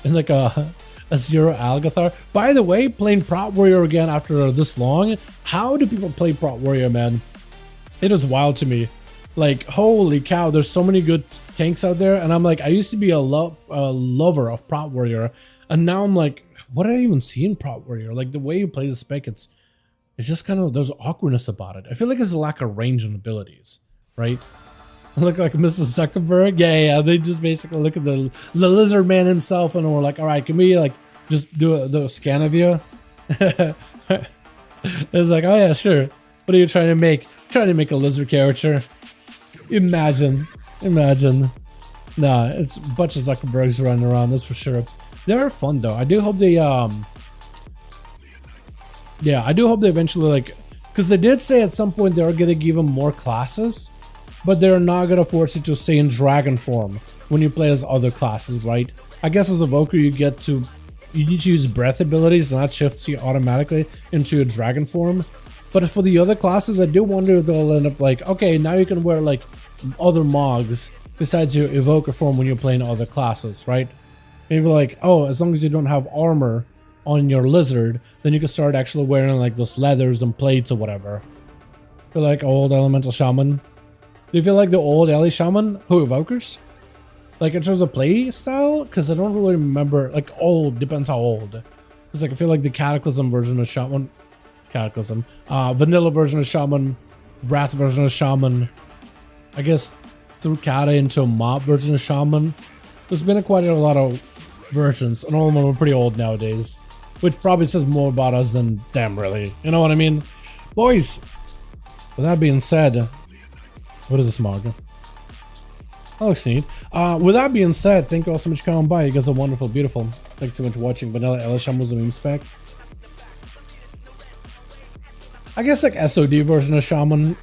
S1: and like a 0 Algathar. By the way, playing Prot Warrior again after this long. How do people play Prot Warrior, man? It is wild to me. Like, holy cow, there's so many good tanks out there. And I'm like, I used to be a lover of Prot Warrior. And now I'm like, what did I even see in Prot Warrior? Like, the way you play the spec, it's just kind of, there's awkwardness about it. I feel like it's a lack of range and abilities, right? I look like Mr. Zuckerberg. Yeah. They just basically look at the lizard man himself and we're like, all right, can we like just do a scan of you? It's like, oh yeah, sure. What are you trying to make? I'm trying to make a lizard character. Imagine. Nah, it's a bunch of Zuckerbergs running around, that's for sure. They're fun though. I do hope they yeah, I do hope they eventually like, because they did say at some point they're gonna give them more classes, but they're not gonna force you to stay in dragon form when you play as other classes, right? I guess as a Evoker you need to use breath abilities, not shifts you automatically into a dragon form. But for the other classes, I do wonder if they'll end up like, okay, now you can wear like other mogs besides your Evoker form when you're playing other classes, right? Maybe like, oh, as long as you don't have armor on your lizard, then you can start actually wearing like those leathers and plates or whatever. Feel like old elemental shaman. Do you feel like the old Ellie shaman who Evokers? Like in terms of play style? Because I don't really remember, like old, depends how old. Because like I feel like the Cataclysm version of Shaman, vanilla version of Shaman, Wrath version of Shaman, I guess through Cata into a mob version of Shaman. There's been quite a lot of versions, and all of them are pretty old nowadays. Which probably says more about us than them, really. You know what I mean? Boys, with that being said, what is this mug? That looks neat. With that being said, thank you all so much for coming by. You guys are wonderful, beautiful. Thanks so much for watching. Vanilla Elisham was a meme spec. I guess like SOD version of Shaman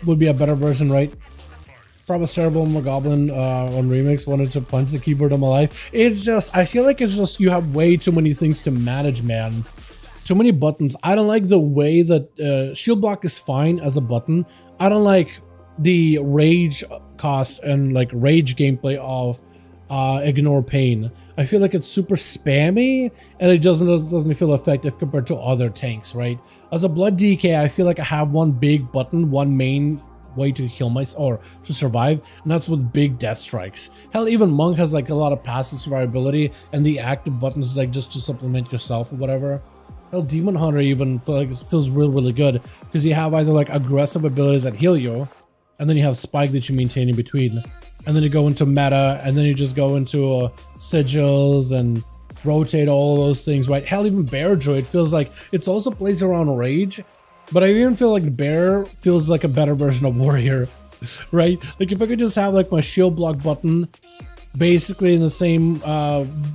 S1: would be a better version, right? Probably terrible Goblin on Remix wanted to punch the keyboard on my life. It's just, I feel like it's just, you have way too many things to manage, man. Too many buttons. I don't like the way that shield block is fine as a button. I don't like the rage cost and like rage gameplay of ignore pain. I feel like it's super spammy and it doesn't feel effective compared to other tanks, right? As a blood DK, I feel like I have one big button, one main way to kill myself or to survive, and that's with big death strikes. Hell, even Monk has like a lot of passive survivability, and the active buttons is like just to supplement yourself or whatever. Hell, Demon Hunter even feels really good because you have either like aggressive abilities that heal you, and then you have spike that you maintain in between, and then you go into meta, and then you just go into sigils and rotate all those things, right? Hell, even Bear Droid feels like it's also plays around rage. But I even feel like Bear feels like a better version of Warrior, right? Like if I could just have like my shield block button basically in the same,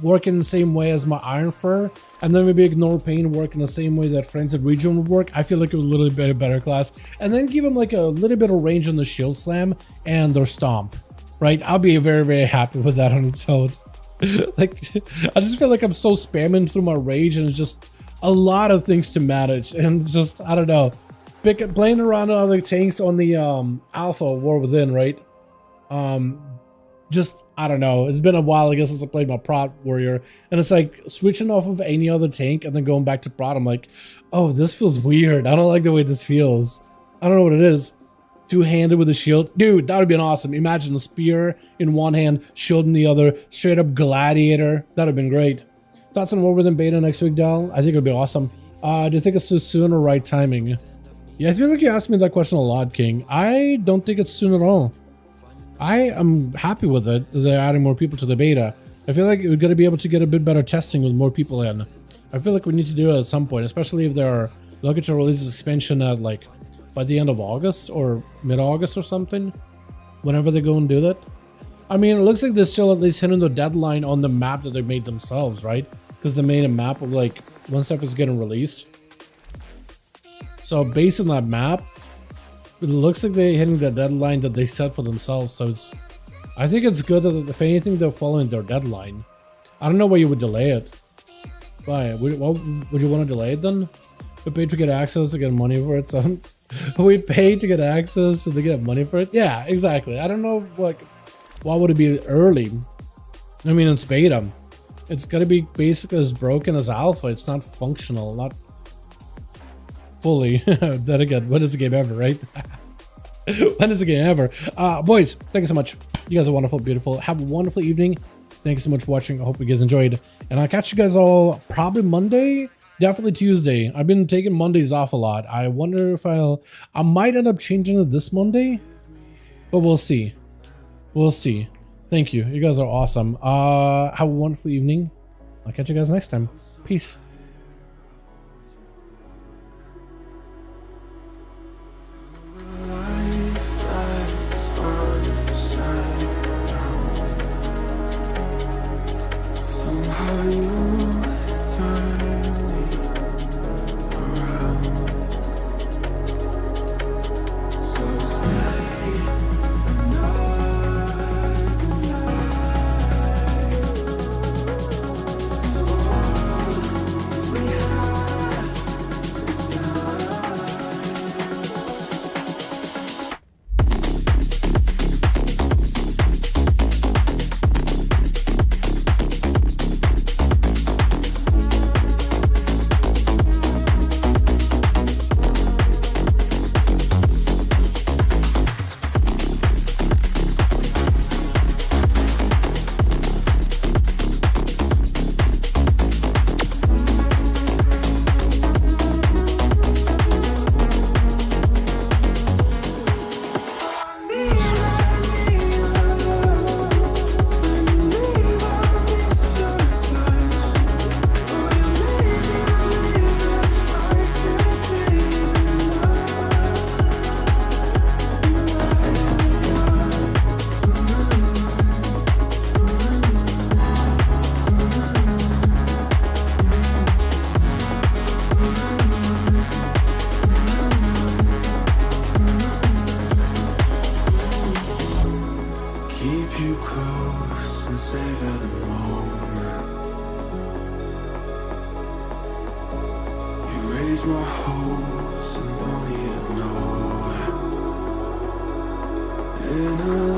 S1: work in the same way as my Iron Fur, and then maybe Ignore Pain work in the same way that Frenzied Region would work, I feel like it would literally be a better class. And then give him like a little bit of range on the Shield Slam and their Stomp, right? I'll be very happy with that on its own. Like, I just feel like I'm so spamming through my rage and it's just a lot of things to manage, and just, I don't know. playing around with other tanks on the Alpha War Within, right? Just, I don't know, it's been a while, I guess, since I played my Prot Warrior, and it's like switching off of any other tank and then going back to Prot. I'm like, oh, this feels weird. I don't like the way this feels. I don't know what it is. Two-handed with a shield. Dude, that would be awesome. Imagine a spear in one hand, shield in the other, straight up gladiator. That would have been great. Thoughts on War Within beta next week, Dal? I think it would be awesome. Do you think it's too soon or right timing? Yeah, I feel like you asked me that question a lot, King. I don't think it's soon at all. I am happy with it. They're adding more people to the beta. I feel like we're going to be able to get a bit better testing with more people in. I feel like we need to do it at some point, especially if they're looking to release this expansion at like by the end of August or mid-August or something. Whenever they go and do that. I mean, it looks like they're still at least hitting the deadline on the map that they made themselves, right? Because they made a map of like when stuff is getting released. So based on that map, it looks like they're hitting the deadline that they set for themselves. So it's, I think it's good that if anything, they're following their deadline. I don't know why you would delay it. Why? Would you want to delay it then? We paid to get access to get money for it, so we paid to get access so they get money for it. Yeah, exactly. I don't know why would it be early? I mean, it's beta. It's gotta be basically as broken as alpha. It's not functional, not fully. Then again, when is the game ever, right? When is the game ever? Boys, thank you so much. You guys are wonderful, beautiful. Have a wonderful evening. Thank you so much for watching. I hope you guys enjoyed. And I'll catch you guys all probably Monday, definitely Tuesday. I've been taking Mondays off a lot. I wonder if I might end up changing it this Monday, but we'll see. We'll see. Thank you. You guys are awesome. Have a wonderful evening. I'll catch you guys next time. Peace. My hopes and don't even know it.